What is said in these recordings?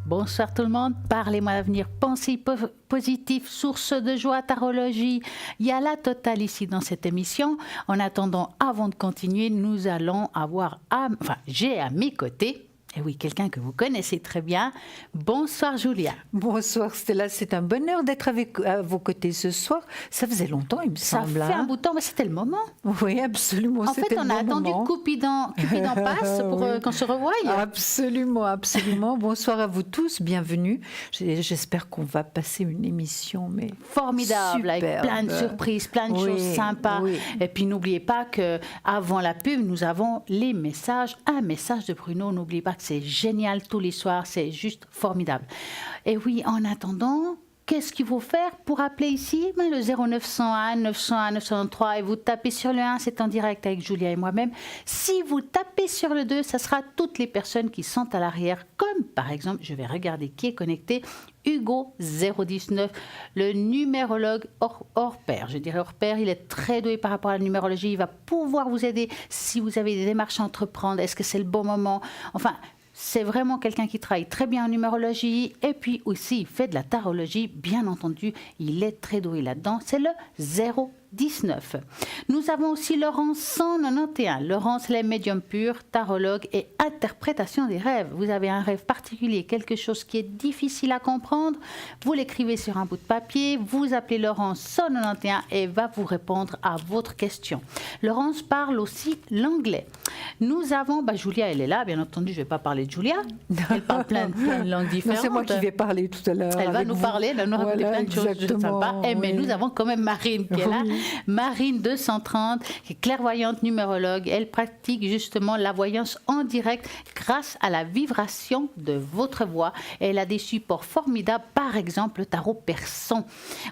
Bonsoir tout le monde, parlez-moi d'avenir, pensée positive, source de joie, tarologie. Il y a la totale ici dans cette émission. En attendant, avant de continuer, nous allons avoir, j'ai à mes côtés, et oui, quelqu'un que vous connaissez très bien. Bonsoir Julia. Bonsoir Stella, c'est un bonheur d'être à vos côtés ce soir. Ça faisait longtemps, il me semble. Ça fait un bout de temps, mais c'était le moment. Oui, absolument. En fait, on a attendu que Cupidon passe pour qu'on se revoie. Absolument, absolument. Bonsoir à vous tous, bienvenue. J'espère qu'on va passer une émission formidable, superbe. Avec plein de surprises, plein de choses sympas. Oui. Et puis n'oubliez pas qu'avant la pub, nous avons les messages. Un message de Bruno, n'oubliez pas que c'est génial tous les soirs, c'est juste formidable. Et oui, en attendant, qu'est-ce qu'il faut faire pour appeler ici? Le 0901 901 903 et vous tapez sur le 1, c'est en direct avec Julia et moi-même. Si vous tapez sur le 2, ça sera toutes les personnes qui sont à l'arrière, comme par exemple, je vais regarder qui est connecté, Hugo 019, le numérologue hors pair. Je dirais hors pair, il est très doué par rapport à la numérologie, il va pouvoir vous aider si vous avez des démarches à entreprendre, est-ce que c'est le bon moment? Enfin, c'est vraiment quelqu'un qui travaille très bien en numérologie et puis aussi il fait de la tarologie, bien entendu, il est très doué là-dedans. C'est le 019. Nous avons aussi Laurence 191. Laurence, les médiums purs, tarologue et interprétation des rêves. Vous avez un rêve particulier, quelque chose qui est difficile à comprendre, vous l'écrivez sur un bout de papier, vous appelez Laurence 191 et va vous répondre à votre question. Laurence parle aussi l'anglais. Nous avons, Julia, elle est là, bien entendu, je ne vais pas parler de Julia, elle parle plein de langues différentes. C'est moi qui vais parler tout à l'heure. Elle va nous parler, elle va nous rappeler plein de choses sympas. Mais nous avons quand même Marine qui est là. Marine 230, qui est clairvoyante numérologue. Elle pratique justement la voyance en direct grâce à la vibration de votre voix. Elle a des supports formidables, par exemple le tarot persan,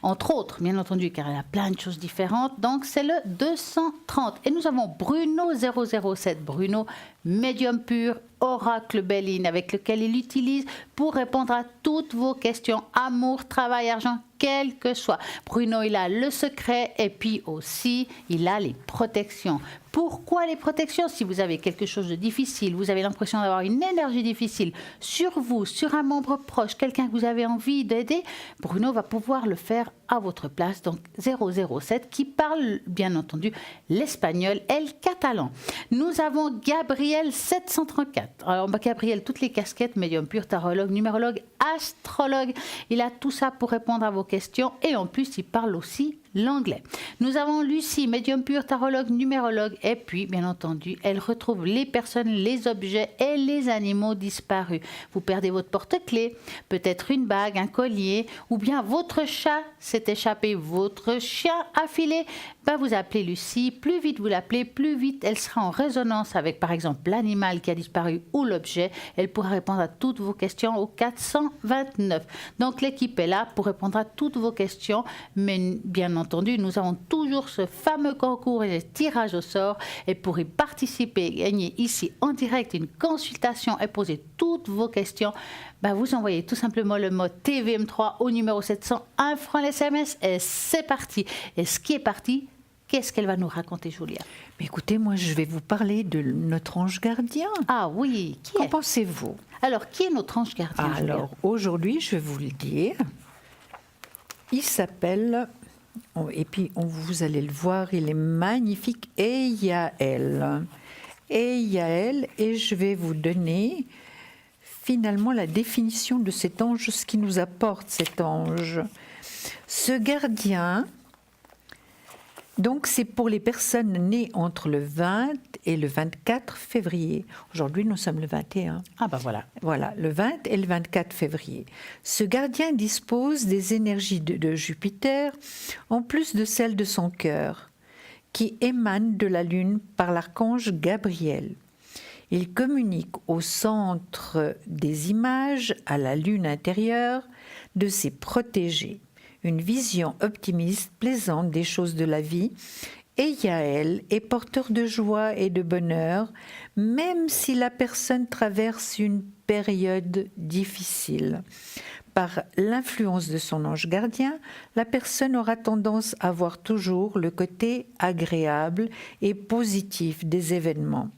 entre autres, bien entendu, car elle a plein de choses différentes. Donc c'est le 230. Et nous avons Bruno 007. Bruno, médium pur, oracle Béline, avec lequel il utilise pour répondre à toutes vos questions, amour, travail, argent, quel que soit. Bruno, il a le secret et puis aussi, il a les protections. Pourquoi les protections? Si vous avez quelque chose de difficile, vous avez l'impression d'avoir une énergie difficile sur vous, sur un membre proche, quelqu'un que vous avez envie d'aider, Bruno va pouvoir le faire à votre place. Donc 007 qui parle bien entendu l'espagnol et le catalan. Nous avons Gabriel 734. Alors Gabriel, toutes les casquettes, médium pur, tarologue, numérologue, astrologue. Il a tout ça pour répondre à vos questions et en plus il parle aussi l'anglais. Nous avons Lucie, médium pur, tarologue, numérologue et puis bien entendu elle retrouve les personnes, les objets et les animaux disparus. Vous perdez votre porte-clés, peut-être une bague, un collier ou bien votre chat s'est échappé, votre chien a filé. Vous appelez Lucie, plus vite vous l'appelez, plus vite elle sera en résonance avec par exemple l'animal qui a disparu ou l'objet. Elle pourra répondre à toutes vos questions au 429. Donc l'équipe est là pour répondre à toutes vos questions, mais bien entendu, nous avons toujours ce fameux concours et le tirage au sort. Et pour y participer et gagner ici en direct une consultation et poser toutes vos questions, vous envoyez tout simplement le mot TVM3 au numéro 700, 1 franc SMS et c'est parti. Et ce qui est parti, qu'est-ce qu'elle va nous raconter, Julia? Mais écoutez, moi je vais vous parler de notre ange gardien. Ah oui, qu'en pensez-vous? Alors, qui est notre ange gardien? Alors, aujourd'hui, je vais vous le dire, il s'appelle... Et puis, vous allez le voir, il est magnifique. Eyael. Eyael, et je vais vous donner finalement la définition de cet ange, ce qui nous apporte cet ange. Ce gardien, donc c'est pour les personnes nées entre le 20 et le 24 février. Aujourd'hui, nous sommes le 21. Voilà. Voilà, le 20 et le 24 février. Ce gardien dispose des énergies de Jupiter, en plus de celles de son cœur, qui émanent de la Lune par l'archange Gabriel. Il communique au centre des images, à la Lune intérieure, de ses protégés. Une vision optimiste, plaisante des choses de la vie. Et Yaël est porteur de joie et de bonheur, même si la personne traverse une période difficile. Par l'influence de son ange gardien, la personne aura tendance à voir toujours le côté agréable et positif des événements.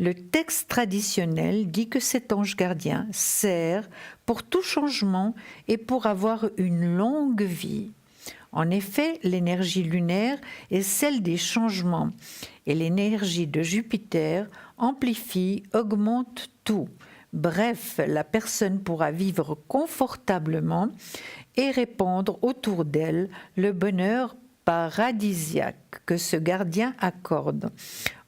Le texte traditionnel dit que cet ange gardien sert pour tout changement et pour avoir une longue vie. En effet, l'énergie lunaire est celle des changements et l'énergie de Jupiter amplifie, augmente tout. Bref, la personne pourra vivre confortablement et répandre autour d'elle le bonheur paradisiaque que ce gardien accorde.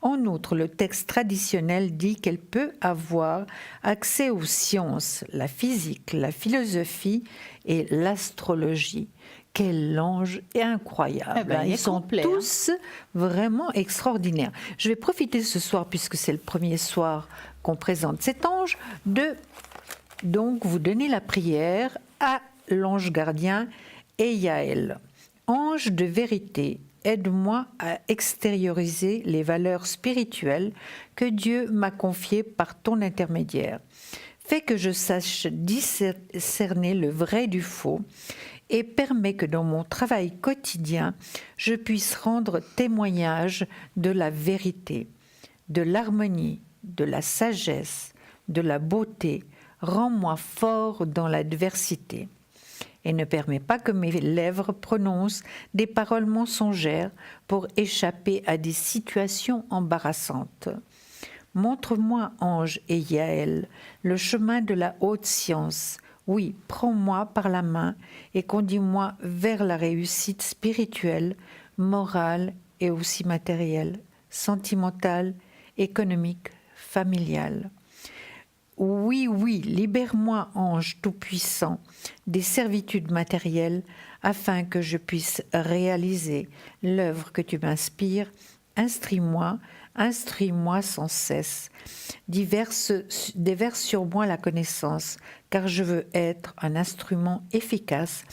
En outre, le texte traditionnel dit qu'elle peut avoir accès aux sciences, la physique, la philosophie et l'astrologie. Quel ange incroyable! Ils sont tous vraiment extraordinaires. Je vais profiter ce soir, puisque c'est le premier soir qu'on présente cet ange, de donc vous donner la prière à l'ange gardien Eyaël. Ange de vérité, aide-moi à extérioriser les valeurs spirituelles que Dieu m'a confiées par ton intermédiaire. Fais que je sache discerner le vrai du faux et permets que dans mon travail quotidien, je puisse rendre témoignage de la vérité, de l'harmonie, de la sagesse, de la beauté. Rends-moi fort dans l'adversité. Et ne permets pas que mes lèvres prononcent des paroles mensongères pour échapper à des situations embarrassantes. Montre-moi, ange Eyaël, le chemin de la haute science. Oui, prends-moi par la main et conduis-moi vers la réussite spirituelle, morale et aussi matérielle, sentimentale, économique, familiale. Oui, oui, libère-moi, ange tout-puissant, des servitudes matérielles afin que je puisse réaliser l'œuvre que tu m'inspires. Instruis-moi sans cesse. Déverse sur moi la connaissance, car je veux être un instrument efficace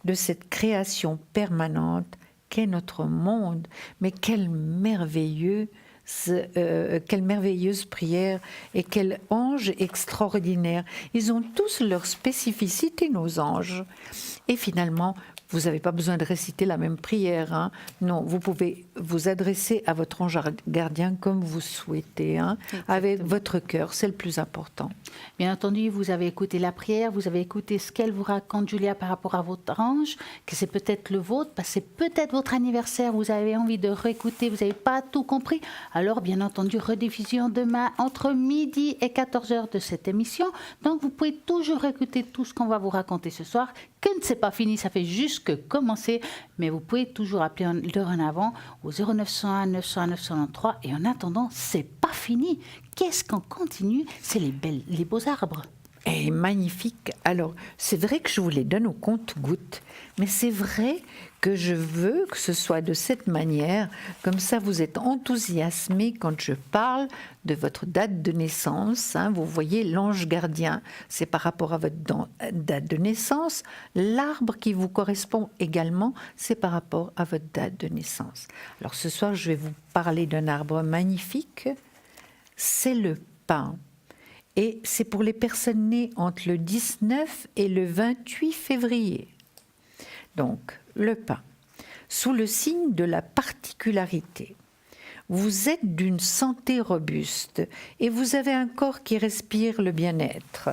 de cette création permanente qu'est notre monde. Mais quelle merveilleuse prière et quel ange extraordinaire. Ils ont tous leur spécificité, nos anges. Et finalement, vous n'avez pas besoin de réciter la même prière. Hein. Non, vous pouvez vous adresser à votre ange gardien comme vous souhaitez, hein, avec votre cœur, c'est le plus important. Bien entendu, vous avez écouté la prière, vous avez écouté ce qu'elle vous raconte, Julia, par rapport à votre ange, que c'est peut-être le vôtre, parce que c'est peut-être votre anniversaire, vous avez envie de réécouter, vous n'avez pas tout compris. Alors, bien entendu, rediffusion demain entre midi et 14h de cette émission. Donc, vous pouvez toujours écouter tout ce qu'on va vous raconter ce soir, que c'est pas fini, ça fait juste que commencer, mais vous pouvez toujours appeler dorénavant au 0901 901 993 et en attendant, c'est pas fini. Qu'est-ce qu'on continue? C'est les beaux arbres. Et magnifique. Alors, c'est vrai que je vous les donne au compte-gouttes, mais c'est vrai que je veux que ce soit de cette manière, comme ça vous êtes enthousiasmés quand je parle de votre date de naissance. Hein, vous voyez, l'ange gardien, c'est par rapport à votre date de naissance. L'arbre qui vous correspond également, c'est par rapport à votre date de naissance. Alors ce soir, je vais vous parler d'un arbre magnifique, c'est le pin. Et c'est pour les personnes nées entre le 19 et le 28 février. Donc, le pin, sous le signe de la particularité. Vous êtes d'une santé robuste et vous avez un corps qui respire le bien-être.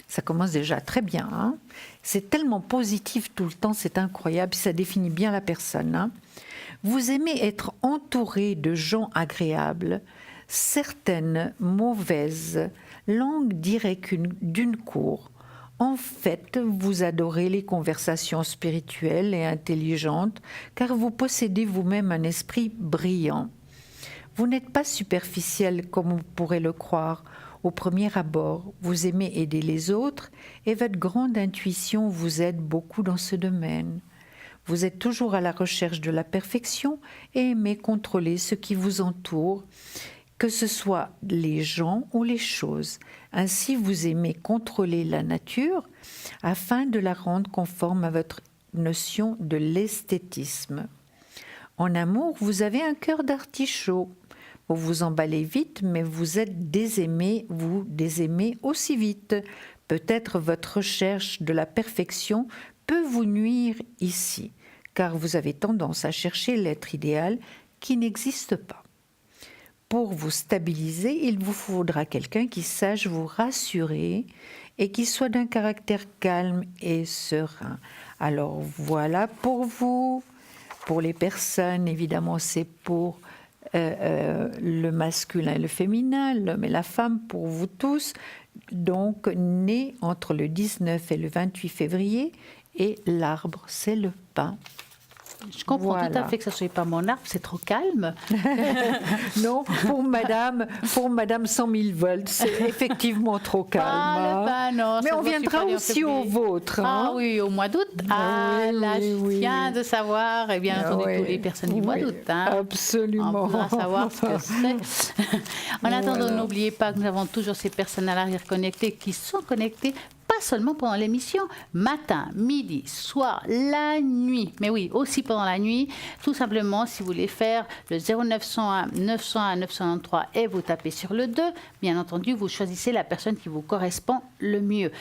Ça commence déjà très bien. Hein, c'est tellement positif tout le temps, c'est incroyable, ça définit bien la personne. Hein. Vous aimez être entouré de gens agréables. Certaines mauvaises langues diraient d'une cour. En fait, vous adorez les conversations spirituelles et intelligentes, car vous possédez vous-même un esprit brillant. Vous n'êtes pas superficiel comme on pourrait le croire. Au premier abord, vous aimez aider les autres et votre grande intuition vous aide beaucoup dans ce domaine. Vous êtes toujours à la recherche de la perfection et aimez contrôler ce qui vous entoure, que ce soit les gens ou les choses. Ainsi, vous aimez contrôler la nature afin de la rendre conforme à votre notion de l'esthétisme. En amour, vous avez un cœur d'artichaut. Vous vous emballez vite, mais vous désaimez aussi vite. Peut-être votre recherche de la perfection peut vous nuire ici, car vous avez tendance à chercher l'être idéal qui n'existe pas. pour vous stabiliser, il vous faudra quelqu'un qui sache vous rassurer et qui soit d'un caractère calme et serein. Alors voilà pour vous. Pour les personnes, évidemment, c'est pour le masculin et le féminin, l'homme et la femme, pour vous tous. Donc, nés entre le 19 et le 28 février, et l'arbre, c'est le pin. Je comprends tout à fait que ça ne soit pas mon arbre, c'est trop calme. Non, pour madame 100 000 volts, c'est effectivement trop calme. Pas le pain, non. Mais on viendra aussi au vôtre. Ah oui, au mois d'août. Je viens de savoir, et bien entendu, tous les personnes du mois d'août. Absolument. On pourra savoir ce que c'est. En attendant, n'oubliez pas que nous avons toujours ces personnes à l'arrière connectées qui sont connectées pas seulement pendant l'émission, matin, midi, soir, la nuit. Mais oui, aussi pendant la nuit. Tout simplement, si vous voulez faire le 0901 901 993 et vous tapez sur le 2, bien entendu, vous choisissez la personne qui vous correspond le mieux.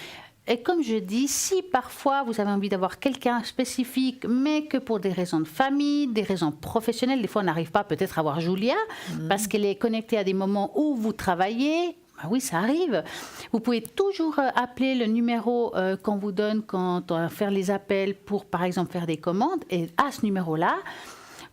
Et comme je dis, si parfois vous avez envie d'avoir quelqu'un spécifique, mais que pour des raisons de famille, des raisons professionnelles, des fois on n'arrive pas peut-être à voir Julia, parce qu'elle est connectée à des moments où vous travaillez. Ah oui, ça arrive. Vous pouvez toujours appeler le numéro qu'on vous donne quand on va faire les appels pour, par exemple, faire des commandes. Et à ce numéro-là,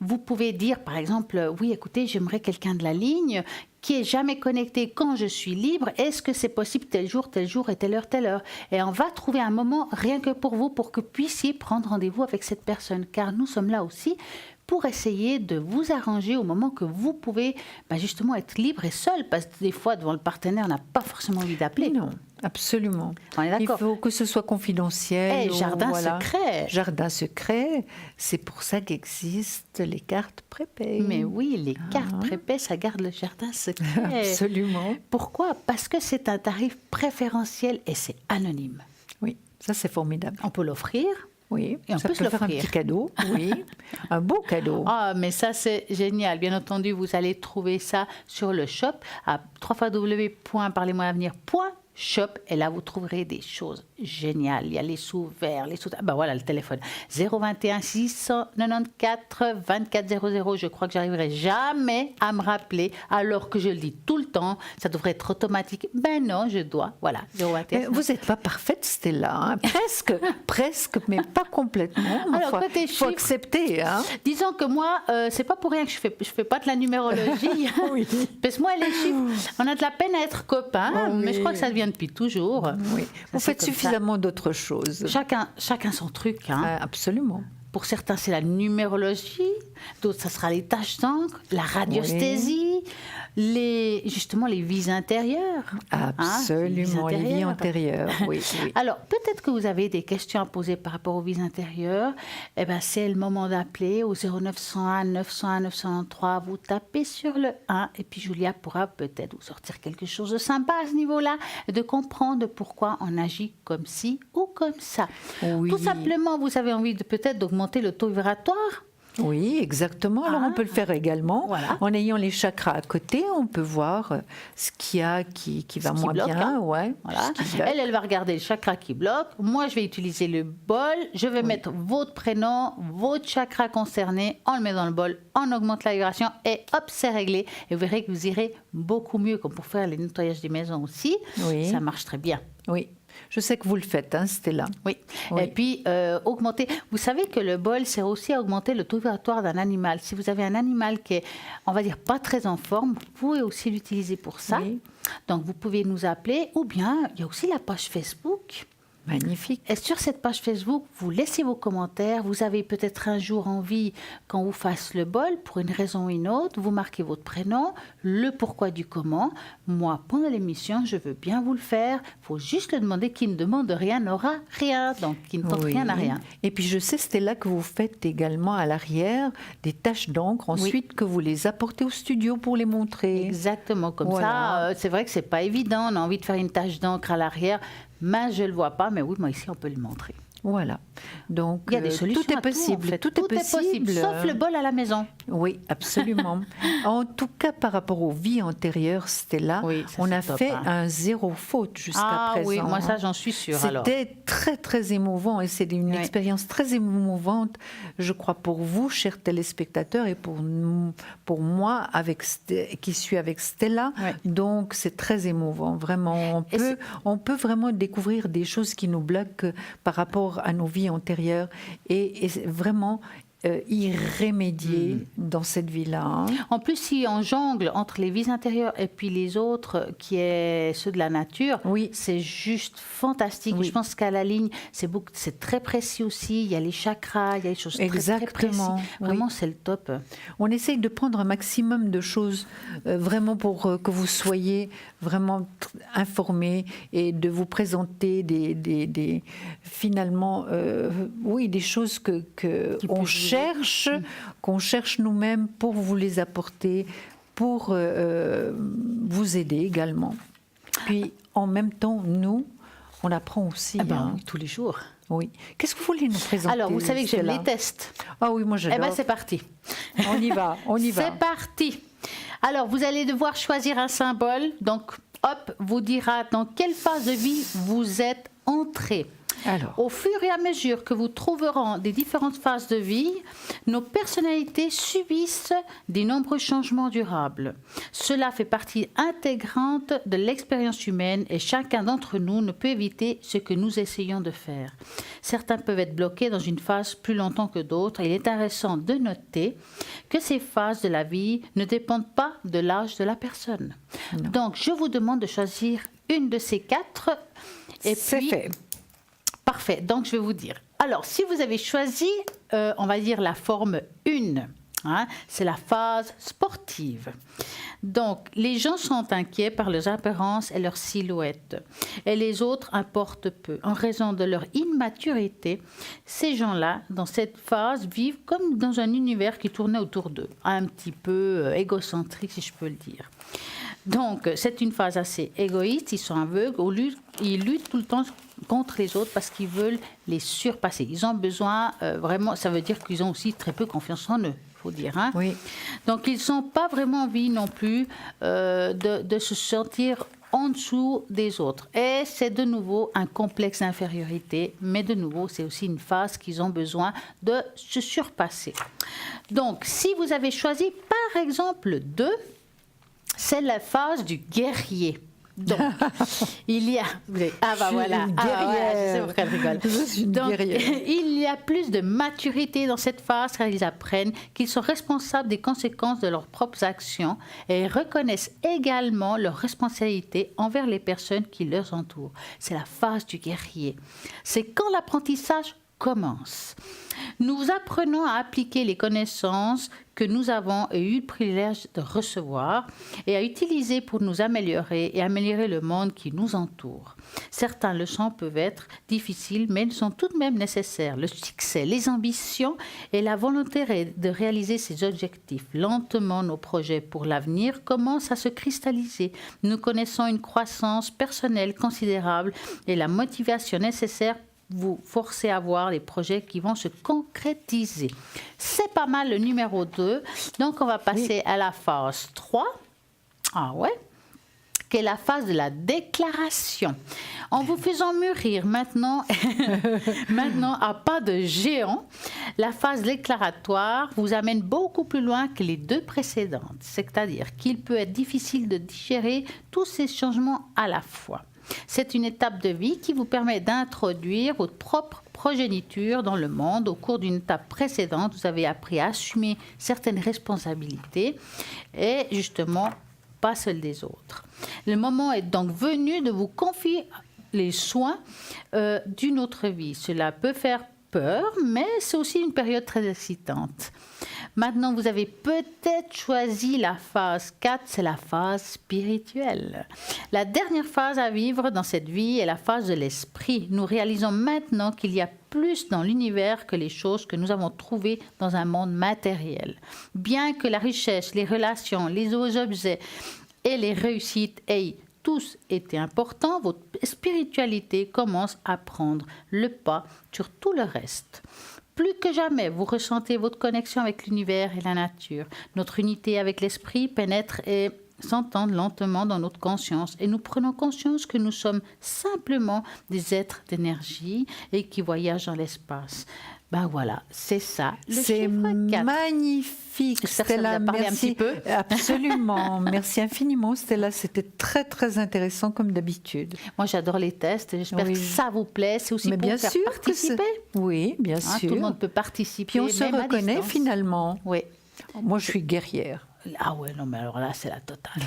vous pouvez dire, par exemple, oui, écoutez, j'aimerais quelqu'un de la ligne qui est jamais connecté quand je suis libre. Est-ce que c'est possible tel jour et telle heure? Et on va trouver un moment rien que pour vous, pour que vous puissiez prendre rendez-vous avec cette personne. Car nous sommes là aussi pour essayer de vous arranger au moment que vous pouvez justement être libre et seul, parce que des fois, devant le partenaire, on n'a pas forcément envie d'appeler. Non, absolument. On est d'accord. Il faut que ce soit confidentiel. Jardin secret. Jardin secret, c'est pour ça qu'existent les cartes prépay. Mais oui, les cartes prépay, ça garde le jardin secret. Absolument. Pourquoi? Parce que c'est un tarif préférentiel et c'est anonyme. Oui, ça c'est formidable. On peut l'offrir. Oui, et on ça peut peut faire un petit cadeau, oui, un beau cadeau. Ah, mais ça c'est génial. Bien entendu, vous allez trouver ça sur le shop à www.parlez-moi-avenir.shop et là vous trouverez des choses géniales. Il y a les sous-verts, les sous... voilà le téléphone 021 694 2400. Je crois que j'arriverai jamais à me rappeler alors que je le dis tout le temps. Ça devrait être automatique. Ben non, je dois. Voilà. 021. Vous n'êtes pas parfaite, Stella. Hein. Presque, mais pas complètement. Alors côté faut accepter. Hein. Disons que moi, c'est pas pour rien que je fais pas de la numérologie. Oui. Parce que moi, les chiffres, on a de la peine à être copains, mais je crois que ça vient depuis toujours. Oui. Vous faites suffisamment d'autres choses. Chacun son truc. Hein. Absolument. Pour certains, c'est la numérologie. D'autres, ça sera les taches d'encre, la radiesthésie, justement les vies intérieures. Absolument, les vies antérieures. Oui. Alors, peut-être que vous avez des questions à poser par rapport aux vies intérieures. Eh bien, c'est le moment d'appeler au 0901 901 903. Vous tapez sur le 1 et puis Julia pourra peut-être vous sortir quelque chose de sympa à ce niveau-là, de comprendre pourquoi on agit comme ci ou comme ça. Oui. Tout simplement, vous avez envie peut-être d'augmenter le taux vibratoire. Oui, exactement. Alors, on peut le faire également. Voilà. En ayant les chakras à côté, on peut voir ce qu'il y a qui va moins bloque, bien. Hein. Ouais, voilà. Elle va regarder le chakra qui bloque. Moi, je vais utiliser le bol. Je vais mettre votre prénom, votre chakra concerné. On le met dans le bol. On augmente la vibration et hop, c'est réglé. Et vous verrez que vous irez beaucoup mieux, comme pour faire les nettoyages des maisons aussi. Oui. Ça marche très bien. Oui. Je sais que vous le faites, hein, Stella. Oui. Et puis, augmenter. Vous savez que le bol sert aussi à augmenter le taux vibratoire d'un animal. Si vous avez un animal qui est, on va dire, pas très en forme, vous pouvez aussi l'utiliser pour ça. Oui. Donc, vous pouvez nous appeler. Ou bien, il y a aussi la page Facebook. Magnifique. Et sur cette page Facebook, vous laissez vos commentaires. Vous avez peut-être un jour envie qu'on vous fasse le bol pour une raison ou une autre. Vous marquez votre prénom, le pourquoi du comment. Moi, pendant l'émission, je veux bien vous le faire. Il faut juste le demander. Qui ne demande rien n'aura rien. Donc, qui ne tente rien n'a rien. Et puis, je sais, Stella, que vous faites également à l'arrière des taches d'encre. Ensuite, que vous les apportez au studio pour les montrer. Exactement. Comme ça, c'est vrai que c'est pas évident. On a envie de faire une tache d'encre à l'arrière. Mais je ne le vois pas, mais oui, moi ici, on peut le montrer. Voilà. Donc, il y a des solutions tout est possible. Tout, en fait. Tout est possible. Sauf le bol à la maison. Oui, absolument. En tout cas, par rapport aux vies antérieures, Stella, on a fait un 0 faute jusqu'à présent. Oui, moi ça, j'en suis sûre. C'était très, très émouvant et c'est une expérience très émouvante, je crois, pour vous, chers téléspectateurs, et pour moi, qui suis avec Stella. Donc, c'est très émouvant. Vraiment, on peut vraiment découvrir des choses qui nous bloquent par rapport à nos vies antérieures et vraiment y remédier dans cette vie-là. Hein. En plus, si on jongle entre les vies intérieures et puis les autres, qui est ceux de la nature, c'est juste fantastique. Je pense qu'à la ligne, c'est très précis aussi. Il y a les chakras, il y a les choses très précises. Vraiment, c'est le top. On essaye de prendre un maximum de choses vraiment pour que vous soyez vraiment informés et de vous présenter finalement, des choses qu'on cherche nous-mêmes pour vous les apporter, pour vous aider également. Puis en même temps, nous, on apprend aussi. Tous les jours. Oui. Qu'est-ce que vous voulez nous présenter? Alors, vous savez que j'aime les tests. Ah oui, moi j'adore. C'est parti. On y va. C'est parti. Alors, vous allez devoir choisir un symbole. Donc, hop, vous dira dans quelle phase de vie vous êtes entré. Alors. Au fur et à mesure que vous trouverez des différentes phases de vie, nos personnalités subissent de nombreux changements durables. Cela fait partie intégrante de l'expérience humaine et chacun d'entre nous ne peut éviter ce que nous essayons de faire. Certains peuvent être bloqués dans une phase plus longtemps que d'autres. Il est intéressant de noter que ces phases de la vie ne dépendent pas de l'âge de la personne. Non. Donc, je vous demande de choisir une de ces 4. C'est fait. Parfait, donc je vais vous dire. Alors, si vous avez choisi, on va dire la forme 1, c'est la phase sportive. Donc, les gens sont inquiets par leurs apparences et leur silhouette. Et les autres importent peu. En raison de leur immaturité, ces gens-là, dans cette phase, vivent comme dans un univers qui tournait autour d'eux. Un petit peu égocentrique, si je peux le dire. Donc, c'est une phase assez égoïste. Ils sont aveugles. Ils luttent tout le temps contre les autres parce qu'ils veulent les surpasser. Ils ont besoin, vraiment, ça veut dire qu'ils ont aussi très peu confiance en eux, il faut dire. Hein? Oui. Donc, ils n'ont pas vraiment envie non plus de se sentir en dessous des autres. Et c'est de nouveau un complexe d'infériorité, mais de nouveau, c'est aussi une phase qu'ils ont besoin de se surpasser. Donc, si vous avez choisi, par exemple, 2, c'est la phase du guerrier. Donc, il y a... voilà. Je sais pourquoi je rigole. Je suis une guerrière. Il y a plus de maturité dans cette phase car ils apprennent qu'ils sont responsables des conséquences de leurs propres actions et reconnaissent également leurs responsabilités envers les personnes qui les entourent. C'est la phase du guerrier. C'est quand l'apprentissage commence. Nous apprenons à appliquer les connaissances que nous avons eu le privilège de recevoir et à utiliser pour nous améliorer et améliorer le monde qui nous entoure. Certaines leçons peuvent être difficiles, mais elles sont tout de même nécessaires. Le succès, les ambitions et la volonté de réaliser ces objectifs. Lentement, nos projets pour l'avenir commencent à se cristalliser. Nous connaissons une croissance personnelle considérable et la motivation nécessaire vous forcer à voir les projets qui vont se concrétiser. C'est pas mal le numéro 2. Donc, on va passer à la phase 3. Qui est la phase de la déclaration. En vous faisant mûrir maintenant à pas de géant, la phase déclaratoire vous amène beaucoup plus loin que les 2 précédentes. C'est-à-dire qu'il peut être difficile de digérer tous ces changements à la fois. C'est une étape de vie qui vous permet d'introduire votre propre progéniture dans le monde. Au cours d'une étape précédente, vous avez appris à assumer certaines responsabilités et justement pas celles des autres. Le moment est donc venu de vous confier les soins d'une autre vie. Cela peut faire peur, mais c'est aussi une période très excitante. Maintenant, vous avez peut-être choisi la phase 4, c'est la phase spirituelle. La dernière phase à vivre dans cette vie est la phase de l'esprit. Nous réalisons maintenant qu'il y a plus dans l'univers que les choses que nous avons trouvées dans un monde matériel. Bien que la richesse, les relations, les objets et les réussites aient tous été importants, votre spiritualité commence à prendre le pas sur tout le reste. Plus que jamais, vous ressentez votre connexion avec l'univers et la nature. Notre unité avec l'esprit pénètre et s'entend lentement dans notre conscience. Et nous prenons conscience que nous sommes simplement des êtres d'énergie et qui voyagent dans l'espace. Ben voilà, c'est ça. C'est magnifique, Stella. Merci. Un petit peu. Absolument. Merci infiniment, Stella. C'était très, très intéressant comme d'habitude. Moi, j'adore les tests. J'espère que ça vous plaît. C'est aussi pour faire participer. Oui, bien sûr. Tout le monde peut participer. Puis on se reconnaît finalement. Oui. Moi, je suis guerrière. Ah ouais, non, mais alors là, c'est la totale.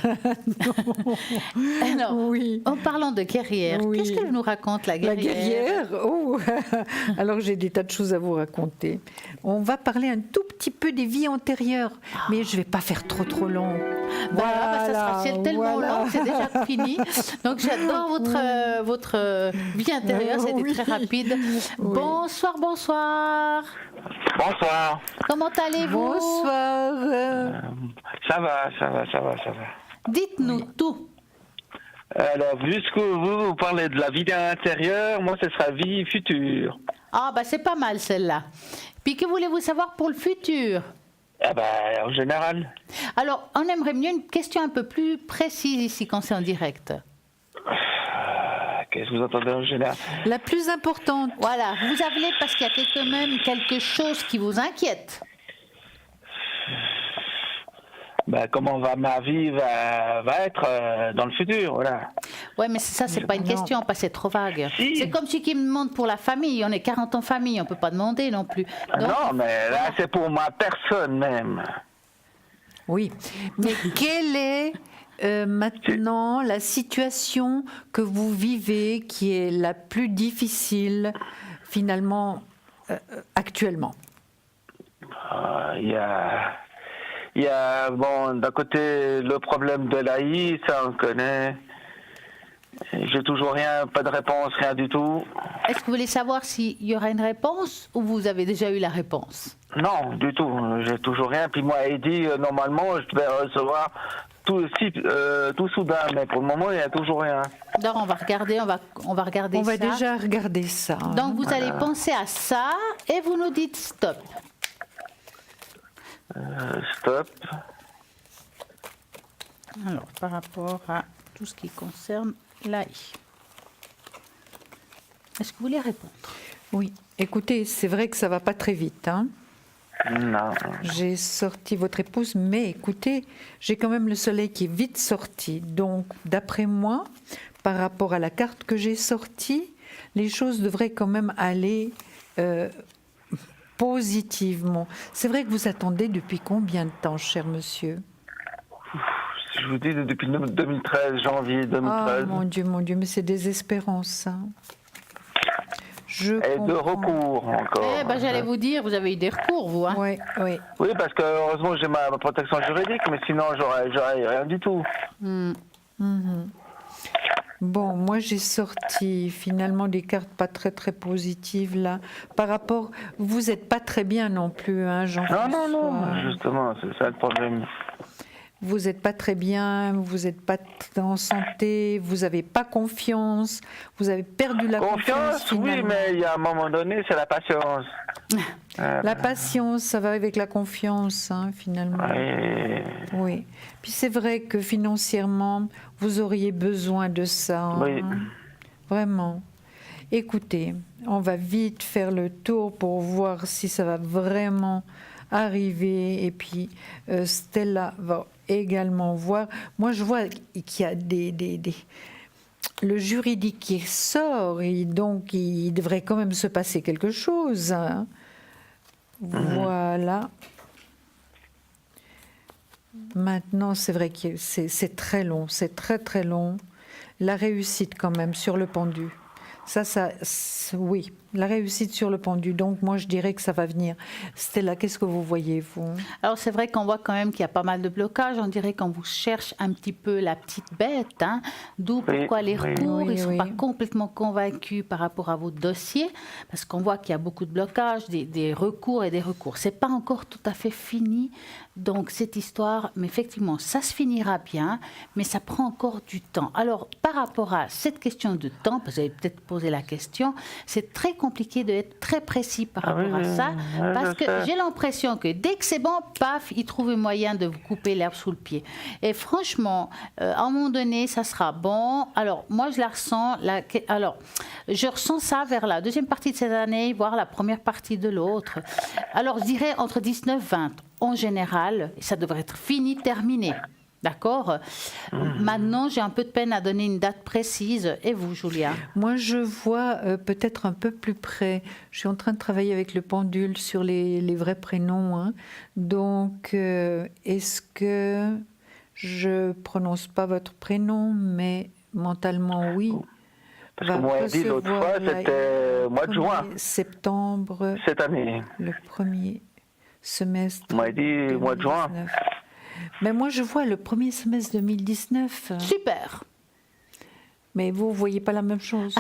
Alors, en parlant de guerrière, qu'est-ce qu'elle nous raconte, la guerrière? La guerrière, oh. Alors, j'ai des tas de choses à vous raconter. On va parler un tout petit peu des vies antérieures, mais je ne vais pas faire trop long. Voilà, ça sera, c'est tellement long que c'est déjà fini. Donc, j'adore votre vie intérieure, c'était très rapide. Bonsoir. Bonsoir. Comment allez-vous? Bonsoir. Ça va. Dites-nous tout. Alors, puisque vous parlez de la vie intérieure, moi, ce sera vie future. Ah, bah c'est pas mal celle-là. Puis que voulez-vous savoir pour le futur? Ah bah, en général. Alors, on aimerait mieux une question un peu plus précise ici quand c'est en direct. Qu'est-ce que vous entendez en général? La plus importante. Voilà, vous appelez parce qu'il y a quand même quelque chose qui vous inquiète. Comment ma vie va être dans le futur, voilà. Ouais, mais ça, c'est pas une question, parce que c'est trop vague. Si. C'est comme celui qui me demande pour la famille. On est 40 en famille, on peut pas demander non plus. Donc, non, mais là, c'est pour ma personne même. Oui, mais quelle est maintenant la situation que vous vivez qui est la plus difficile, finalement, actuellement? Il y a, d'un côté, le problème de l'AI, ça on connaît. J'ai toujours rien, pas de réponse, rien du tout. Est-ce que vous voulez savoir s'il y aura une réponse ou vous avez déjà eu la réponse? Non, du tout. J'ai toujours rien. Puis moi, il dit, normalement, je devais recevoir tout soudain. Mais pour le moment, il n'y a toujours rien. Donc, on va regarder ça. On va déjà regarder ça. Donc, vous allez penser à ça et vous nous dites stop. Stop. Alors, par rapport à tout ce qui concerne l'AI. Est-ce que vous voulez répondre? Oui. Écoutez, c'est vrai que ça va pas très vite, hein. Non. J'ai sorti votre épouse, mais écoutez, j'ai quand même le soleil qui est vite sorti. Donc, d'après moi, par rapport à la carte que j'ai sortie, les choses devraient quand même aller positivement. C'est vrai que vous attendez depuis combien de temps, cher monsieur? Je vous dis depuis 2013, janvier 2013. Oh mon Dieu, mais c'est désespérant ça. Et de recours encore. J'allais vous dire, vous avez eu des recours, vous. Hein? Oui. Oui, parce que heureusement j'ai ma protection juridique, mais sinon j'aurais rien du tout. Bon, moi j'ai sorti finalement des cartes pas très très positives là. Par rapport, vous n'êtes pas très bien non plus, hein, Jean-François. Non, justement, c'est ça le problème. Vous n'êtes pas très bien, vous n'êtes pas en santé, vous n'avez pas confiance, vous avez perdu la confiance. Oui, mais il y a un moment donné, c'est la patience. La patience, ça va avec la confiance, hein, finalement. Oui. Puis c'est vrai que financièrement, vous auriez besoin de ça. Oui. Hein. Vraiment. Écoutez, on va vite faire le tour pour voir si ça va vraiment arriver. Et puis, Stella va également voir. Moi, je vois qu'il y a le juridique qui sort, et donc il devrait quand même se passer quelque chose. Hein. Voilà. Maintenant, c'est vrai que c'est très long, c'est très très long. La réussite quand même sur le pendu. Oui, la réussite sur le pendu. Donc moi je dirais que ça va venir. Stella, qu'est-ce que vous voyez, vous? Alors c'est vrai qu'on voit quand même qu'il y a pas mal de blocages. On dirait qu'on vous cherche un petit peu la petite bête. Hein. D'où pourquoi les recours, ils ne sont pas complètement convaincus par rapport à votre dossier. Parce qu'on voit qu'il y a beaucoup de blocages, des recours et des recours. Ce n'est pas encore tout à fait fini. Donc cette histoire, mais effectivement, ça se finira bien, mais ça prend encore du temps. Alors par rapport à cette question de temps, parce que vous avez peut-être posé la question, c'est très compliqué d'être très précis par rapport à ça, parce que j'ai l'impression que dès que c'est bon, paf, ils trouvent un moyen de vous couper l'herbe sous le pied. Et franchement, à un moment donné, ça sera bon. Alors moi, je la ressens. Je ressens ça vers la deuxième partie de cette année, voire la première partie de l'autre. Alors je dirais entre 19 et 20. En général, ça devrait être fini, terminé. D'accord. Maintenant, j'ai un peu de peine à donner une date précise. Et vous, Julia? Moi, je vois peut-être un peu plus près. Je suis en train de travailler avec le pendule sur les vrais prénoms. Hein. Donc, est-ce que je prononce pas votre prénom, mais mentalement, oui. Parce que moi, dit l'autre fois, c'était mois de juin. Septembre. Cette année. Le premier semestre. Moi, dit mois de juin. Mais moi, je vois le premier semestre 2019. Super. Mais vous ne voyez pas la même chose.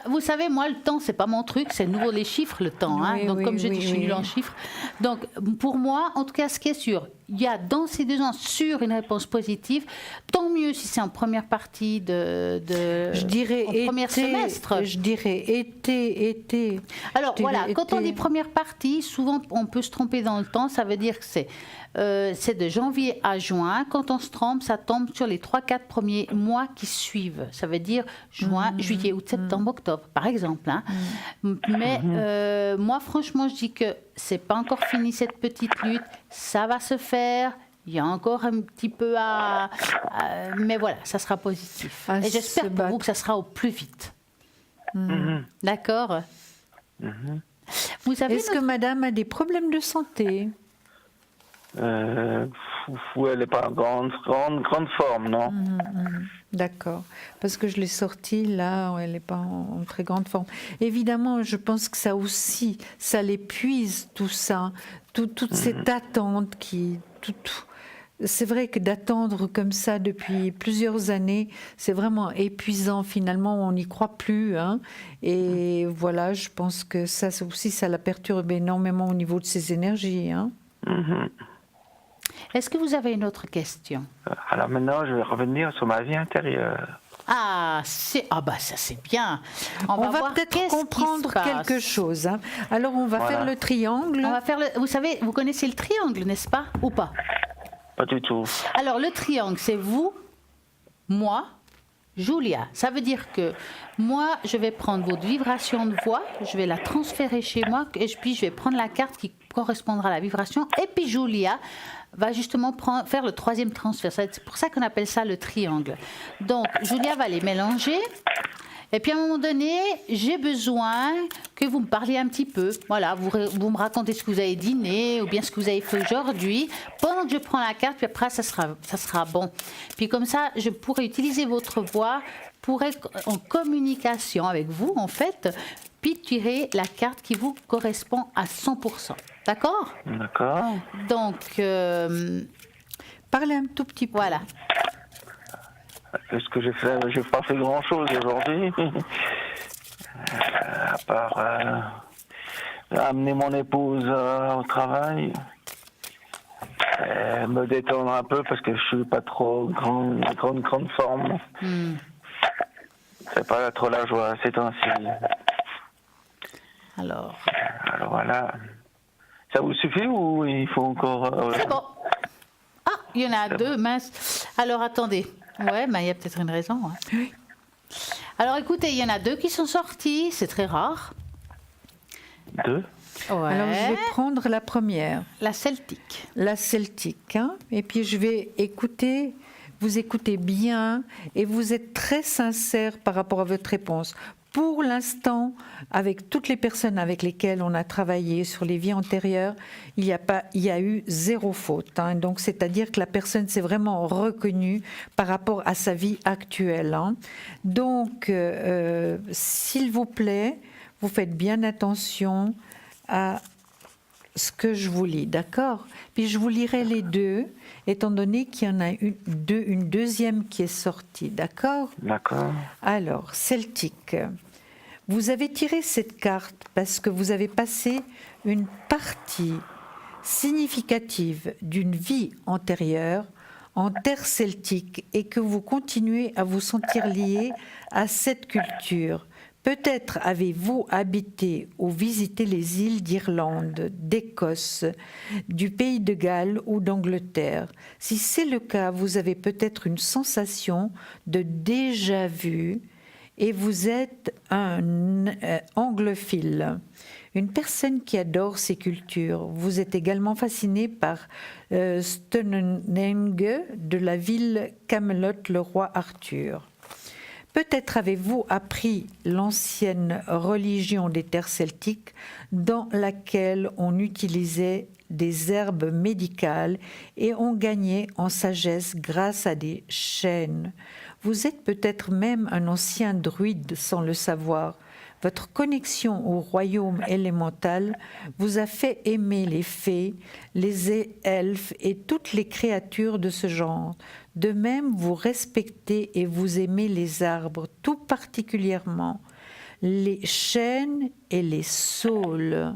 Vous savez, moi, le temps, c'est pas mon truc. C'est nouveau les chiffres, le temps. Hein. Donc, comme je dis, je suis nulle en chiffres. Donc, pour moi, en tout cas, ce qui est sûr, il y a dans ces 2 ans sur une réponse positive. Tant mieux si c'est en première partie je dirais premier semestre. Je dirais été. Alors, voilà, quand on dit première partie, souvent, on peut se tromper dans le temps. Ça veut dire que c'est de janvier à juin. Quand on se trompe, ça tombe sur les 3-4 premiers mois qui suivent. Ça veut dire juin, juillet, août, septembre, octobre, par exemple. Hein. Mais moi, franchement, je dis que c'est pas encore fini cette petite lutte. Ça va se faire. Il y a encore un petit peu mais voilà, ça sera positif. Et j'espère pour vous que ça sera au plus vite. D'accord. Vous savez, est-ce que madame a des problèmes de santé? Elle n'est pas en grande forme, non. D'accord, parce que je l'ai sortie là, elle n'est pas en très grande forme. Évidemment, je pense que ça aussi, ça l'épuise tout ça, toute cette attente c'est vrai que d'attendre comme ça depuis plusieurs années, c'est vraiment épuisant. Finalement, on n'y croit plus. Hein. Et voilà, je pense que ça aussi, ça la perturbe énormément au niveau de ses énergies. Hein. Est-ce que vous avez une autre question? Alors maintenant, je vais revenir sur ma vie intérieure. Ah, ça c'est bien. On va peut-être comprendre quelque chose. Hein. Alors, on va faire le triangle. On va faire vous savez, vous connaissez le triangle, n'est-ce pas? Ou pas? Pas du tout. Alors, le triangle, c'est vous, moi, Julia. Ça veut dire que moi, je vais prendre votre vibration de voix, je vais la transférer chez moi, et puis je vais prendre la carte qui correspondra à la vibration, et puis Julia va justement faire le 3e transfert. C'est pour ça qu'on appelle ça le triangle. Donc, Julia va les mélanger. Et puis à un moment donné, j'ai besoin que vous me parliez un petit peu. Voilà, vous me racontez ce que vous avez dîné ou bien ce que vous avez fait aujourd'hui. Pendant que je prends la carte, puis après, ça sera bon. Puis comme ça, je pourrai utiliser votre voix pour être en communication avec vous, en fait, puis tirer la carte qui vous correspond à 100%. D'accord? D'accord. Donc, parlez un tout petit peu. Voilà. Qu'est-ce que j'ai fait? J'ai pas fait grand-chose aujourd'hui. À part amener mon épouse au travail. Me détendre un peu parce que je suis pas trop grande forme. C'est pas trop la joie ces temps-ci. Alors voilà. Ça vous suffit ou il faut encore... C'est bon. Ah, il y en a 2, mince. Alors attendez. Ouais, il y a peut-être une raison. Hein. Oui. Alors écoutez, il y en a 2 qui sont sortis, c'est très rare. 2? Ouais. Alors je vais prendre la première. La celtique. La celtique. Hein, et puis je vais écouter, vous écoutez bien et vous êtes très sincère par rapport à votre réponse. Pour l'instant, avec toutes les personnes avec lesquelles on a travaillé sur les vies antérieures, il y a eu 0 faute. Hein. Donc, c'est-à-dire que la personne s'est vraiment reconnue par rapport à sa vie actuelle. Hein. Donc, s'il vous plaît, vous faites bien attention à ce que je vous lis, d'accord? Puis je vous lirai les deux, étant donné qu'il y en a une deuxième qui est sortie, d'accord? D'accord. Alors, Celtique, vous avez tiré cette carte parce que vous avez passé une partie significative d'une vie antérieure en terre celtique et que vous continuez à vous sentir lié à cette culture. Peut-être avez-vous habité ou visité les îles d'Irlande, d'Écosse, du pays de Galles ou d'Angleterre. Si c'est le cas, vous avez peut-être une sensation de déjà-vu et vous êtes un anglophile, une personne qui adore ces cultures. Vous êtes également fasciné par Stonehenge de la ville Camelot, le roi Arthur. Peut-être avez-vous appris l'ancienne religion des terres celtiques dans laquelle on utilisait des herbes médicales et on gagnait en sagesse grâce à des chênes. Vous êtes peut-être même un ancien druide sans le savoir. Votre connexion au royaume élémental vous a fait aimer les fées, les elfes et toutes les créatures de ce genre. De même, vous respectez et vous aimez les arbres, tout particulièrement les chênes et les saules.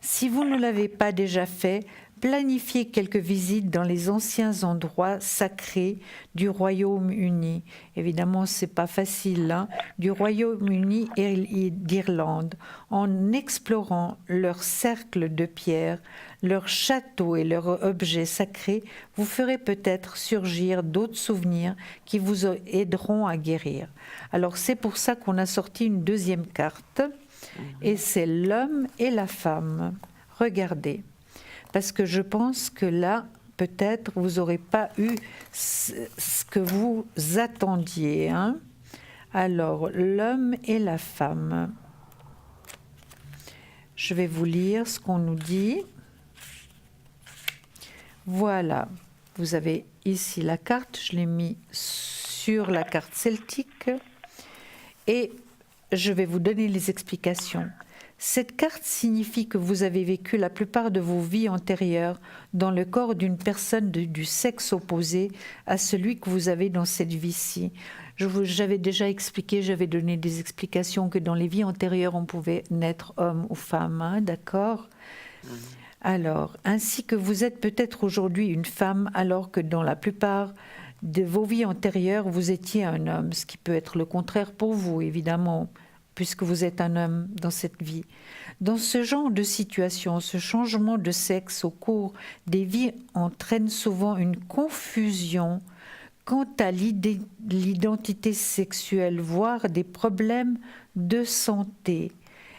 Si vous ne l'avez pas déjà fait, planifiez quelques visites dans les anciens endroits sacrés du Royaume-Uni. Évidemment, c'est pas facile, hein, du Royaume-Uni et d'Irlande, en explorant leurs cercles de pierre, leurs châteaux et leurs objets sacrés, vous ferez peut-être surgir d'autres souvenirs qui vous aideront à guérir. Alors, c'est pour ça qu'on a sorti une deuxième carte, et c'est l'homme et la femme. Regardez. Parce que je pense que là, peut-être, vous n'aurez pas eu ce que vous attendiez. Hein. Alors, l'homme et la femme. Je vais vous lire ce qu'on nous dit. Voilà, vous avez ici la carte, je l'ai mis sur la carte celtique. Et je vais vous donner les explications. Cette carte signifie que vous avez vécu la plupart de vos vies antérieures dans le corps d'une personne du sexe opposé à celui que vous avez dans cette vie-ci. J'avais déjà expliqué, j'avais donné des explications que dans les vies antérieures, on pouvait naître homme ou femme, hein, d'accord ? Alors, ainsi que vous êtes peut-être aujourd'hui une femme, alors que dans la plupart de vos vies antérieures, vous étiez un homme, ce qui peut être le contraire pour vous, évidemment, puisque vous êtes un homme dans cette vie. Dans ce genre de situation, ce changement de sexe au cours des vies entraîne souvent une confusion quant à l'identité sexuelle, voire des problèmes de santé.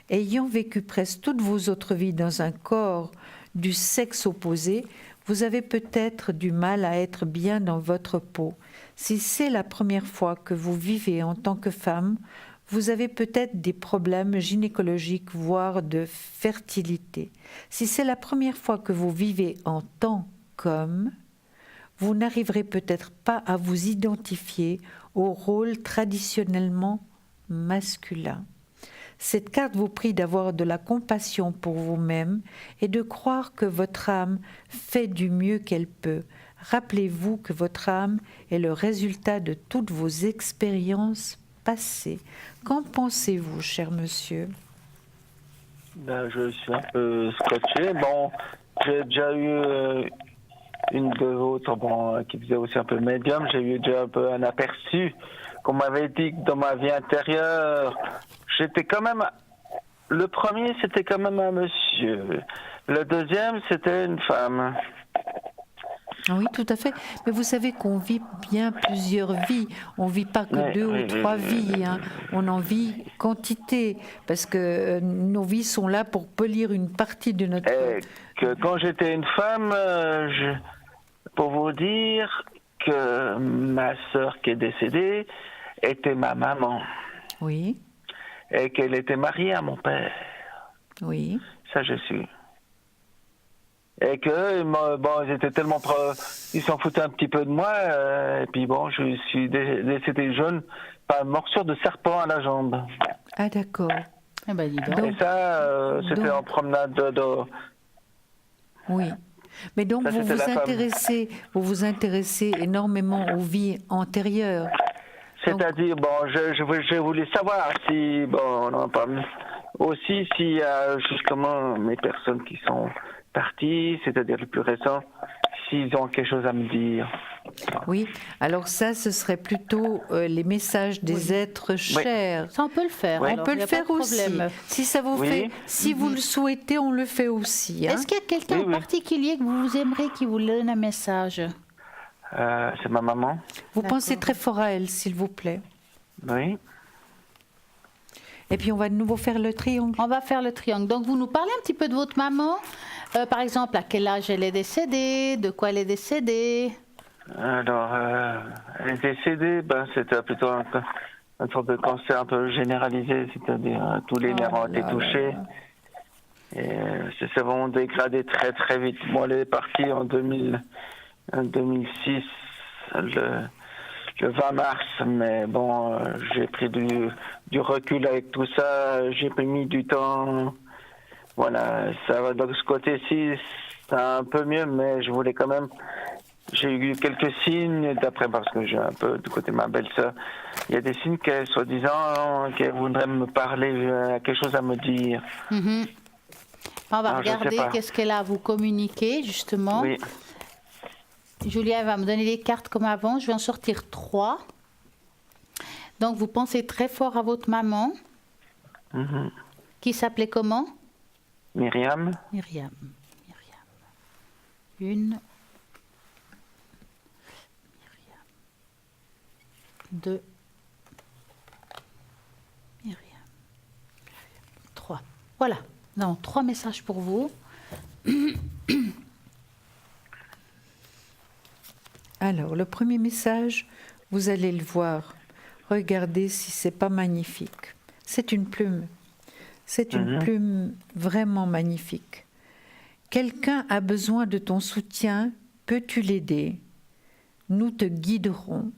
Ayant vécu presque toutes vos autres vies dans un corps du sexe opposé, vous avez peut-être du mal à être bien dans votre peau. Si c'est la première fois que vous vivez en tant que femme, vous avez peut-être des problèmes gynécologiques, voire de fertilité. Si c'est la première fois que vous vivez en tant qu'homme, vous n'arriverez peut-être pas à vous identifier au rôle traditionnellement masculin. Cette carte vous prie d'avoir de la compassion pour vous-même et de croire que votre âme fait du mieux qu'elle peut. Rappelez-vous que votre âme est le résultat de toutes vos expériences passées. Qu'en pensez-vous, cher monsieur ? Ben, je suis un peu scotché. Bon, j'ai déjà eu une de l'autre qui faisait aussi un peu médium. J'ai eu déjà un peu un aperçu. Qu'on m'avait dit que dans ma vie intérieure, j'étais quand même... Le premier, c'était quand même un monsieur. Le deuxième, c'était une femme. Oui, tout à fait. Mais vous savez qu'on vit bien plusieurs vies. On ne vit pas que deux ou trois vies. Hein. On en vit quantité. Parce que nos vies sont là pour polir une partie de notre... Que quand j'étais une femme, pour vous dire que ma sœur qui est décédée était ma maman. Oui. Et qu'elle était mariée à mon père. Oui. Ça, je suis. Et que, bon, ils étaient tellement ils s'en foutaient un petit peu de moi. Et puis bon, je suis décédé jeune par une morsure de serpent à la jambe. Ah, d'accord. Eh ben, dis donc. Et ça, c'était en promenade Oui. Mais donc, Ça, c'était vous vous intéressez énormément aux vies antérieures. C'est-à-dire, bon, je voulais savoir si, bon, non, pas aussi s'il y a justement mes personnes qui sont parties, c'est-à-dire les plus récents, s'ils ont quelque chose à me dire. Oui, alors ça, ce serait plutôt les messages des êtres chers. Ça, on peut le faire. Oui. On Alors, peut il y le a pas faire de aussi. problème. Si ça vous fait, si vous le souhaitez, on le fait aussi. Hein. Est-ce qu'il y a quelqu'un en particulier que vous aimeriez qui vous donne un message? C'est ma maman. Vous pensez très fort à elle, s'il vous plaît. Oui. Et puis on va de nouveau faire le triangle. On va faire le triangle. Donc, vous nous parlez un petit peu de votre maman. Par exemple, à quel âge elle est décédée? De quoi elle est décédée? Alors, elle est décédée, ben, c'était plutôt une sorte de cancer un peu généralisé, c'est-à-dire tous les nerfs ont été touchés. Et ça s'est vraiment dégradé très très vite. Bon, elle est partie en 2006, le 20 mars, mais bon, j'ai pris du recul avec tout ça, j'ai mis du temps. Voilà, ça va de ce côté-ci, c'est un peu mieux, mais je voulais quand même. J'ai eu quelques signes, d'après, parce que j'ai un peu du côté de ma belle-sœur, il y a des signes qu'elle, soi-disant, qu'elle voudrait me parler, quelque chose à me dire. On va regarder qu'est-ce qu'elle a à vous communiquer, justement. Oui. Julia va me donner les cartes comme avant. Je vais en sortir 3. Donc, vous pensez très fort à votre maman, qui s'appelait comment? Myriam. Myriam. Une. Myriam. 2. Myriam. 3. Voilà. Non, 3 messages pour vous. Alors, le premier message, vous allez le voir. Regardez si c'est pas magnifique. C'est une plume. C'est une plume vraiment magnifique. Quelqu'un a besoin de ton soutien. Peux-tu l'aider? Nous te guiderons.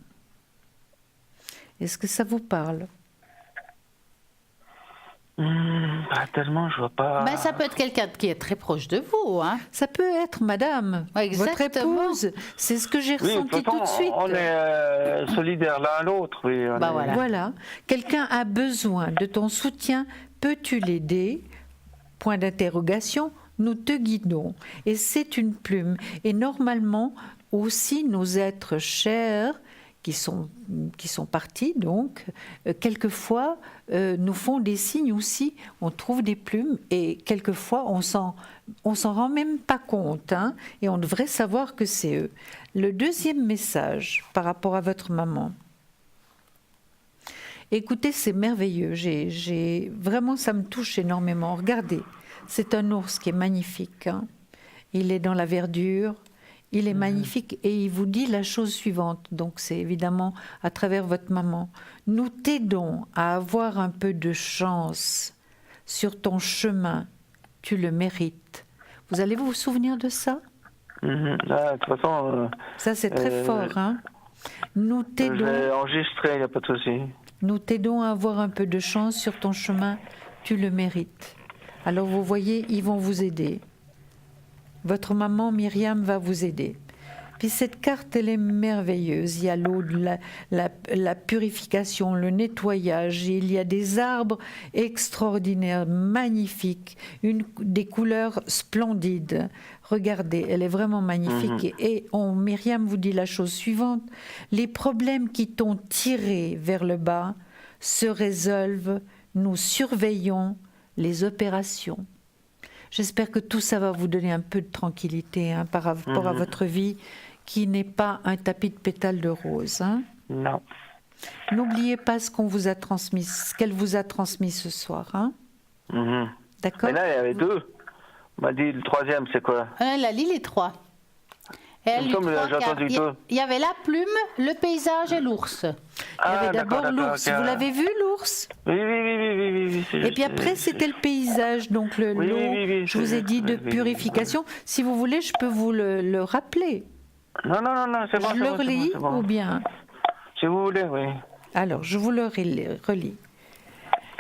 Est-ce que ça vous parle? Pas tellement, je vois pas. Ben, ça peut être quelqu'un qui est très proche de vous. Hein. Ça peut être madame, votre épouse. C'est ce que j'ai ressenti tout de suite. On est solidaires l'un à l'autre. Oui, voilà. Quelqu'un a besoin de ton soutien. Peux-tu l'aider? Point d'interrogation. Nous te guidons. Et c'est une plume. Et normalement, aussi, nos êtres chers qui sont partis, donc, quelquefois, nous font des signes aussi. On trouve des plumes et quelquefois, on s'en rend même pas compte. Hein, et on devrait savoir que c'est eux. Le deuxième message par rapport à votre maman. Écoutez, c'est merveilleux. Vraiment, ça me touche énormément. Regardez, c'est un ours qui est magnifique. Hein. Il est dans la verdure. Il est magnifique et il vous dit la chose suivante. Donc c'est évidemment à travers votre maman. Nous t'aidons à avoir un peu de chance sur ton chemin. Tu le mérites. Vous allez vous souvenir de ça? De toute façon... ça c'est très fort. Hein. Nous t'aidons... Je l'ai enregistré, il n'y a pas de souci. Nous t'aidons à avoir un peu de chance sur ton chemin. Tu le mérites. Alors vous voyez, ils vont vous aider. Votre maman Myriam va vous aider. Puis cette carte, elle est merveilleuse. Il y a l'eau, la purification, le nettoyage. Il y a des arbres extraordinaires, magnifiques, des couleurs splendides. Regardez, elle est vraiment magnifique. Et Myriam vous dit la chose suivante. Les problèmes qui t'ont tiré vers le bas se résolvent. Nous surveillons les opérations. J'espère que tout ça va vous donner un peu de tranquillité hein, par rapport à votre vie qui n'est pas un tapis de pétales de rose. Hein. Non. N'oubliez pas ce qu'on vous a transmis, ce qu'elle vous a transmis ce soir. Hein. D'accord. Mais là, il y avait 2. On m'a dit le 3e, c'est quoi? Elle a lu les 3. Il y avait la plume, le paysage et l'ours. Il y avait d'accord, d'abord d'accord, l'ours. ok. Vous l'avez vu, l'ours? Oui. Et puis après, c'était le paysage, donc l'eau. Oui, Je vous ai dit de purification. Si vous voulez, je peux vous le rappeler. Non, c'est bon, Je le relis ou bien? Si vous voulez, oui. Alors, je vous le relis.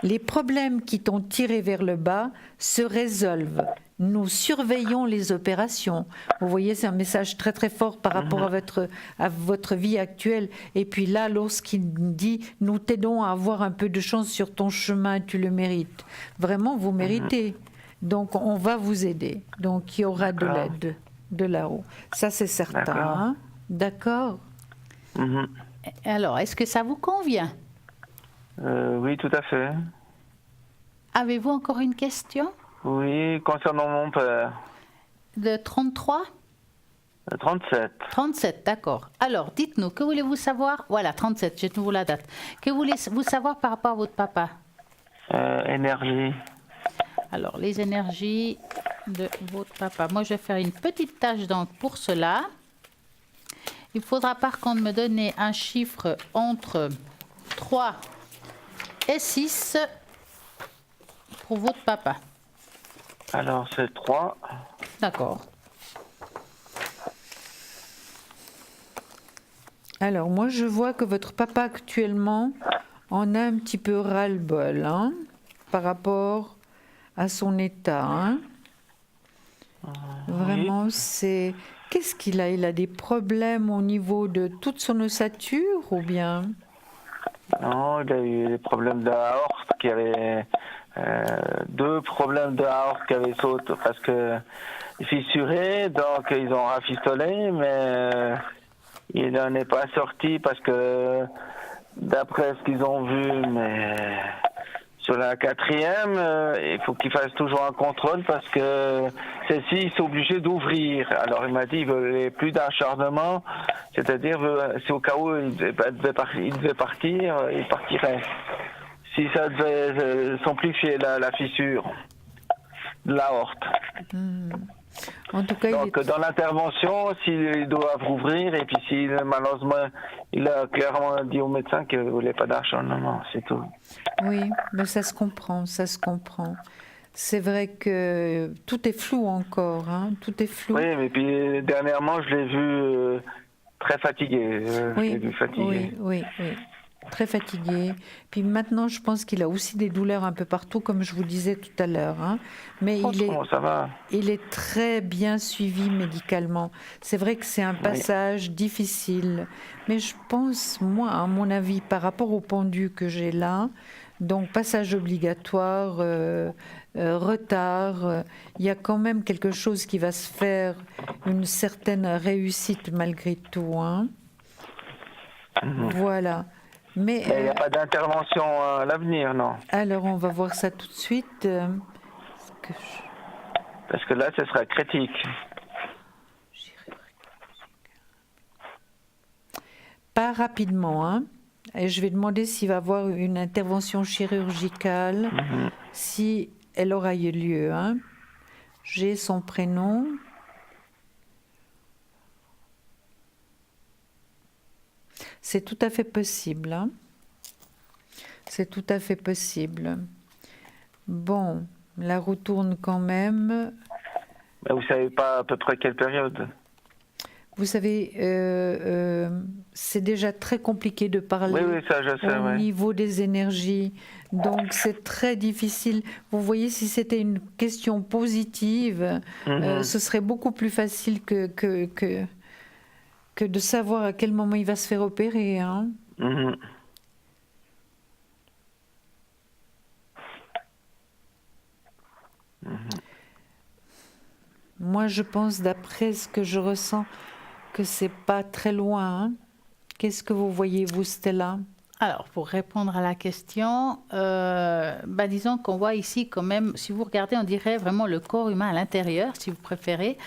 Les problèmes qui t'ont tiré vers le bas se résolvent. Nous surveillons les opérations. Vous voyez, c'est un message très très fort par rapport à votre vie actuelle. Et puis là, lorsqu'il dit « Nous t'aidons à avoir un peu de chance sur ton chemin, tu le mérites ». Vraiment, vous méritez. Donc, on va vous aider. Donc, il y aura de l'aide de là-haut. Ça, c'est certain. D'accord. Alors, est-ce que ça vous convient? Oui, tout à fait. Avez-vous encore une question? Oui, concernant mon père. De 33? 37. 37, d'accord. Alors, dites-nous, que voulez-vous savoir? Voilà, 37, j'ai de nouveau la date. Que voulez-vous savoir par rapport à votre papa? Énergie. Alors, les énergies de votre papa. Moi, je vais faire une petite tâche d'encre pour cela. Il faudra par contre me donner un chiffre entre 3 et 6 pour votre papa. Alors, c'est 3. D'accord. Alors, moi, je vois que votre papa, actuellement, en a un petit peu ras-le-bol, par rapport à son état. Vraiment, c'est... Qu'est-ce qu'il a? Il a des problèmes au niveau de toute son ossature ou bien? Non, il a eu des problèmes de aorte qui avaient... 2 problèmes de aorte qui avaient sauté parce que fissuré, donc ils ont rafistolé, mais il n'en est pas sorti parce que d'après ce qu'ils ont vu, mais sur la 4e, il faut qu'il fasse toujours un contrôle parce que celle-ci, ils sont obligés d'ouvrir. Alors il m'a dit, il veut plus d'acharnement, c'est-à-dire si au cas où il devait partir, il partirait. Si ça devait s'amplifier la fissure de l'aorte. En tout cas, donc dans l'intervention, s'ils doivent ouvrir, et puis si malheureusement, il a clairement dit au médecin qu'il ne voulait pas d'acharnement, c'est tout. Oui, mais ça se comprend, ça se comprend. C'est vrai que tout est flou encore, tout est flou. Oui, mais puis dernièrement, je l'ai vu très fatigué. Oui, je l'ai vu fatigué. Oui. Très fatigué. Puis maintenant, je pense qu'il a aussi des douleurs un peu partout, comme je vous disais tout à l'heure. Mais ça va. Il est très bien suivi médicalement. C'est vrai que c'est un passage difficile. Mais je pense, moi, à mon avis, par rapport au pendu que j'ai là, donc passage obligatoire, retard, il y a quand même quelque chose qui va se faire, une certaine réussite malgré tout. Voilà. Mais il n'y a pas d'intervention à l'avenir, non? Alors, on va voir ça tout de suite. Parce que là, ce sera critique. Pas rapidement, Et je vais demander s'il va y avoir une intervention chirurgicale, si elle aura eu lieu. J'ai son prénom. C'est tout à fait possible. C'est tout à fait possible. Bon, la roue tourne quand même. Mais vous ne savez pas à peu près quelle période? Vous savez, c'est déjà très compliqué de parler ça, je sais, au niveau des énergies. Donc, c'est très difficile. Vous voyez, si c'était une question positive, ce serait beaucoup plus facile que de savoir à quel moment il va se faire opérer. Moi, je pense, d'après ce que je ressens, que c'est pas très loin. Qu'est-ce que vous voyez, vous, Stella? Alors, pour répondre à la question, disons qu'on voit ici quand même, si vous regardez, on dirait vraiment le corps humain à l'intérieur, si vous préférez.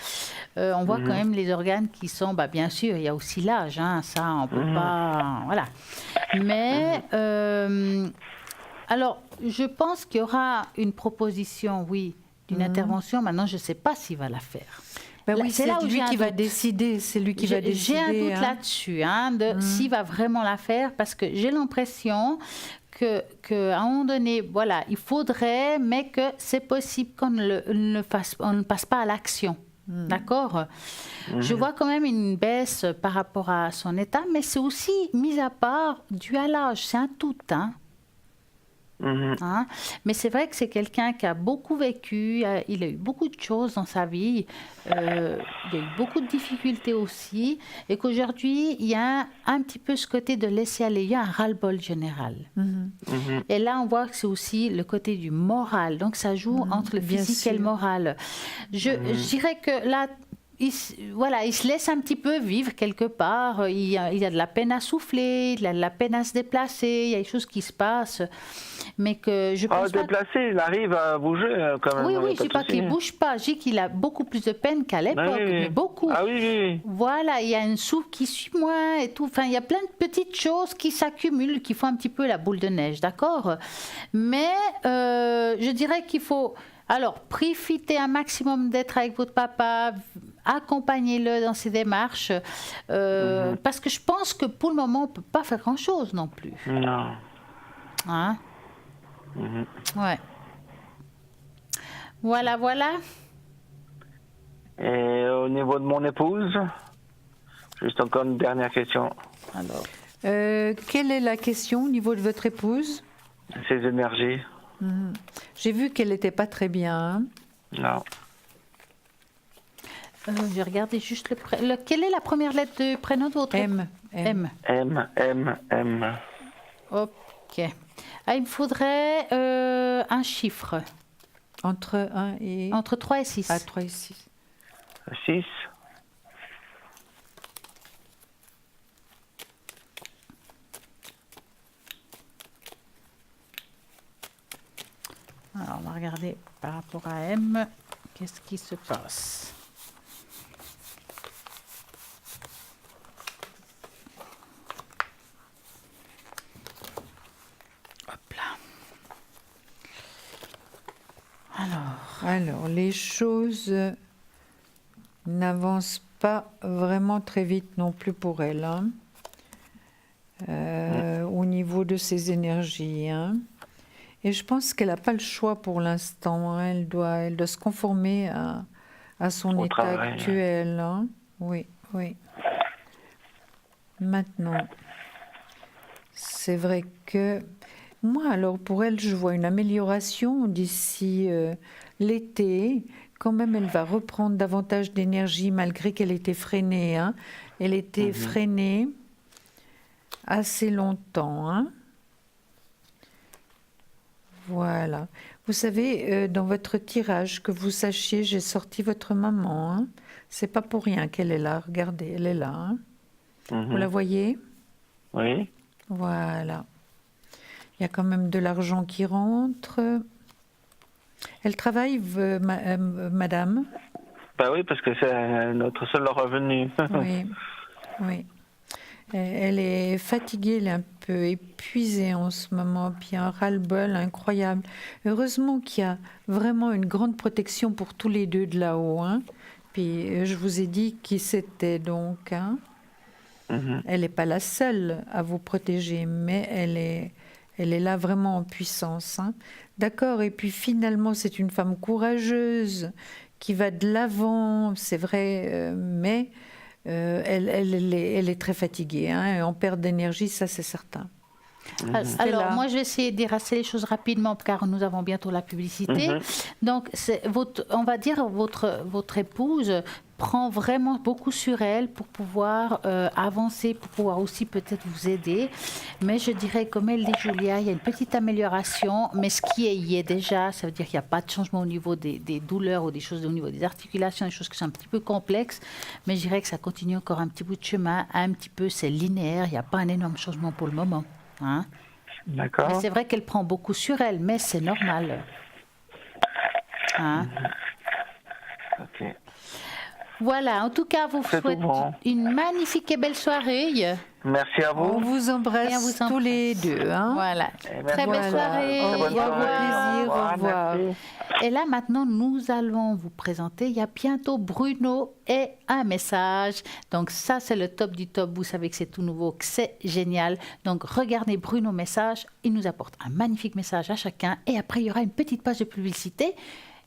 On voit quand même les organes qui sont, bien sûr, il y a aussi l'âge, ça, on peut pas... Voilà. Mais, alors, je pense qu'il y aura une proposition, oui, d'une intervention. Maintenant, je ne sais pas s'il va la faire. Ben oui, c'est où lui j'ai un qui va doute. décider. C'est lui qui va décider. J'ai un doute là-dessus, de s'il va vraiment la faire, parce que j'ai l'impression qu'à un moment donné, voilà, il faudrait, mais que c'est possible qu'on ne passe pas à l'action. D'accord. Je vois quand même une baisse par rapport à son état, mais c'est aussi, mis à part, dû à l'âge. C'est un tout, Mais c'est vrai que c'est quelqu'un qui a beaucoup vécu, il a eu beaucoup de choses dans sa vie, il a eu beaucoup de difficultés aussi, et qu'aujourd'hui, il y a un petit peu ce côté de laisser aller, il y a un ras-le-bol général. Et là, on voit que c'est aussi le côté du moral, donc ça joue entre le physique et le moral. Je dirais que là, il se laisse un petit peu vivre quelque part. Il y a de la peine à souffler, il a de la peine à se déplacer, il y a des choses qui se passent. Mais que je pense pas... déplacer, il arrive à bouger quand même. Oui, je ne dis pas qu'il ne bouge pas. Je dis qu'il a beaucoup plus de peine qu'à l'époque, mais beaucoup. Ah oui. Voilà, il y a une souffle qui suit moins et tout. Enfin, il y a plein de petites choses qui s'accumulent, qui font un petit peu la boule de neige, d'accord? Mais je dirais qu'il faut... Alors, profitez un maximum d'être avec votre papa, accompagnez-le dans ses démarches, parce que je pense que pour le moment, on ne peut pas faire grand-chose non plus. Non. Ouais. Voilà. Et au niveau de mon épouse, juste encore une dernière question. Alors. Quelle est la question au niveau de votre épouse? Ses énergies. J'ai vu qu'elle n'était pas très bien. Non. Je vais regarder juste quelle est la première lettre du prénom de votre M. M. Ok. Il me faudrait un chiffre. Entre 1 et... Entre 3 et 6. 3 et 6. 6. Alors, on va regarder par rapport à M, qu'est-ce qui se passe. Hop là. Alors, les choses n'avancent pas vraiment très vite non plus pour elle, au niveau de ses énergies. Et je pense qu'elle n'a pas le choix pour l'instant. Elle doit se conformer à son état travail, actuel. Oui. Maintenant, c'est vrai que moi, alors pour elle, je vois une amélioration d'ici l'été. Quand même, elle va reprendre davantage d'énergie malgré qu'elle était freinée. Elle était freinée assez longtemps. Voilà. Vous savez, dans votre tirage, que vous sachiez, j'ai sorti votre maman. C'est pas pour rien qu'elle est là. Regardez, elle est là. Vous la voyez? Oui. Voilà. Il y a quand même de l'argent qui rentre. Elle travaille, madame? Ben oui, parce que c'est notre seul revenu. Oui. Elle est fatiguée, elle est un peu épuisée en ce moment, puis un ras-le-bol incroyable. Heureusement qu'il y a vraiment une grande protection pour tous les deux de là-haut. Puis je vous ai dit qui c'était donc. Elle n'est pas la seule à vous protéger, mais elle est là vraiment en puissance. D'accord, et puis finalement c'est une femme courageuse qui va de l'avant, c'est vrai, mais... elle est très fatiguée, en perte d'énergie, ça c'est certain. Alors, moi je vais essayer d'érasser les choses rapidement car nous avons bientôt la publicité. Donc, on va dire votre épouse prend vraiment beaucoup sur elle pour pouvoir avancer, pour pouvoir aussi peut-être vous aider. Mais je dirais, comme elle dit Julia, il y a une petite amélioration, mais ce qui y est déjà, ça veut dire qu'il n'y a pas de changement au niveau des douleurs ou des choses au niveau des articulations, des choses qui sont un petit peu complexes, mais je dirais que ça continue encore un petit bout de chemin, un petit peu, c'est linéaire, il n'y a pas un énorme changement pour le moment. D'accord. C'est vrai qu'elle prend beaucoup sur elle, mais c'est normal. Ok. Voilà, en tout cas, vous C'est souhaite tout bon. une magnifique et belle soirée. Merci à On vous. vous embrasse Et on vous tous embrasse. les deux. Hein. Voilà. Eh ben, Très belle voilà. soirée. Au Très bonne revoir, au soirée. plaisir, au revoir. Merci. Et là, maintenant, nous allons vous présenter. Il y a bientôt Bruno et un message. Donc, ça, c'est le top du top. Vous savez que c'est tout nouveau, que c'est génial. Donc, regardez Bruno Message. Il nous apporte un magnifique message à chacun. Et après, il y aura une petite page de publicité.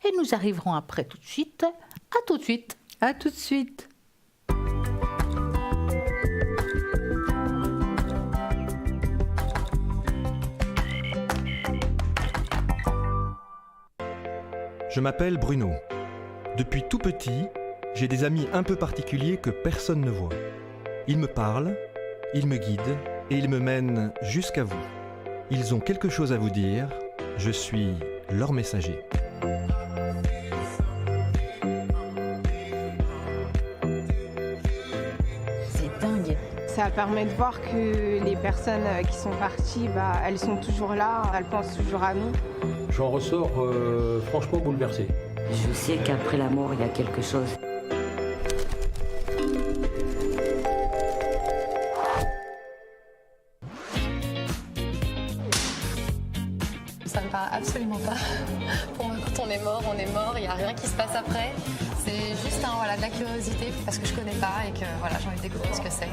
Et nous arriverons après tout de suite. À tout de suite. À tout de suite. Je m'appelle Bruno. Depuis tout petit, j'ai des amis un peu particuliers que personne ne voit. Ils me parlent, ils me guident et ils me mènent jusqu'à vous. Ils ont quelque chose à vous dire, je suis leur messager. C'est dingue. Ça permet de voir que les personnes qui sont parties, elles sont toujours là, elles pensent toujours à nous. J'en ressors franchement bouleversé. Je sais qu'après la mort, il y a quelque chose. Ça me parle absolument pas. Pour moi, quand on est mort, il n'y a rien qui se passe après. C'est juste de la curiosité parce que je connais pas et que j'ai envie de découvrir ce que c'est.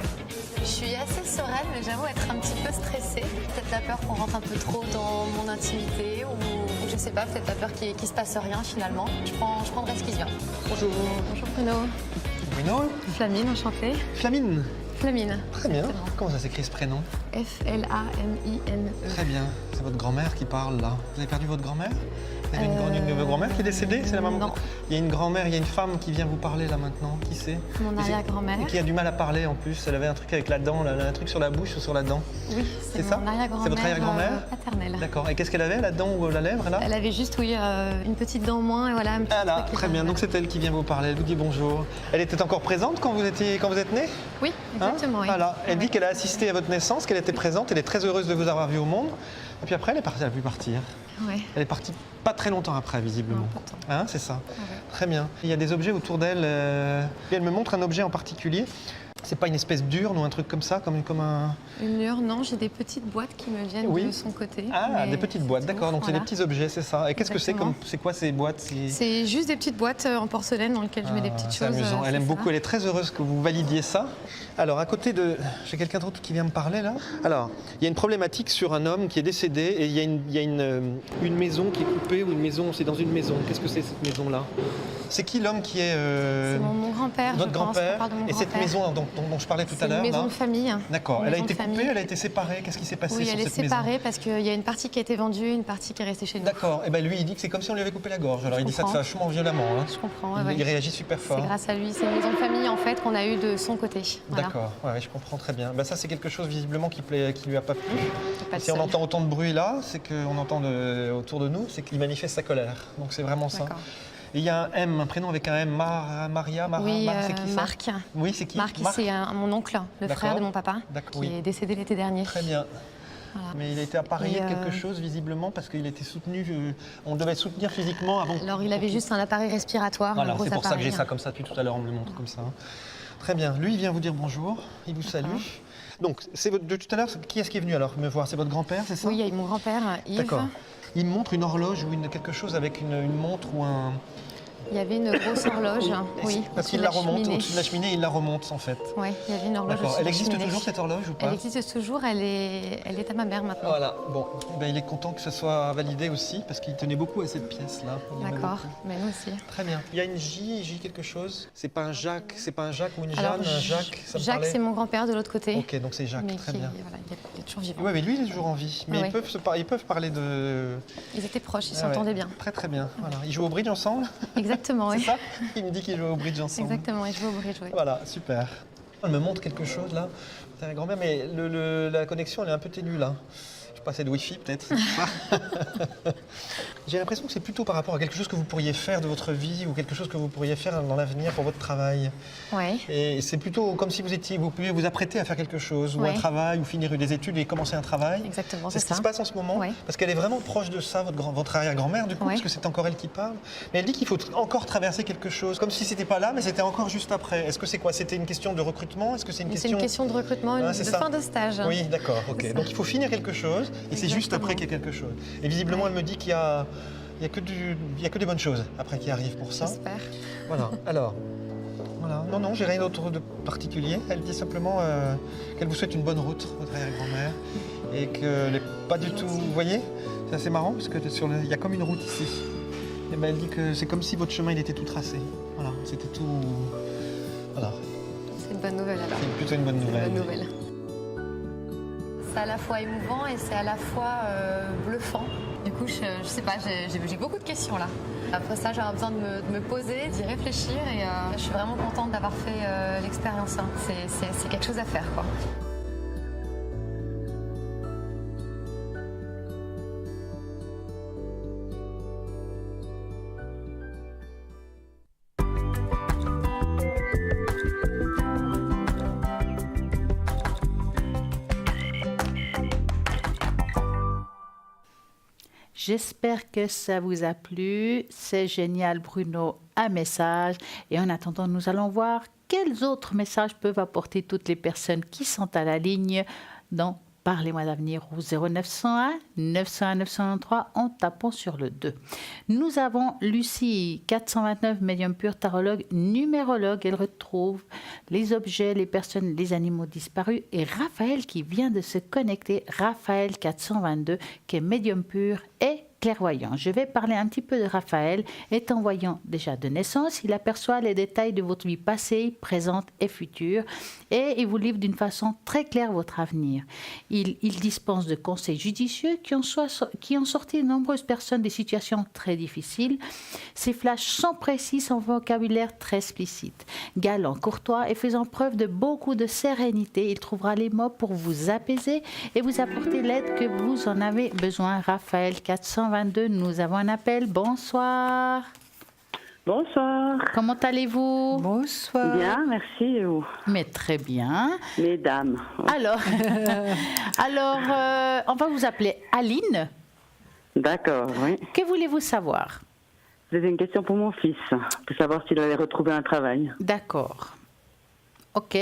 Je suis assez sereine, mais j'avoue être un petit peu stressée. Peut-être la peur qu'on rentre un peu trop dans mon intimité ou je sais pas, peut-être la peur qu'il se passe rien finalement. Je prendrai ce qui vient. Bonjour. Bonjour Bruno. Bruno. Flamine, enchantée. Flamine. Flamine. Très bien. Comment ça s'écrit ce prénom? F-L-A-M-I-N-E. Très bien. C'est votre grand-mère qui parle là. Vous avez perdu votre grand-mère? Vous avez une grand-mère qui est décédée? C'est la maman? Non. Il y a une grand-mère, il y a une femme qui vient vous parler là maintenant. Qui c'est? Mon arrière-grand-mère. Et qui a du mal à parler en plus. Elle avait un truc avec la dent, là, un truc sur la bouche ou sur la dent. Oui, C'est ça? mon arrière-grand-mère. C'est votre arrière-grand-mère? Paternelle. D'accord. Et qu'est-ce qu'elle avait? La dent ou la lèvre là? Elle avait juste, une petite dent en moins et voilà. Un petit Ah là, truc qui très bien. vient, Donc c'est elle qui vient vous parler. Elle vous dit bonjour. Elle était encore présente quand vous êtes né? Oui, Hein? exactement. Oui. Voilà. Elle dit Oui. qu'elle a assisté à votre naissance, qu'elle était présente, elle est très heureuse de vous avoir vu au monde. Et puis après, elle a pu partir. Ouais. Elle est partie pas très longtemps après, visiblement. Non, pas tant. Hein, c'est ça. Ouais. Très bien. Il y a des objets autour d'elle. Et elle me montre un objet en particulier. C'est pas une espèce d'urne ou un truc comme ça, comme un... Une urne, non, j'ai des petites boîtes qui me viennent Oui. de son côté. Ah, mais des petites boîtes, c'est d'accord. tout, Donc c'est des voilà. petits objets, c'est ça. Et qu'est-ce que c'est Exactement. c'est quoi ces boîtes? C'est juste des petites boîtes en porcelaine dans lesquelles je mets des petites C'est choses. amusant. Elle c'est aime ça. beaucoup, elle est très heureuse que vous validiez ça. Alors, à côté de... J'ai quelqu'un d'autre qui vient me parler, là. Alors, il y a une problématique sur un homme qui est décédé et il y a une maison qui est coupée ou une maison... C'est dans une maison. Qu'est-ce que c'est, cette maison-là? C'est qui l'homme qui est... C'est mon grand-père, Votre je pense. grand-père? On parle de mon Et cette grand-père. maison dont je parlais tout C'est à l'heure, une maison là. de famille. D'accord. Une Elle a maison été de coupée, famille. elle a été séparée. Qu'est-ce qui s'est passé Oui, sur elle est cette maison? séparée parce qu'il y a une partie qui a été vendue, une partie qui est restée chez nous. D'accord. Et ben lui, il dit que c'est comme si on lui avait coupé la gorge. Alors, il dit ça comprends. vachement violemment. Hein. Je comprends, ouais, Il ouais. réagit super fort. C'est grâce à lui. C'est une maison de famille en fait qu'on a eue de son côté. Voilà. D'accord, ouais, je comprends très bien. Ça, c'est quelque chose visiblement qui lui a pas plu. Pas le Si on seul. entend autant de bruit là, c'est qu'on entend autour de nous, c'est qu'il manifeste sa colère. Donc c'est vraiment ça. D'accord. Et il y a un M, un prénom avec un M, Maria, Oui, c'est qui ça? Marc. Oui, c'est qui? Marc, c'est mon oncle, le D'accord. frère de mon papa, D'accord, qui oui. est décédé l'été dernier. Très bien. Voilà. Mais il a été appareillé Et, de quelque chose visiblement parce qu'il était soutenu, on devait le soutenir physiquement avant. Alors il avait juste un appareil respiratoire, Voilà, un gros c'est pour ça que appareil. j'ai ça comme ça depuis tout à l'heure, on me le montre comme ça. Très bien, lui il vient vous dire bonjour, il vous salue. Donc, de tout à l'heure, qui est-ce qui est venu alors me voir? C'est votre grand-père, c'est ça? Oui, il y a mon grand-père, Yves. D'accord. Il me montre une horloge ou quelque chose avec une montre ou un... Il y avait une grosse horloge, oui. Parce au-dessus qu'il de la remonte, cheminée. au-dessus de la cheminée, il la remonte en fait. Oui, il y avait une horloge D'accord. au-dessus de Elle la existe cheminée. toujours cette horloge ou pas? Elle existe toujours, elle est à ma mère maintenant. Voilà, bon, il est content que ce soit validé aussi parce qu'il tenait beaucoup à cette pièce-là. Il aimait D'accord, beaucoup. mais nous aussi. Très bien. Il y a une J quelque chose? C'est pas un Jacques ou une Alors, Jeanne, un Jacques, ça me Jacques, parlait. c'est mon grand-père de l'autre côté. Ok, donc c'est Jacques, Mais très qui, bien. voilà, il est toujours vivant. Oui, mais lui, il est toujours en vie. Mais Ah ils, ouais. ils peuvent parler de... Ils étaient proches, ils Ah ouais. s'entendaient bien. Très très bien. Voilà. Ils jouent au bridge ensemble? Exactement, C'est oui. ça? Il me dit qu'ils jouent au bridge ensemble. Exactement, et je vais au bridge, oui. Voilà, super. Elle me montre quelque chose là. C'est la grand-mère, mais la connexion elle est un peu ténue là. Je sais pas assez de Wi-Fi peut-être. J'ai l'impression que c'est plutôt par rapport à quelque chose que vous pourriez faire de votre vie ou quelque chose que vous pourriez faire dans l'avenir pour votre travail. Oui. Et c'est plutôt comme si vous pouviez vous apprêter à faire quelque chose, ou un travail, ou finir des études et commencer un travail. Exactement, c'est ce qui se passe en ce moment. Parce qu'elle est vraiment proche de ça, votre arrière-grand-mère, du coup, parce que c'est encore elle qui parle. Mais elle dit qu'il faut encore traverser quelque chose, comme si c'était pas là, mais c'était encore juste après. Est-ce que c'est quoi? C'était une question de recrutement? Est-ce que c'est une question... C'est une question de recrutement, de fin de stage. Oui, d'accord, ok. Donc il faut finir quelque chose, et c'est juste après qu'il y a quelque chose. Et visiblement, elle me dit qu'il y a que des bonnes choses après qui arrivent pour ça. J'espère. Voilà, alors... Voilà. Non, j'ai rien d'autre de particulier. Elle dit simplement qu'elle vous souhaite une bonne route, votre arrière-grand-mère, et qu'elle n'est pas du tout... Vous voyez, c'est assez marrant, parce qu'il y a comme une route ici. Et ben, elle dit que c'est comme si votre chemin il était tout tracé. Voilà, c'était tout... Voilà. C'est une bonne nouvelle alors. C'est plutôt une bonne nouvelle. Une bonne nouvelle. C'est à la fois émouvant et c'est à la fois bluffant. Du coup, je sais pas, j'ai beaucoup de questions là. Après ça, j'aurai besoin de me poser, d'y réfléchir et je suis vraiment contente d'avoir fait l'expérience. Hein. C'est quelque chose à faire, quoi. J'espère que ça vous a plu. C'est génial, Bruno, un message. Et en attendant, nous allons voir quels autres messages peuvent apporter toutes les personnes qui sont à la ligne dans Parlez-moi d'avenir au 0901 901 993 en tapant sur le 2. Nous avons Lucie, 429, médium pur, tarologue, numérologue. Elle retrouve les objets, les personnes, les animaux disparus. Et Raphaël qui vient de se connecter, Raphaël 422, qui est médium pur et clairvoyant. Je vais parler un petit peu de Raphaël. Étant voyant déjà de naissance, il aperçoit les détails de votre vie passée, présente et future et il vous livre d'une façon très claire votre avenir. Il dispense de conseils judicieux qui ont sorti de nombreuses personnes des situations très difficiles. Ses flashs sont précis, son vocabulaire très explicite. Galant, courtois et faisant preuve de beaucoup de sérénité, il trouvera les mots pour vous apaiser et vous apporter l'aide que vous en avez besoin. Raphaël 422, nous avons un appel. Bonsoir. Bonsoir. Comment allez-vous? Bonsoir. Bien, merci. Et vous? Mais très bien. Mesdames. Alors, on va vous appeler Aline. D'accord, oui. Que voulez-vous savoir? J'ai une question pour mon fils, pour savoir s'il allait retrouver un travail. D'accord. Ok.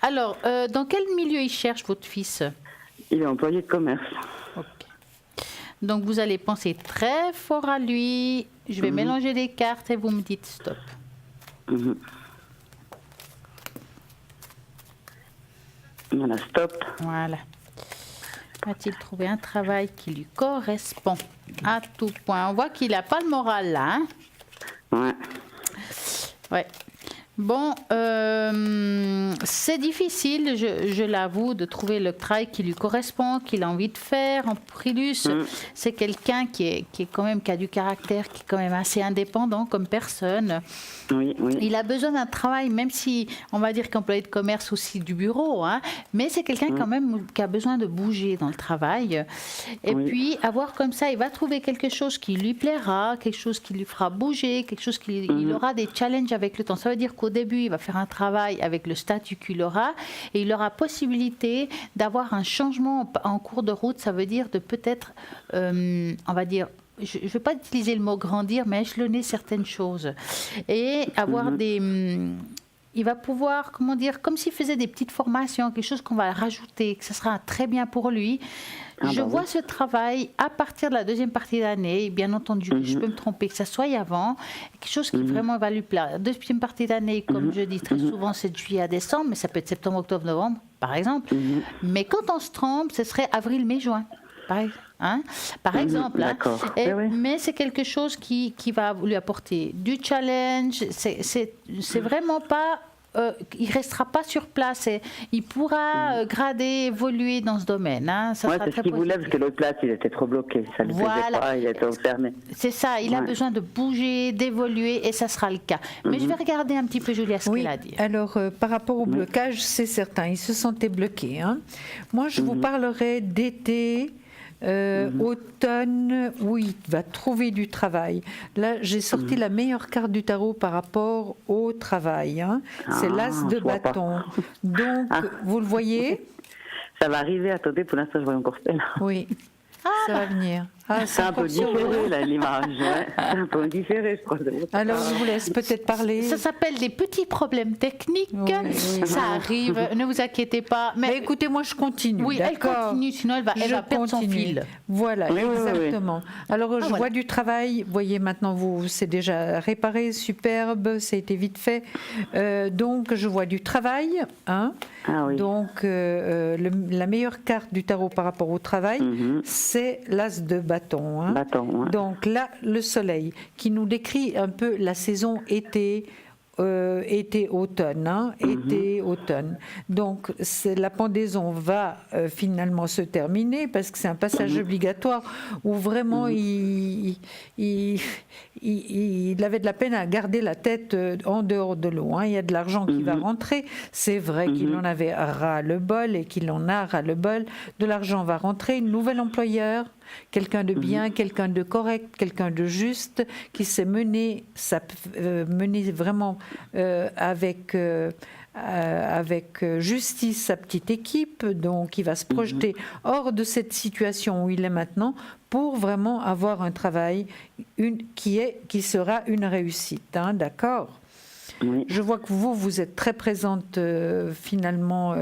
Alors, dans quel milieu il cherche, votre fils? Il est employé de commerce. Ok. Donc, vous allez penser très fort à lui. Je vais mélanger les cartes et vous me dites stop. Voilà, stop. Voilà. Va-t-il trouver un travail qui lui correspond à tout point? On voit qu'il n'a pas le moral là. Hein? Ouais. Ouais. Bon, c'est difficile, je l'avoue, de trouver le travail qui lui correspond, qu'il a envie de faire. En plus, c'est quelqu'un qui est quand même, qui a du caractère, qui est quand même assez indépendant comme personne. Oui, oui. Il a besoin d'un travail, même si on va dire qu'employé de commerce aussi du bureau, hein, mais c'est quelqu'un quand même qui a besoin de bouger dans le travail. Et puis, avoir comme ça, il va trouver quelque chose qui lui plaira, quelque chose qui lui fera bouger, quelque chose qui il aura des challenges avec le temps. Ça veut dire qu'au début, il va faire un travail avec le statut qu'il aura et il aura possibilité d'avoir un changement en cours de route. Ça veut dire de peut-être, on va dire, je ne vais pas utiliser le mot grandir, mais échelonner certaines choses et avoir il va pouvoir, comment dire, comme s'il faisait des petites formations, quelque chose qu'on va rajouter, que ce sera très bien pour lui. Je vois ce travail à partir de la deuxième partie d'année, bien entendu, je peux me tromper, que ça soit avant, quelque chose qui vraiment va lui plaire. La deuxième partie d'année, comme je dis très souvent, c'est de juillet à décembre, mais ça peut être septembre, octobre, novembre, par exemple. Mais quand on se trompe, ce serait avril, mai, juin. Par exemple. Mais c'est quelque chose qui va lui apporter du challenge. C'est vraiment pas... il ne restera pas sur place. Il pourra grader, évoluer dans ce domaine. Hein. C'est ce qu'il voulait, parce que l'autre place, il était trop bloqué. Ça ne plaisait pas, il était enfermé. C'est ça, il a besoin de bouger, d'évoluer, et ça sera le cas. Mais je vais regarder un petit peu, Julia, ce qu'il a dit. Alors, par rapport au blocage, c'est certain, il se sentait bloqué. Hein. Moi, je vous parlerai d'été Automne, oui, il va trouver du travail. Là, j'ai sorti la meilleure carte du tarot par rapport au travail. Hein. C'est l'as de bâton. Donc, vous le voyez? Ça va arriver, attendez, pour l'instant je vois encore ça. Oui, ça va venir. C'est un peu différé, là, l'image. Ouais. C'est un peu différé, je crois. Alors, je vous laisse peut-être parler. Ça s'appelle des petits problèmes techniques. Oui, ça arrive, ne vous inquiétez pas. Mais écoutez, moi, je continue. Oui, elle continue, sinon elle va perdre son fil. Voilà, exactement. Alors, je vois du travail. Vous voyez, maintenant, c'est déjà réparé, superbe, ça a été vite fait. Donc, je vois du travail. Hein. Donc, la meilleure carte du tarot par rapport au travail, c'est l'as de bâton. Hein. Donc là, le soleil qui nous décrit un peu la saison été-automne. Hein, été-automne. Donc la pendaison va finalement se terminer parce que c'est un passage obligatoire où vraiment il avait de la peine à garder la tête en dehors de l'eau. Hein. Il y a de l'argent qui va rentrer. C'est vrai qu'il en avait ras-le-bol et qu'il en a ras-le-bol. De l'argent va rentrer, un nouvel employeur. Quelqu'un de bien, quelqu'un de correct, quelqu'un de juste, qui sait mener vraiment avec justice sa petite équipe, donc il va se projeter hors de cette situation où il est maintenant pour vraiment avoir un travail qui sera une réussite. Hein, d'accord ? Oui. Je vois que vous êtes très présente finalement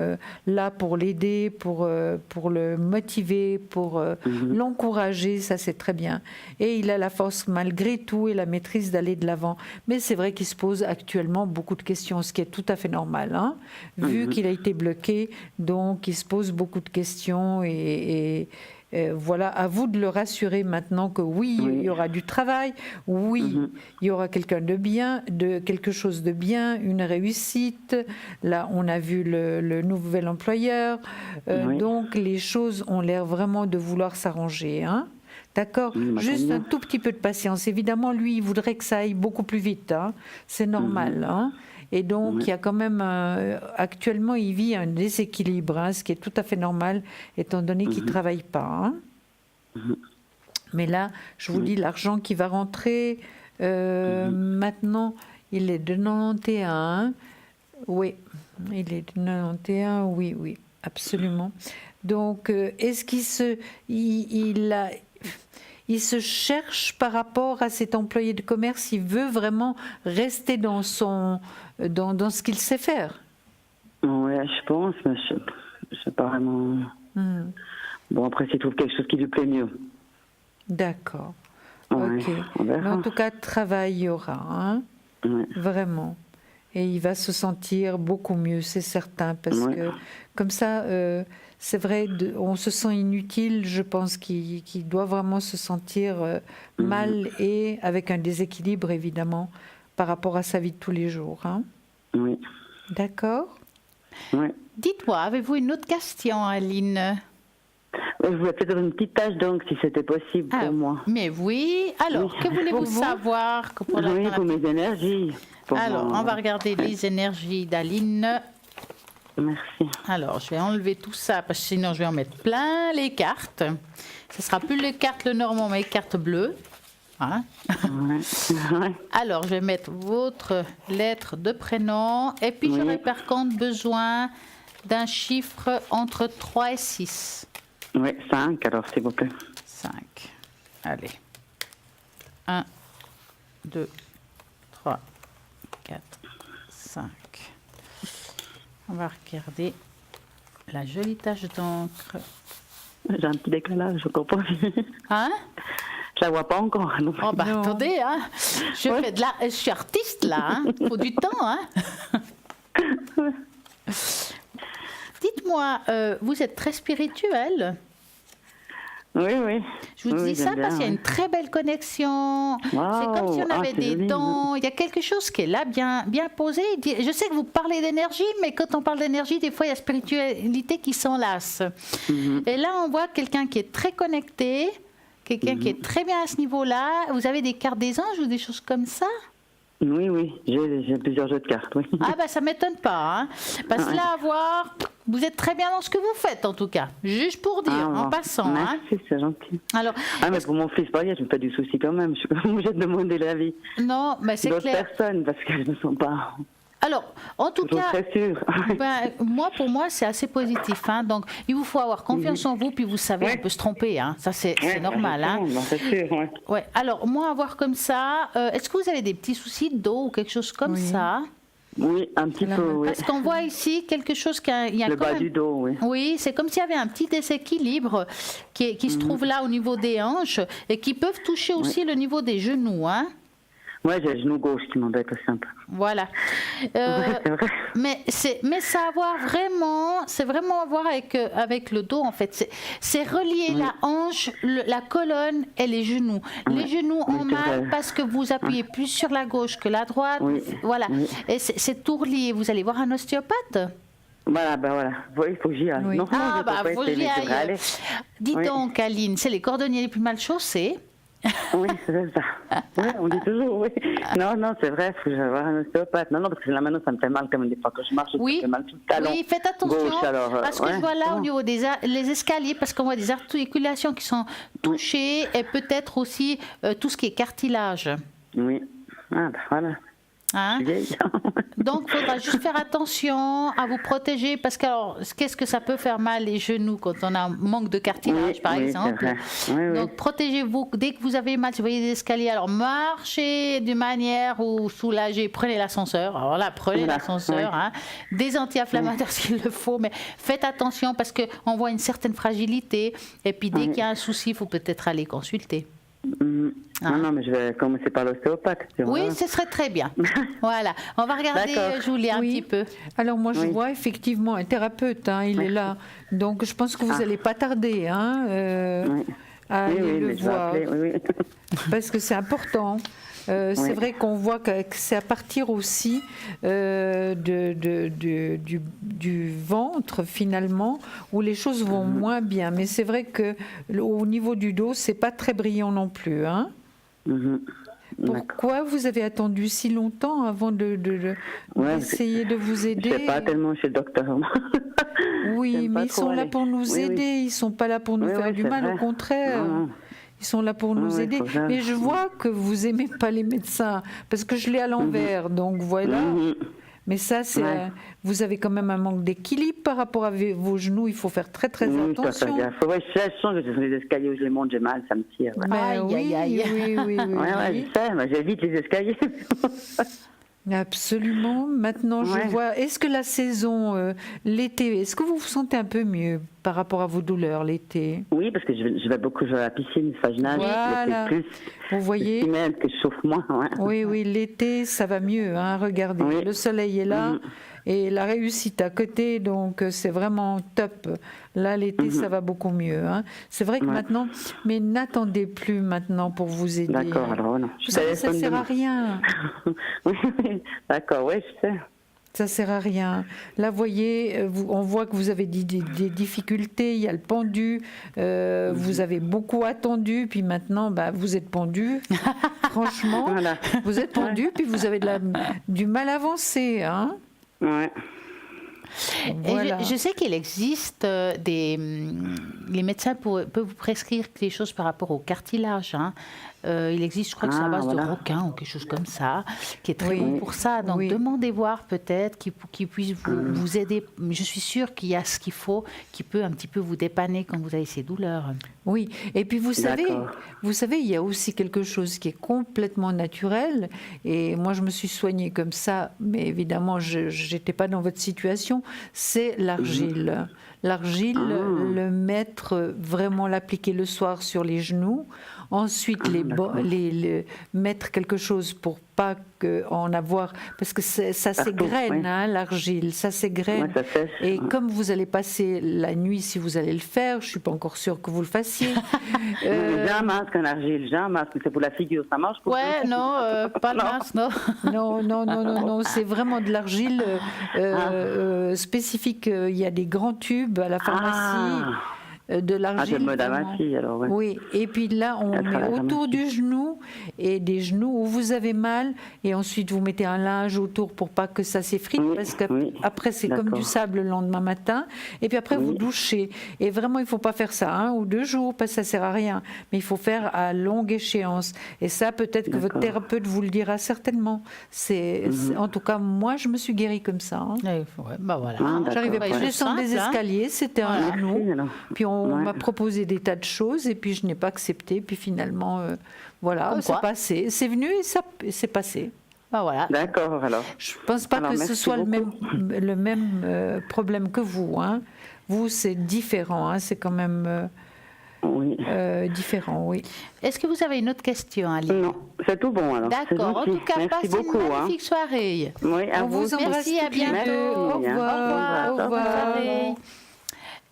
là pour l'aider, pour le motiver, pour l'encourager, ça c'est très bien. Et il a la force malgré tout et la maîtrise d'aller de l'avant. Mais c'est vrai qu'il se pose actuellement beaucoup de questions, ce qui est tout à fait normal, hein, vu qu'il a été bloqué, donc il se pose beaucoup de questions et voilà, à vous de le rassurer maintenant que oui, il y aura du travail, oui, il y aura quelque chose de bien, une réussite. Là, on a vu le nouvel employeur. Donc, les choses ont l'air vraiment de vouloir s'arranger. Hein. D'accord ? Juste un tout petit peu de patience. Évidemment, lui, il voudrait que ça aille beaucoup plus vite. Hein. C'est normal. Hein. Et donc, il y a quand même, actuellement, il vit un déséquilibre, hein, ce qui est tout à fait normal, étant donné qu'il ne travaille pas. Hein. Mais là, je vous dis, l'argent qui va rentrer, maintenant, il est de 91. Oui, il est de 91, oui, absolument. Donc, est-ce qu'il il se cherche par rapport à cet employé de commerce, il veut vraiment rester dans ce qu'il sait faire. Oui, je pense, mais je sais pas vraiment. Bon, après, s'il trouve quelque chose qui lui plaît mieux. D'accord. Ouais, ok. Mais en tout cas, travail il y aura, hein, vraiment. Et il va se sentir beaucoup mieux, c'est certain, parce que comme ça, c'est vrai, on se sent inutile, je pense qu'il doit vraiment se sentir mal et avec un déséquilibre, évidemment, par rapport à sa vie de tous les jours. Hein. Oui. D'accord. Oui. Dites-moi, avez-vous une autre question, Aline ? Je voulais peut-être une petite tâche, donc, si c'était possible pour moi. Mais oui. Alors, que voulez-vous savoir pour mes énergies. Alors, on va regarder les énergies d'Aline. Merci. Alors, je vais enlever tout ça, parce que sinon, je vais en mettre plein les cartes. Ce ne sera plus les cartes le normand, mais les cartes bleues. Hein? Alors, je vais mettre votre lettre de prénom. Et puis, j'aurai par contre besoin d'un chiffre entre 3 et 6. Oui, 5, alors, s'il vous plaît. 5. Allez. 1, 2, 3, 4, 5. On va regarder la jolie tache d'encre. J'ai un petit décalage, je comprends. Hein? Je la vois pas encore. Non. Oh bah attendez, hein. Je suis artiste là, hein. Faut du temps, hein. Dites-moi, vous êtes très spirituelle? Oui, oui. Je vous dis ça parce qu'il y a une très belle connexion. Wow. C'est comme si on avait des dents. Il y a quelque chose qui est là, bien posé. Je sais que vous parlez d'énergie, mais quand on parle d'énergie, des fois, il y a la spiritualité qui s'enlace. Et là, on voit quelqu'un qui est très connecté, quelqu'un qui est très bien à ce niveau-là. Vous avez des cartes des anges ou des choses comme ça? Oui, j'ai plusieurs jeux de cartes, oui. Ah, bah ça ne m'étonne pas, hein. Parce que là, à voir, Vous êtes très bien dans ce que vous faites, en tout cas. Juste pour dire, en passant. Merci, c'est gentil. Alors, mais pour mon fils, je me fais du souci quand même. Je suis pas obligée de demander l'avis. Non, mais c'est clair. D'autres personnes, parce que je ne sens pas... Alors, en tout cas, très sûre. pour moi, c'est assez positif. Hein. Donc, il vous faut avoir confiance en vous, puis vous savez, on peut se tromper. Hein. Ça, c'est normal. Hein. C'est sûr, ouais. Alors, moi, avoir comme ça, est-ce que vous avez des petits soucis de dos ou quelque chose comme ça? Oui, un petit peu, oui. Parce qu'on voit ici quelque chose qui a le bas du dos, oui. Oui, c'est comme s'il y avait un petit déséquilibre qui se trouve là au niveau des hanches et qui peuvent toucher aussi le niveau des genoux, hein. Oui, j'ai le genou gauche qui m'embête aussi un peu. Voilà. C'est vrai. Mais ça a à voir c'est vraiment à voir avec le dos en fait. C'est relier la hanche, la colonne et les genoux. Les genoux ont mal parce que vous appuyez plus sur la gauche que la droite. Voilà. Et c'est tout relié. Vous allez voir un ostéopathe? Voilà, il faut que j'y aille. Non, faut que j'y aille. Dis donc, Aline, c'est les cordonniers les plus mal chaussés. Oui, c'est ça. Oui, on dit toujours, oui. Non, c'est vrai, il faut que j'aille voir un ostéopathe. Non, parce que là maintenant, ça me fait mal comme des fois que je marche, ça me fait mal tout le talon. Oui, faites attention, gauche, alors, parce que je vois là au niveau des les escaliers, parce qu'on voit des articulations qui sont touchées, et peut-être aussi tout ce qui est cartilage. Oui, voilà. Hein? Donc, il faudra juste faire attention à vous protéger parce que, alors, qu'est-ce que ça peut faire mal les genoux quand on a un manque de cartilage, par exemple. Donc, protégez-vous dès que vous avez mal. Si vous voyez des escaliers, alors marchez d'une manière où soulagez. Prenez l'ascenseur. Alors là, prenez l'ascenseur. Hein. Des anti-inflammatoires s'il le faut, mais faites attention parce qu'on voit une certaine fragilité. Et puis, dès qu'il y a un souci, il faut peut-être aller consulter. Non, mais je vais commencer par l'ostéopathe. Oui, ce serait très bien. Voilà. On va regarder, Julie, un petit peu. Alors, moi, je vois effectivement un thérapeute, hein, il est là. Donc, je pense que vous n'allez pas tarder à aller le voir. Parce que c'est important. C'est vrai qu'on voit que c'est à partir aussi du ventre finalement où les choses vont moins bien. Mais c'est vrai que au niveau du dos, c'est pas très brillant non plus. Hein. Pourquoi vous avez attendu si longtemps avant d'essayer de vous aider? Je ne sais pas tellement chez le docteur. Oui, mais ils sont là pour nous aider. Ils ne sont pas là pour nous faire du mal, au contraire. Ils sont là pour nous aider. Mais je vois que vous n'aimez pas les médecins, parce que je l'ai à l'envers, donc voilà. Mais ça, c'est vous avez quand même un manque d'équilibre par rapport à vos genoux. Il faut faire très attention. Je sens que ce sont les escaliers où je les monte, j'ai mal, ça me tire. Aïe. Oui, je sais, mais j'évite les escaliers. Absolument. Maintenant, je vois. Est-ce que la saison, l'été, est-ce que vous vous sentez un peu mieux par rapport à vos douleurs l'été? Oui, parce que je vais beaucoup jouer à la piscine, ça je nage. Voilà. Vous voyez. Même que je chauffe moins. Oui, l'été, ça va mieux. Hein. Regardez, le soleil est là. Et la réussite à côté, donc c'est vraiment top. Là, l'été, ça va beaucoup mieux. Hein. C'est vrai que maintenant, mais n'attendez plus maintenant pour vous aider. D'accord, alors non. Ça ne sert à rien. Oui, d'accord, je sais. Ça ne sert à rien. Là, voyez, on voit que vous avez des difficultés. Il y a le pendu. Vous avez beaucoup attendu. Puis maintenant, vous êtes pendu. Franchement, vous êtes pendu. Puis vous avez du mal à avancer. Hein. Ouais. Voilà. Je sais qu'il existe les médecins peuvent vous prescrire des choses par rapport au cartilage. Hein. Il existe, je crois que c'est à base de requin ou quelque chose comme ça, qui est très bon pour ça. Donc demandez voir peut-être qu'il puisse vous aider. Je suis sûre qu'il y a ce qu'il faut, qui peut un petit peu vous dépanner quand vous avez ces douleurs. Oui, et puis vous savez, il y a aussi quelque chose qui est complètement naturel. Et moi, je me suis soignée comme ça, mais évidemment, je n'étais pas dans votre situation. C'est l'argile. L'argile, le mettre, vraiment l'appliquer le soir sur les genoux. Ensuite, mettre quelque chose pour pas en avoir, parce que ça s'égrène, hein, l'argile, ça s'égrène. Et comme vous allez passer la nuit, si vous allez le faire, je suis pas encore sûre que vous le fassiez. J'ai un masque en argile, c'est pour la figure, ça marche pour pas le masque, non. Non, c'est vraiment de l'argile spécifique. Il y a des grands tubes à la pharmacie. de l'argile. Ah, je me donne à ma fille, alors, ouais. Oui, et puis là, on met autour du genou et des genoux où vous avez mal, et ensuite vous mettez un linge autour pour pas que ça s'effrite, parce qu'après c'est comme du sable le lendemain matin, et puis après vous douchez. Et vraiment, il faut pas faire ça 1 ou 2 jours, parce que ça sert à rien, mais il faut faire à longue échéance. Et ça, peut-être que votre thérapeute vous le dira certainement. En tout cas, moi, je me suis guérie comme ça. Hein. Voilà. J'arrivais pas à descendre des escaliers, c'était un genou. Puis on m'a proposé des tas de choses, et puis je n'ai pas accepté. Puis finalement, c'est passé. C'est venu et c'est passé. Voilà. D'accord, alors. Je ne pense pas que ce soit le même problème que vous. Hein. Vous, c'est différent. Hein. C'est quand même différent, oui. Est-ce que vous avez une autre question, Ali? Non, c'est tout bon, alors. D'accord. En tout cas, passez une magnifique soirée. Oui, à vous. Merci, à bientôt. Merci. Au revoir. Au revoir.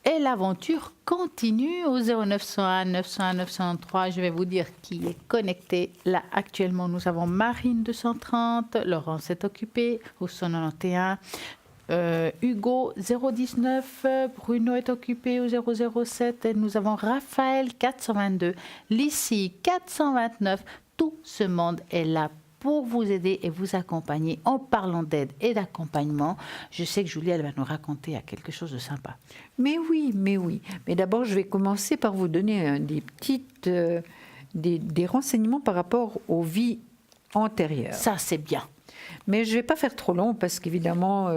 Et l'aventure continue au 0901 901 903. Je vais vous dire qui est connecté. Là, actuellement, nous avons Marine 230. Laurence est occupée au 191. Hugo 019. Bruno est occupé au 007. Et nous avons Raphaël 422. Lissy 429. Tout ce monde est là pour vous aider et vous accompagner. En parlant d'aide et d'accompagnement, je sais que Julie, elle va nous raconter quelque chose de sympa. Mais oui. Mais d'abord, je vais commencer par vous donner des renseignements par rapport aux vies antérieures. Ça, c'est bien. Mais je ne vais pas faire trop long parce qu'évidemment,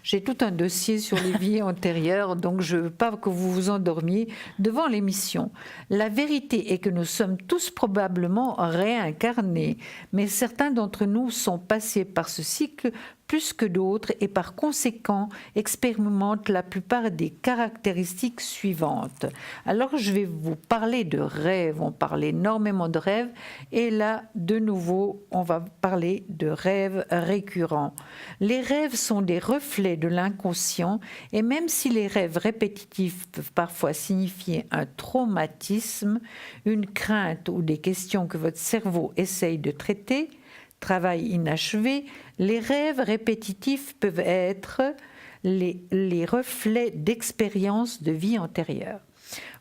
j'ai tout un dossier sur les vies antérieures, donc je ne veux pas que vous vous endormiez devant l'émission. La vérité est que nous sommes tous probablement réincarnés, mais certains d'entre nous sont passés par ce cycle plus que d'autres et par conséquent expérimentent la plupart des caractéristiques suivantes. Alors je vais vous parler de rêves, on parle énormément de rêves et là de nouveau on va parler de rêves récurrents. Les rêves sont des reflets de l'inconscient et même si les rêves répétitifs peuvent parfois signifier un traumatisme, une crainte ou des questions que votre cerveau essaye de traiter, travail inachevé, les rêves répétitifs peuvent être les reflets d'expériences de vie antérieure.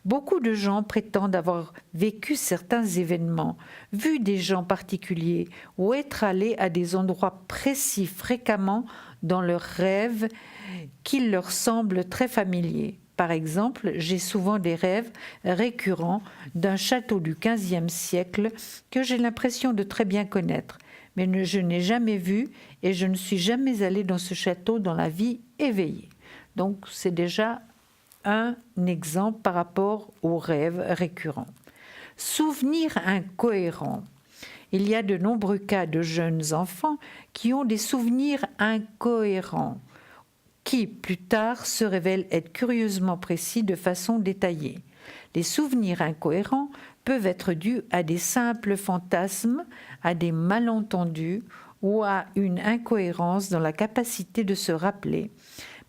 Beaucoup de gens prétendent avoir vécu certains événements, vu des gens particuliers ou être allés à des endroits précis fréquemment dans leurs rêves qui leur semblent très familiers. Par exemple, j'ai souvent des rêves récurrents d'un château du XVe siècle que j'ai l'impression de très bien connaître. Mais je n'ai jamais vu et je ne suis jamais allée dans ce château dans la vie éveillée. Donc c'est déjà un exemple par rapport aux rêves récurrents. Souvenirs incohérents. Il y a de nombreux cas de jeunes enfants qui ont des souvenirs incohérents, qui plus tard se révèlent être curieusement précis de façon détaillée. Les souvenirs incohérents peuvent être dus à des simples fantasmes, à des malentendus ou à une incohérence dans la capacité de se rappeler.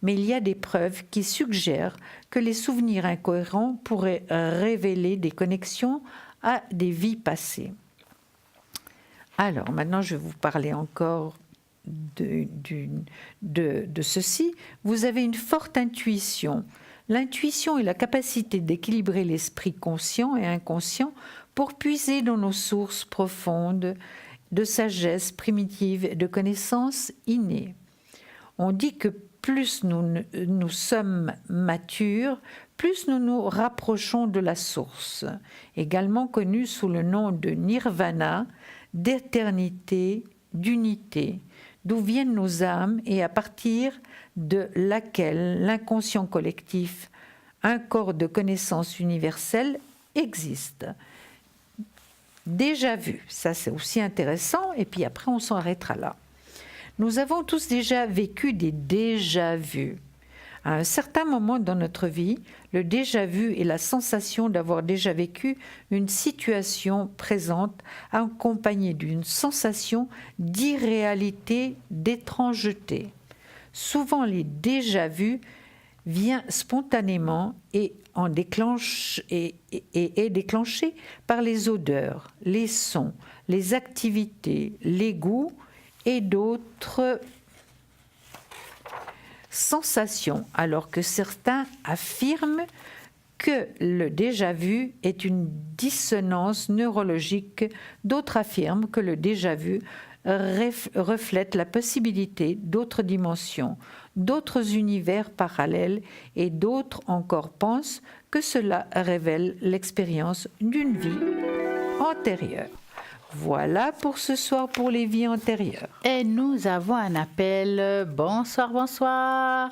Mais il y a des preuves qui suggèrent que les souvenirs incohérents pourraient révéler des connexions à des vies passées. Alors, maintenant, je vais vous parler encore de ceci. Vous avez une forte intuition. L'intuition est la capacité d'équilibrer l'esprit conscient et inconscient pour puiser dans nos sources profondes de sagesse primitive et de connaissances innées. On dit que plus nous sommes matures, plus nous nous rapprochons de la source, également connue sous le nom de nirvana, d'éternité, d'unité, d'où viennent nos âmes et à partir de laquelle l'inconscient collectif, un corps de connaissance universelle, existe. Déjà vu, ça c'est aussi intéressant, et puis après on s'en arrêtera là. Nous avons tous déjà vécu des déjà-vus. À un certain moment dans notre vie, le déjà-vu est la sensation d'avoir déjà vécu une situation présente accompagnée d'une sensation d'irréalité, d'étrangeté. Souvent, les déjà-vus viennent spontanément et est déclenché par les odeurs, les sons, les activités, les goûts et d'autres sensations, alors que certains affirment que le déjà-vu est une dissonance neurologique. D'autres affirment que le déjà-vu reflète la possibilité d'autres dimensions, d'autres univers parallèles, et d'autres encore pensent que cela révèle l'expérience d'une vie antérieure. Voilà pour ce soir pour les vies antérieures. Et nous avons un appel. Bonsoir, bonsoir.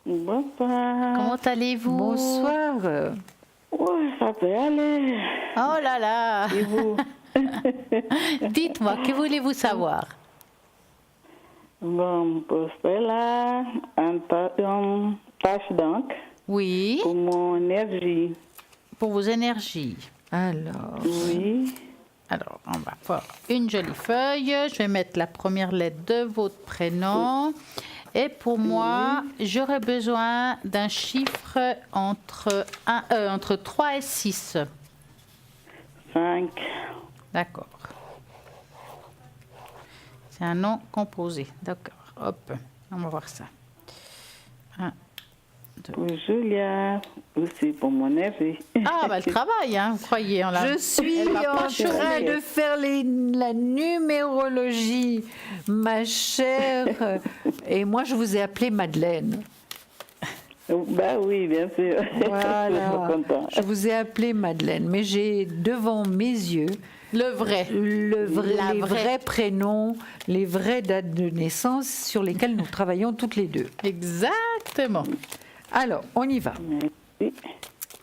Bonsoir. Comment allez-vous? Bonsoir. Oui, ça peut aller. Oh là là. Et vous? Dites-moi, que voulez-vous savoir? Bon, pour cela, une tâche d'encre. Oui. Pour mon énergie. Pour vos énergies. Alors. Oui. Alors, on va faire une jolie feuille. Je vais mettre la première lettre de votre prénom. Et pour moi, j'aurais besoin d'un chiffre entre 3 et 6. 5. D'accord. C'est un nom composé. D'accord. Hop, on va voir ça. 1, 2. Pour Julia, aussi pour mon énergie. Ah, bah, elle travaille, hein, vous croyez. Je suis en train de faire la numérologie, ma chère. Et moi, je vous ai appelée Madeleine. Bah oui, bien sûr. Voilà. Je vous ai appelée Madeleine, mais j'ai devant mes yeux les vrais prénoms, les vraies dates de naissance sur lesquelles nous travaillons toutes les deux. Exactement. Alors, on y va. Merci.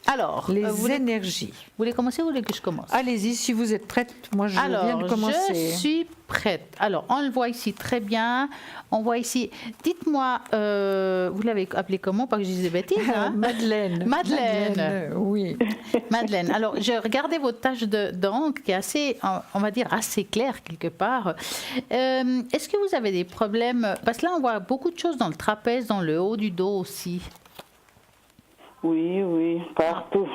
Alors, les énergies. Vous voulez commencer ou vous voulez que je commence? Allez-y, si vous êtes prête. Moi, je viens de commencer. Je suis prête. Alors, on le voit ici très bien. On voit ici. Dites-moi, vous l'avez appelé comment? Pas que je dise des bêtises. Hein? Madeleine. Madeleine. Oui. Madeleine. Alors, j'ai regardé votre tâche d'encre qui est assez, on va dire, assez claire quelque part. Est-ce que vous avez des problèmes? Parce que là, on voit beaucoup de choses dans le trapèze, dans le haut du dos aussi. Oui, oui, partout.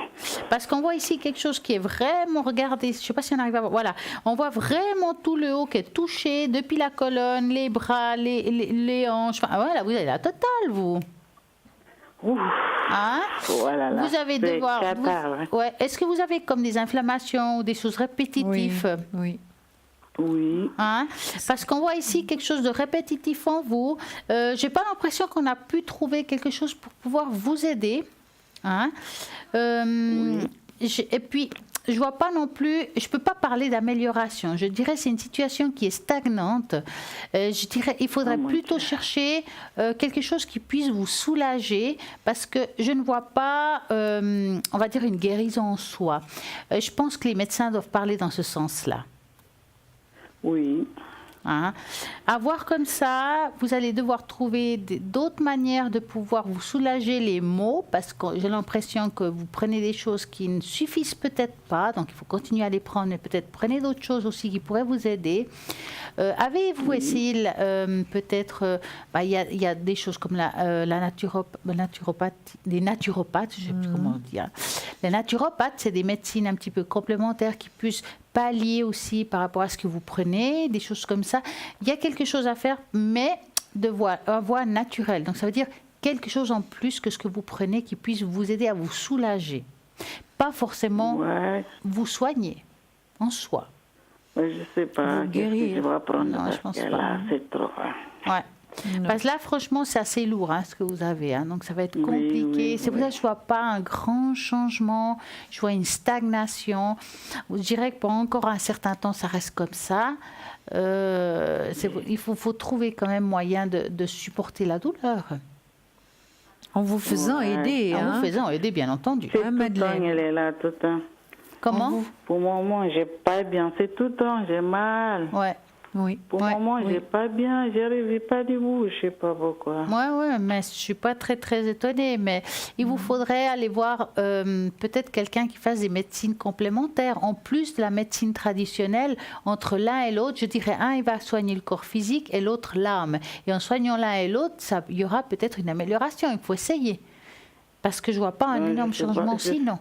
Parce qu'on voit ici quelque chose qui est vraiment, regardez, je ne sais pas si on arrive à voir, voilà, on voit vraiment tout le haut qui est touché, depuis la colonne, les bras, les hanches, enfin, voilà, vous avez la totale, vous. Ouf. Hein? Voilà, vous avez devoir. Ouais. Est-ce que vous avez comme des inflammations ou des choses répétitives? Oui. Oui. Hein? Parce qu'on voit ici quelque chose de répétitif en vous. J'ai pas l'impression qu'on a pu trouver quelque chose pour pouvoir vous aider. Hein? Et puis, je vois pas non plus, je peux pas parler d'amélioration. Je dirais c'est une situation qui est stagnante. Je dirais il faudrait plutôt chercher quelque chose qui puisse vous soulager, parce que je ne vois pas, on va dire, une guérison en soi. Je pense que les médecins doivent parler dans ce sens-là. Oui. Hein. À voir comme ça, vous allez devoir trouver d'autres manières de pouvoir vous soulager les maux, parce que j'ai l'impression que vous prenez des choses qui ne suffisent peut-être pas, donc il faut continuer à les prendre, mais peut-être prenez d'autres choses aussi qui pourraient vous aider. Avez-vous essayé, peut-être, il y a des choses comme la naturopathie, des naturopathes, je ne sais plus comment dire. Les naturopathes, c'est des médecines un petit peu complémentaires qui puissent pallier aussi par rapport à ce que vous prenez, des choses comme ça. Il y a quelque chose à faire, mais de voie naturelle. Donc ça veut dire quelque chose en plus que ce que vous prenez qui puisse vous aider à vous soulager. Pas forcément vous soigner en soi. Je ne sais pas. Vous guérir. Je vais prendre. Non, je pense pas. Là, c'est trop. Ouais. Parce que là, franchement, c'est assez lourd, hein, ce que vous avez. Hein, donc, ça va être compliqué. C'est pour ça que je ne vois pas un grand changement. Je vois une stagnation. Je dirais que pendant encore un certain temps, ça reste comme ça. Il faut trouver quand même moyen de supporter la douleur. En vous faisant aider. En vous faisant aider, bien entendu. C'est tout le temps, elle est là tout le temps. Comment? Pour le moment, j'ai pas bien. C'est tout le temps, j'ai mal. Ouais. Oui. Pour le moment, j'ai pas bien. Je n'arrive pas debout. Je sais pas pourquoi. Ouais, mais je suis pas très étonnée. Mais il vous faudrait aller voir peut-être quelqu'un qui fasse des médecines complémentaires en plus de la médecine traditionnelle. Entre l'un et l'autre, je dirais un, il va soigner le corps physique et l'autre l'âme. Et en soignant l'un et l'autre, il y aura peut-être une amélioration. Il faut essayer, parce que je vois pas un énorme changement sinon.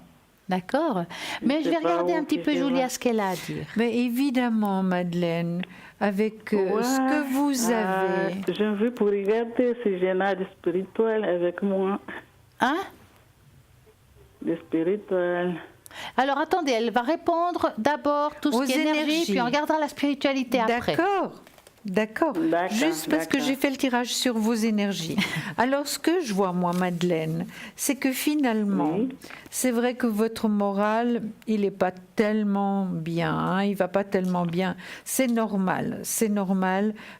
D'accord. Mais je vais regarder un petit peu Julia ce qu'elle a à dire. Mais évidemment, Madeleine, avec ce que vous avez. Je veux pour regarder si j'ai un aide spirituel avec moi. Hein? le spirituel. Alors attendez, elle va répondre d'abord tout ce Aux qui est énergie, énergies. puis on regardera la spiritualité après. D'accord. Juste parce que j'ai fait le tirage sur vos énergies. Alors, ce que je vois, moi, Madeleine, c'est que finalement, c'est vrai que votre moral, il n'est pas tellement bien, hein, il va pas tellement bien. C'est normal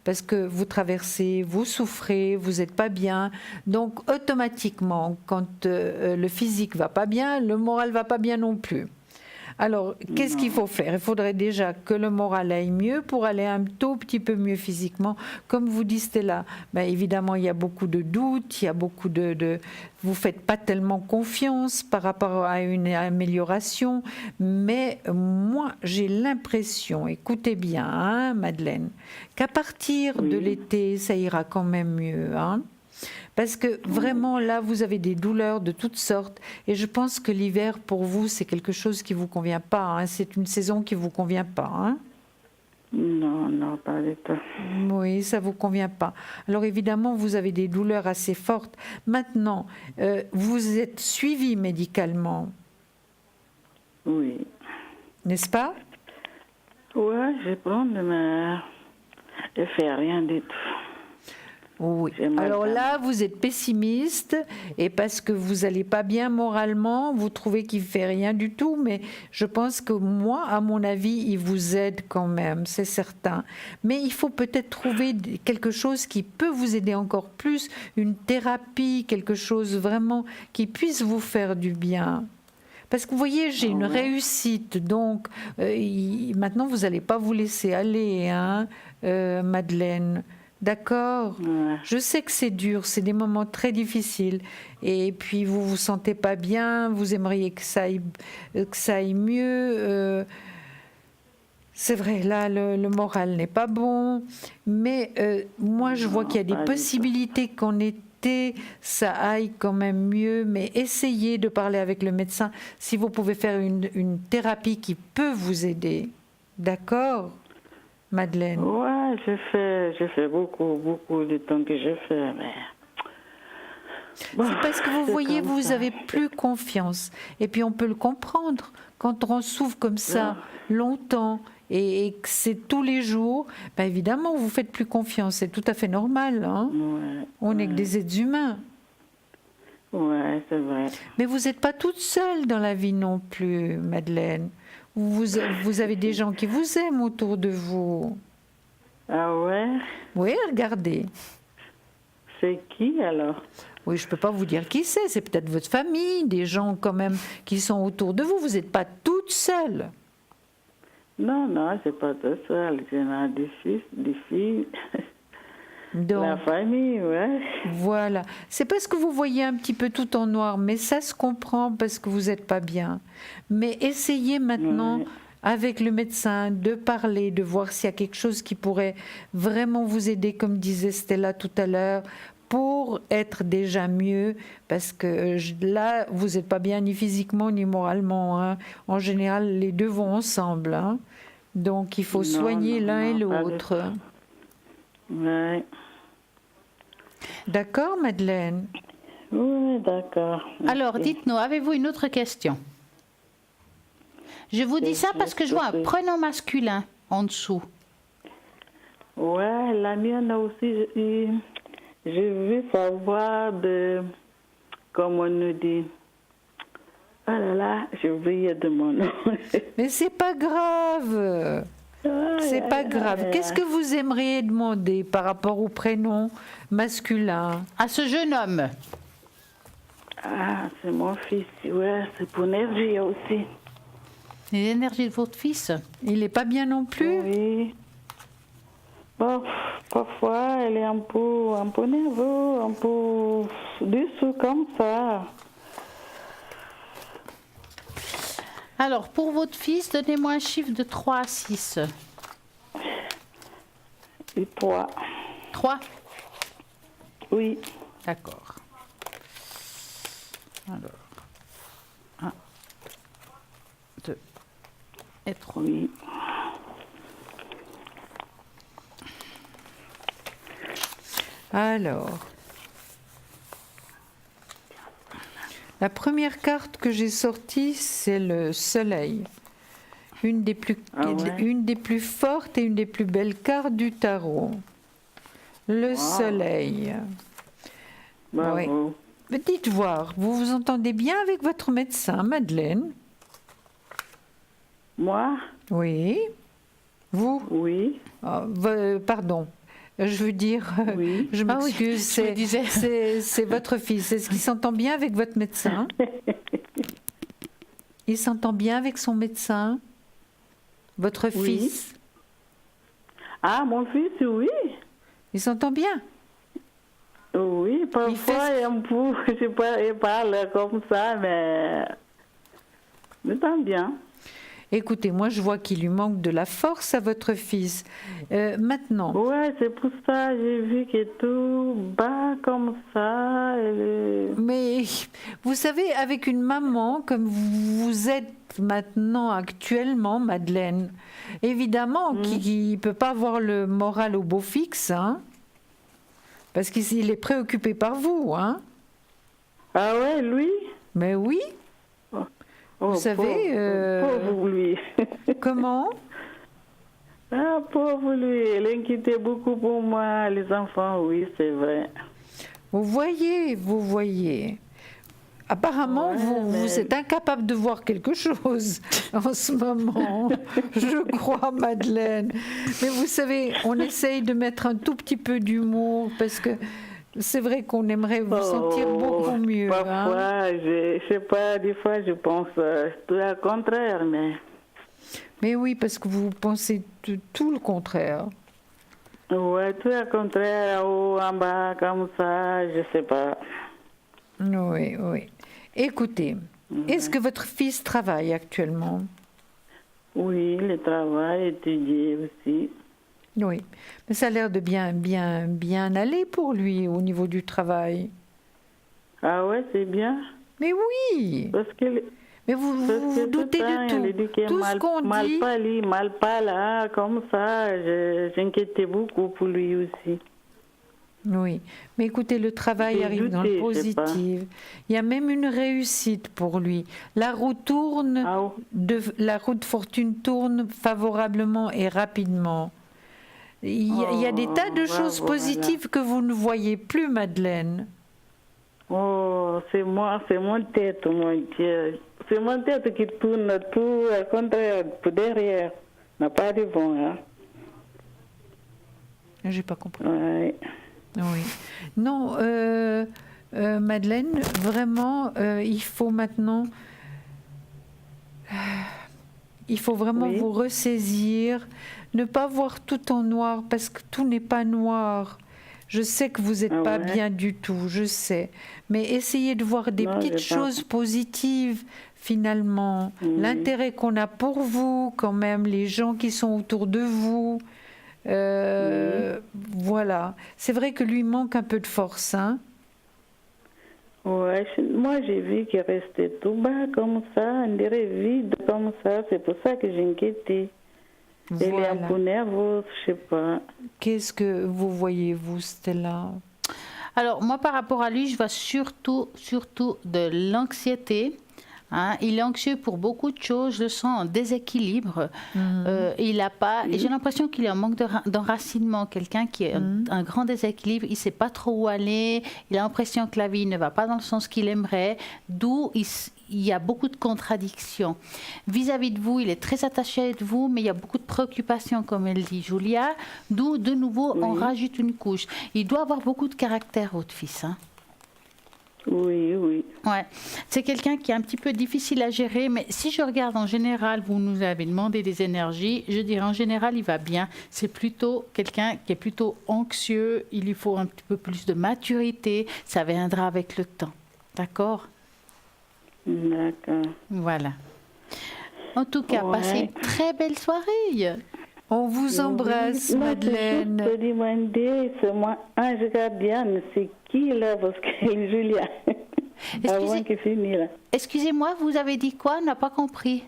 parce que vous traversez, vous souffrez, vous n'êtes pas bien. Donc, automatiquement, quand le physique va pas bien, le moral va pas bien non plus. Alors, qu'est-ce qu'il faut faire? Il faudrait déjà que le moral aille mieux pour aller un tout petit peu mieux physiquement. Comme vous dit Stella, ben évidemment, il y a beaucoup de doutes, il y a beaucoup de vous ne faites pas tellement confiance par rapport à une amélioration. Mais moi, j'ai l'impression, écoutez bien, hein, Madeleine, qu'à partir de l'été, ça ira quand même mieux, hein. Parce que vraiment, là, vous avez des douleurs de toutes sortes. Et je pense que l'hiver, pour vous, c'est quelque chose qui ne vous convient pas. Hein. C'est une saison qui ne vous convient pas. Hein. Non, pas du tout. Oui, ça ne vous convient pas. Alors évidemment, vous avez des douleurs assez fortes. Maintenant, vous êtes suivi médicalement. Oui. N'est-ce pas? Oui, je prends, mais je ne fais rien du tout. Oui. Alors là, vous êtes pessimiste et parce que vous n'allez pas bien moralement, vous trouvez qu'il ne fait rien du tout, mais je pense que moi, à mon avis, il vous aide quand même, c'est certain. Mais il faut peut-être trouver quelque chose qui peut vous aider encore plus, une thérapie, quelque chose vraiment qui puisse vous faire du bien. Parce que vous voyez, j'ai une réussite, donc maintenant, vous n'allez pas vous laisser aller, hein, Madeleine. D'accord. Je sais que c'est dur, c'est des moments très difficiles. Et puis vous vous sentez pas bien, vous aimeriez que ça aille mieux. C'est vrai, là, le moral n'est pas bon. Mais moi, je vois qu'il y a des possibilités qu'en été, ça aille quand même mieux. Mais essayez de parler avec le médecin si vous pouvez faire une thérapie qui peut vous aider. D'accord, Madeleine? Ouais, j'ai fait beaucoup de temps que j'ai fait, mais... Bon, c'est parce que vous voyez, vous avez plus confiance. Et puis on peut le comprendre. Quand on souffre comme ça longtemps et que c'est tous les jours, ben évidemment, vous faites plus confiance. C'est tout à fait normal. Hein. On n'est que des êtres humains. Ouais, c'est vrai. Mais vous n'êtes pas toute seule dans la vie non plus, Madeleine. Vous avez des gens qui vous aiment autour de vous. Ah ouais? Oui, regardez. C'est qui alors? Oui, je ne peux pas vous dire qui c'est. C'est peut-être votre famille, des gens quand même qui sont autour de vous. Vous n'êtes pas toute seule. Non, c'est pas toute seule. J'ai des fils, des filles. Donc, la famille, ouais. Voilà. C'est parce que vous voyez un petit peu tout en noir, mais ça se comprend parce que vous n'êtes pas bien. Mais essayez maintenant, avec le médecin, de parler, de voir s'il y a quelque chose qui pourrait vraiment vous aider, comme disait Stella tout à l'heure, pour être déjà mieux, parce que là, vous n'êtes pas bien ni physiquement ni moralement. Hein. En général, les deux vont ensemble. Hein. Donc, il faut soigner l'un et l'autre. Oui. D'accord, Madeleine? Oui, d'accord. Alors, dites-nous, avez-vous une autre question? Je vous dis ça parce que je vois un prénom masculin en dessous. Ouais, la mienne aussi, je veux savoir comment on nous dit. Oh là là, j'ai oublié de mon nom. Mais c'est pas grave. C'est pas grave. Qu'est-ce que vous aimeriez demander par rapport au prénom masculin? À ce jeune homme. Ah, c'est mon fils, ouais, c'est pour l'énergie aussi. L'énergie de votre fils? Il n'est pas bien non plus? Oui. Bon, parfois, elle est un peu nerveux, un peu dessous comme ça. Alors, pour votre fils, donnez-moi un chiffre de 3 à 6. Et 3. 3? Oui. D'accord. Alors, 1, 2 et 3. Oui. Alors, La première carte que j'ai sortie, c'est le soleil. Une des plus fortes et une des plus belles cartes du tarot. Le soleil. Bravo. Oui. Dites voir, vous vous entendez bien avec votre médecin, Madeleine? Moi? Oui. Vous? Oui. Pardon. Je veux dire, oui. Je m'excuse, c'est votre fils. Est-ce qu'il s'entend bien avec votre médecin? Il s'entend bien avec son médecin? Votre fils? Ah, mon fils, oui. Il s'entend bien? Oui, parfois il parle comme ça, mais il s'entend bien. Écoutez, moi je vois qu'il lui manque de la force à votre fils. Maintenant. Ouais, c'est pour ça que j'ai vu que tout bas comme ça. Mais vous savez, avec une maman comme vous êtes maintenant actuellement, Madeleine, évidemment qu'il ne peut pas avoir le moral au beau fixe, hein, parce qu'il est préoccupé par vous, hein. Ah ouais, lui? Mais oui. Vous savez... Pauvre lui. Comment? Ah, pauvre lui. Elle inquiétait beaucoup pour moi, les enfants, oui, c'est vrai. Vous voyez. Apparemment, vous êtes incapable de voir quelque chose en ce moment, je crois, Madeleine. Mais vous savez, on essaye de mettre un tout petit peu d'humour parce que c'est vrai qu'on aimerait vous sentir beaucoup mieux. Parfois, je sais pas, des fois je pense tout le contraire, mais... Mais oui, parce que vous pensez tout le contraire. Ouais, tout le contraire, haut, en bas, comme ça, je sais pas. Oui. Écoutez, est-ce que votre fils travaille actuellement? Oui, il travaille, étudie aussi. Oui, mais ça a l'air de bien aller pour lui au niveau du travail. Ah ouais, c'est bien. Mais oui. Parce que mais vous doutez de tout. Tout ce qu'on dit. Mal pas là, comme ça, j'inquiétais beaucoup pour lui aussi. Oui, mais écoutez, le travail arrive dans le positif. Il y a même une réussite pour lui. La roue tourne, la roue de fortune tourne favorablement et rapidement. Il y a des tas de choses positives que vous ne voyez plus, Madeleine. Oh, c'est mon tête, mon Dieu. C'est mon tête qui tourne tout au contraire, pour derrière. N'a pas de bon, hein. J'ai pas compris. Ouais. Oui. Non, Madeleine, vraiment, il faut maintenant... Il faut vraiment vous ressaisir, ne pas voir tout en noir, parce que tout n'est pas noir. Je sais que vous n'êtes pas bien du tout, je sais. Mais essayez de voir des petites choses positives, finalement. L'intérêt qu'on a pour vous, quand même, les gens qui sont autour de vous. Voilà. C'est vrai que lui manque un peu de force, hein? Ouais, moi j'ai vu qu'il restait tout bas comme ça, on dirait vide comme ça, c'est pour ça que j'inquiétais. Il est un peu nerveux, je sais pas. Qu'est-ce que vous voyez, vous, Stella? Alors, moi, par rapport à lui, je vois surtout de l'anxiété. Hein, il est anxieux pour beaucoup de choses, je le sens en déséquilibre. Il a pas, et j'ai l'impression qu'il est en manque d'enracinement, quelqu'un qui a un grand déséquilibre, il ne sait pas trop où aller, il a l'impression que la vie ne va pas dans le sens qu'il aimerait, d'où il y a beaucoup de contradictions. Vis-à-vis de vous, il est très attaché à vous, mais il y a beaucoup de préoccupations, comme elle dit Julia, d'où de nouveau on rajoute une couche. Il doit avoir beaucoup de caractère, votre fils, hein. Oui. Ouais. C'est quelqu'un qui est un petit peu difficile à gérer, mais si je regarde en général, vous nous avez demandé des énergies, je dirais en général, il va bien. C'est plutôt quelqu'un qui est plutôt anxieux, il lui faut un petit peu plus de maturité, ça viendra avec le temps. D'accord? D'accord. Voilà. En tout cas, passez une très belle soirée. On vous embrasse, Madeleine. Je te demander, c'est moi, Ange Gardienne, c'est qui là? Parce que Julia, avant qu'il finisse là. Excusez-moi, vous avez dit quoi? On n'a pas compris.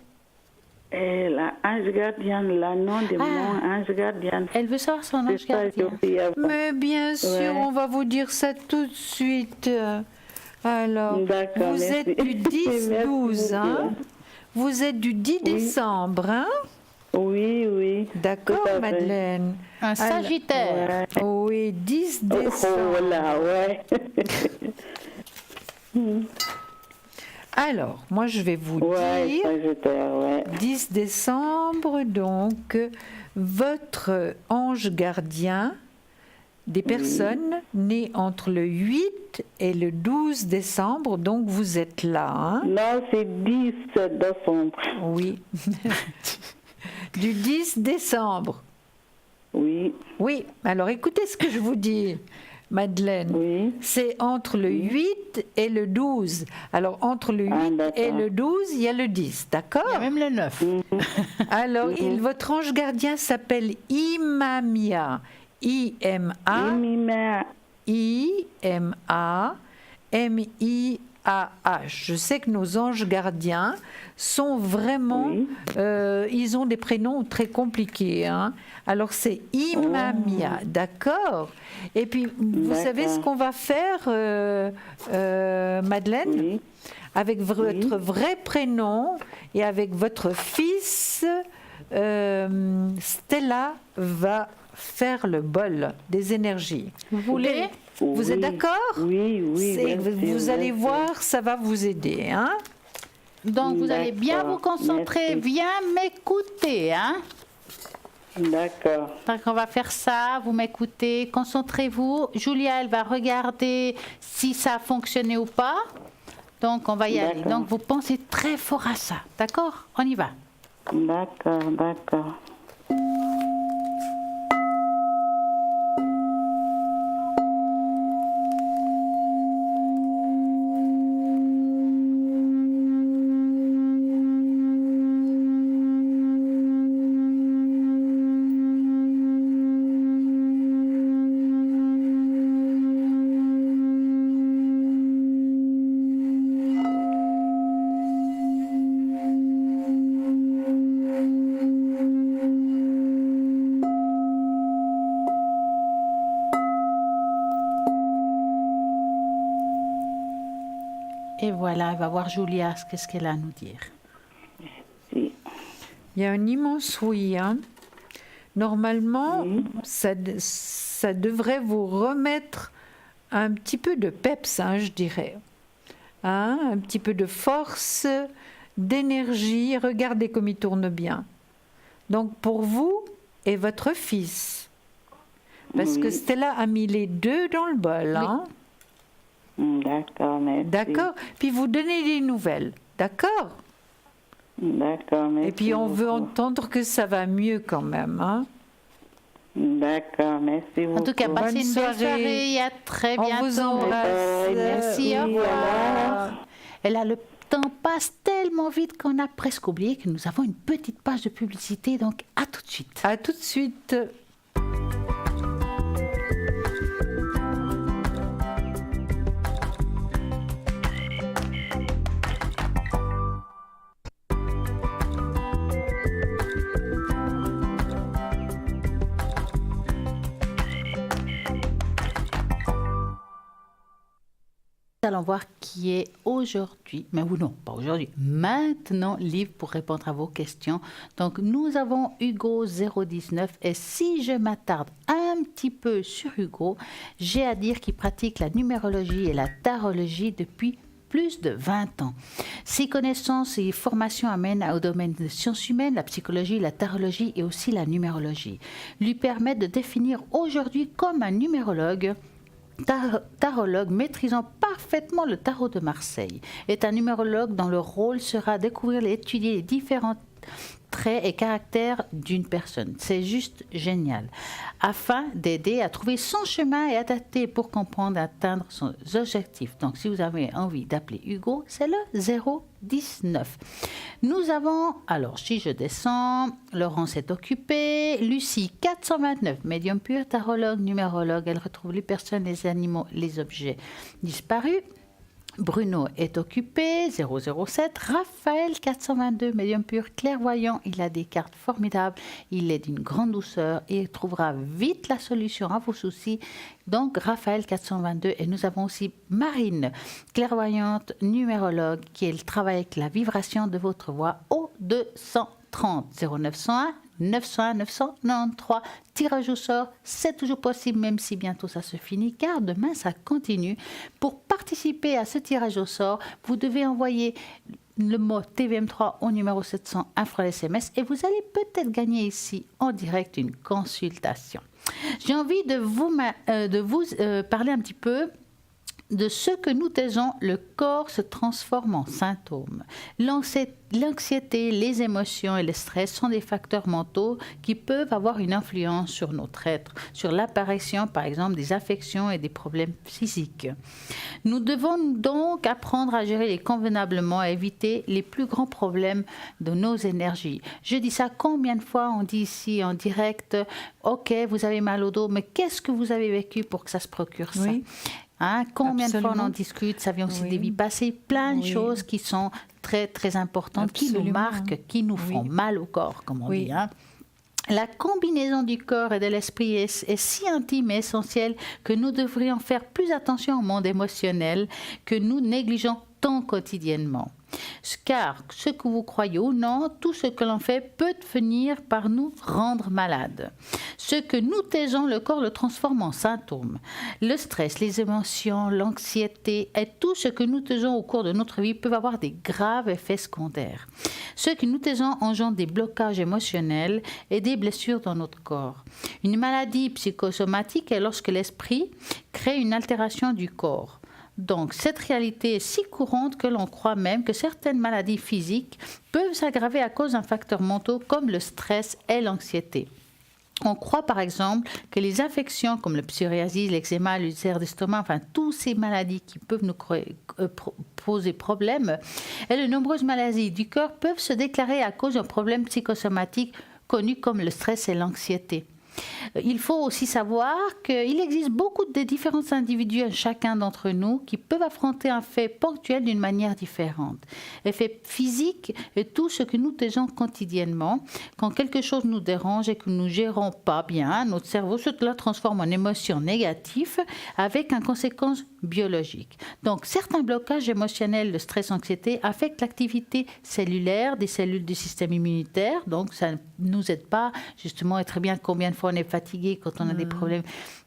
La Ange Gardienne, le nom de mon Ange Gardienne. Elle veut savoir son Ange Gardien. Mais bien sûr, on va vous dire ça tout de suite. Alors, D'accord, vous merci. êtes du 10-12, Merci hein? beaucoup. Vous êtes du 10 décembre, hein? Oui. D'accord, Tout à fait. Madeleine. Un Sagittaire. Oui, 10 Oh décembre. là, ouais. Alors, moi, je vais vous Ouais, dire, Sagittaire, ouais. 10 décembre, donc, votre ange gardien, des personnes nées entre le 8 et le 12 décembre, donc vous êtes là, hein? Non, c'est 10 décembre. Oui. Du 10 décembre. Oui. Oui, alors écoutez ce que je vous dis, Madeleine. Oui. C'est entre le 8 et le 12. Alors, entre le 8 et le 12, il y a le 10, d'accord? Il y a même le 9. Alors, votre ange gardien s'appelle Imamia. I-M-A-M-I-A-H. Je sais que nos anges gardiens sont vraiment... ils ont des prénoms très compliqués. Hein. Alors, c'est Imamia, d'accord? Et puis, vous savez ce qu'on va faire, Madeleine? Avec votre vrai prénom et avec votre fils, Stella va faire le bol des énergies. Vous voulez? Vous êtes d'accord? Oui. Vous allez voir, ça va vous aider. Hein? Donc, vous allez bien vous concentrer, merci. bien m'écouter. Hein? D'accord. Donc, on va faire ça, vous m'écoutez, concentrez-vous. Julia, elle va regarder si ça a fonctionné ou pas. Donc, on va y aller. Donc, vous pensez très fort à ça. D'accord? On y va. D'accord. Et voilà, elle va voir Julia, qu'est-ce qu'elle a à nous dire. Il y a un immense oui. Hein. Normalement, ça devrait vous remettre un petit peu de peps, hein, je dirais. Hein, un petit peu de force, d'énergie. Regardez comme il tourne bien. Donc pour vous et votre fils. Parce que Stella a mis les deux dans le bol. Hein. D'accord, merci. D'accord. Puis vous donnez des nouvelles. D'accord. D'accord, merci. Et puis on veut entendre que ça va mieux quand même. Hein. D'accord, merci beaucoup. En tout cas, passez une belle soirée et à très bientôt. On vous embrasse. Merci, au revoir. Et là, le temps passe tellement vite qu'on a presque oublié que nous avons une petite page de publicité. Donc, à tout de suite. À tout de suite. Nous allons voir qui est aujourd'hui, mais ou non, pas aujourd'hui, maintenant libre pour répondre à vos questions. Donc, nous avons Hugo 019 et si je m'attarde un petit peu sur Hugo, j'ai à dire qu'il pratique la numérologie et la tarologie depuis plus de 20 ans. Ses connaissances et formations amènent au domaine des sciences humaines, la psychologie, la tarologie et aussi la numérologie. Lui permettent de définir aujourd'hui comme un numérologue. Tarologue maîtrisant parfaitement le tarot de Marseille est un numérologue dont le rôle sera découvrir et étudier les différents traits et caractères d'une personne. C'est juste génial. Afin d'aider à trouver son chemin et adapter pour comprendre et atteindre son objectif. Donc, si vous avez envie d'appeler Hugo, c'est le 019. Nous avons, alors si je descends, Laurence est occupée, Lucie 429, médium pur, tarologue, numérologue, elle retrouve les personnes, les animaux, les objets disparus. Bruno est occupé, 007. Raphaël, 422, médium pur, clairvoyant. Il a des cartes formidables. Il est d'une grande douceur et il trouvera vite la solution à vos soucis. Donc, Raphaël, 422. Et nous avons aussi Marine, clairvoyante, numérologue, qui elle travaille avec la vibration de votre voix au 230 0901 901 993. Tirage au sort, c'est toujours possible, même si bientôt ça se finit, car demain ça continue. Pour participer à ce tirage au sort, vous devez envoyer le mot TVM3 au numéro 700 info SMS et vous allez peut-être gagner ici en direct une consultation. J'ai envie de vous parler un petit peu de ce que nous taisons. Le corps se transforme en symptômes. L'anxiété, les émotions et le stress sont des facteurs mentaux qui peuvent avoir une influence sur notre être, sur l'apparition par exemple des affections et des problèmes physiques. Nous devons donc apprendre à gérer convenablement et éviter les plus grands problèmes de nos énergies. Je dis ça combien de fois on dit ici en direct, ok, vous avez mal au dos, mais qu'est-ce que vous avez vécu pour que ça se procure ça? Oui. Combien Absolument. de fois on en discute, ça vient aussi des vies passées, plein de choses qui sont très très importantes, Absolument. qui nous marquent, qui nous font mal au corps, comme on dit. La combinaison du corps et de l'esprit est si intime et essentielle que nous devrions faire plus attention au monde émotionnel que nous négligeons tant quotidiennement. Car ce que vous croyez ou non, tout ce que l'on fait peut finir par nous rendre malades. Ce que nous taisons, le corps le transforme en symptômes. Le stress, les émotions, l'anxiété et tout ce que nous taisons au cours de notre vie peuvent avoir des graves effets secondaires. Ce que nous taisons engendre des blocages émotionnels et des blessures dans notre corps. Une maladie psychosomatique est lorsque l'esprit crée une altération du corps. Donc, cette réalité est si courante que l'on croit même que certaines maladies physiques peuvent s'aggraver à cause d'un facteur mental comme le stress et l'anxiété. On croit par exemple que les infections comme le psoriasis, l'eczéma, l'ulcère d'estomac, enfin toutes ces maladies qui peuvent nous poser problème, et de nombreuses maladies du cœur peuvent se déclarer à cause d'un problème psychosomatique connu comme le stress et l'anxiété. Il faut aussi savoir qu'il existe beaucoup de différents individus, chacun d'entre nous, qui peuvent affronter un fait ponctuel d'une manière différente. Effet physique est tout ce que nous taisons quotidiennement. Quand quelque chose nous dérange et que nous ne gérons pas bien, notre cerveau se la transforme en émotions négatives avec une conséquence biologique. Donc, certains blocages émotionnels de stress, anxiété affectent l'activité cellulaire des cellules du système immunitaire. Donc, ça ne nous aide pas justement à être bien combien de fois on est fatigué quand on a des problèmes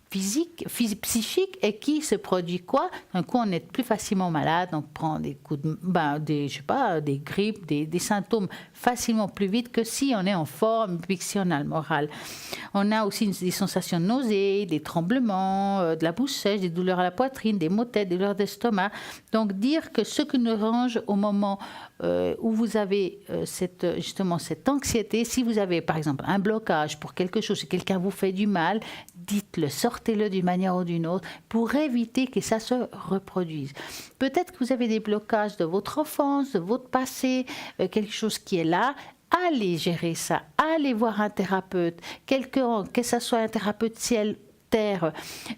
physiques, psychiques, et qui se produit quoi? D'un coup, on est plus facilement malade, on prend des coups de, des grippes, des symptômes facilement plus vite que si on est en forme, puis que si on a le moral. On a aussi des sensations de nausées, des tremblements, de la bouche sèche, des douleurs à la poitrine, des maux de tête, des douleurs d'estomac. Donc, dire que ce qui nous range au moment où vous avez cette anxiété, si vous avez par exemple un blocage pour quelque chose, si quelqu'un vous fait du mal, dites-le, sortez-le d'une manière ou d'une autre pour éviter que ça se reproduise. Peut-être que vous avez des blocages de votre enfance, de votre passé, quelque chose qui est là. Allez gérer ça, allez voir un thérapeute, que ce soit un thérapeute ciel, terre.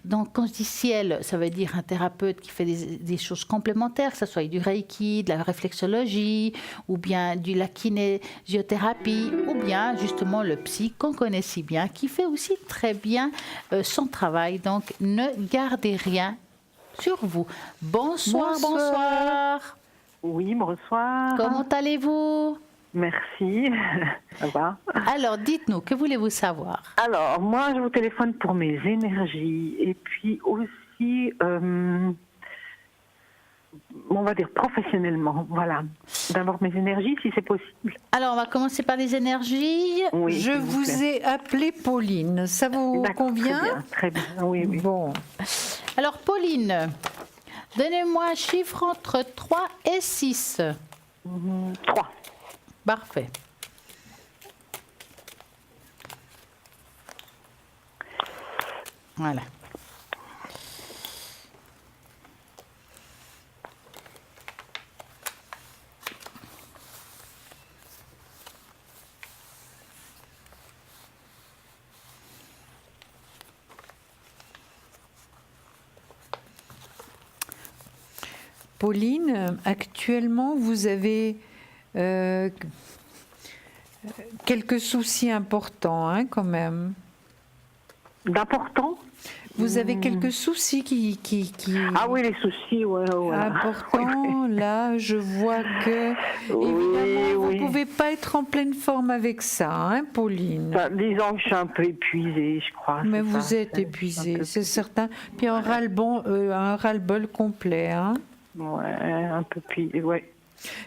Donc, quand je dis ciel, ça veut dire un thérapeute qui fait des choses complémentaires, que ce soit du reiki, de la réflexologie, ou bien de la kinésiothérapie, ou bien justement le psy qu'on connaît si bien, qui fait aussi très bien son travail. Donc, ne gardez rien sur vous. Bonsoir, bonsoir. Oui, bonsoir. Comment allez-vous ? Merci, ça va. Alors, dites-nous, que voulez-vous savoir? Alors, moi, je vous téléphone pour mes énergies et puis aussi, on va dire professionnellement, voilà. D'abord mes énergies, si c'est possible. Alors, on va commencer par les énergies. Oui, je vous ai appelé Pauline, ça vous convient? Très bien, oui, oui. Bon. Alors, Pauline, donnez-moi un chiffre entre 3 et 6. 3. Parfait. Voilà. Pauline, actuellement, vous avez quelques soucis importants, hein, quand même. D'important? Vous avez quelques soucis qui... Ah oui, les soucis, ouais. Importants, là, je vois que, évidemment, vous ne pouvez pas être en pleine forme avec ça, hein, Pauline. Disons que je suis un peu épuisée, je crois. Mais vous êtes épuisée, c'est certain. Puis un ras-le-bol complet, hein. Ouais, un peu épuisée, ouais.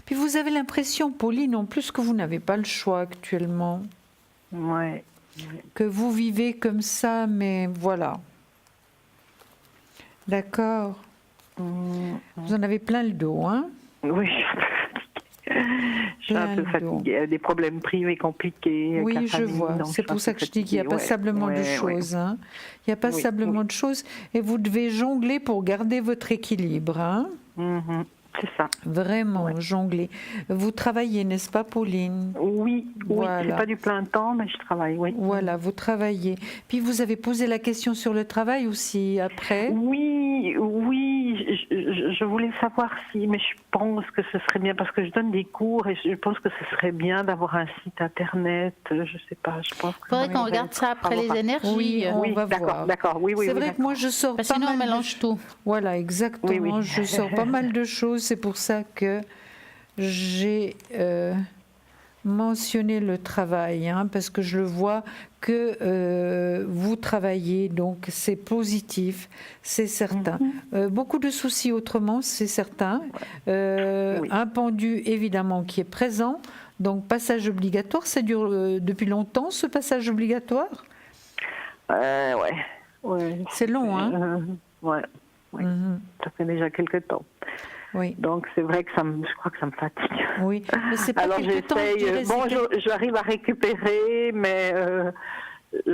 Puis vous avez l'impression, Pauline, en plus que vous n'avez pas le choix actuellement. Ouais. Que vous vivez comme ça, mais voilà. D'accord. Vous en avez plein le dos, hein? Oui, je suis un peu fatiguée. Des problèmes privés compliqués. Oui, je vois. C'est pour ça que je dis qu'il n'y a passablement de choses. Hein. Il y a passablement de choses. Et vous devez jongler pour garder votre équilibre. Hein. C'est ça. Vraiment, jongler. Vous travaillez, n'est-ce pas, Pauline? Oui, voilà. C'est pas du plein temps, mais je travaille, oui. Voilà, vous travaillez. Puis vous avez posé la question sur le travail aussi, après? Oui, je voulais savoir si, mais je pense que ce serait bien, parce que je donne des cours, et je pense que ce serait bien d'avoir un site internet, je sais pas, je pense que... Il faudrait qu'on regarde ça après les énergies. Oui, on va voir. D'accord, oui. C'est vrai que moi, je sors pas mal... Sinon, on mélange tout. Voilà, exactement. Je sors pas mal de choses. C'est pour ça que j'ai mentionné le travail, hein, parce que je le vois que vous travaillez, donc c'est positif, c'est certain. Beaucoup de soucis autrement, c'est certain. Un pendu, évidemment, qui est présent. Donc, passage obligatoire, ça dure depuis longtemps, ce passage obligatoire? Ouais. C'est long, hein? Ouais. Ça fait déjà quelques temps. Oui. Donc c'est vrai que je crois que ça me fatigue. Oui, mais c'est pas alors j'essaye. J'arrive à récupérer, mais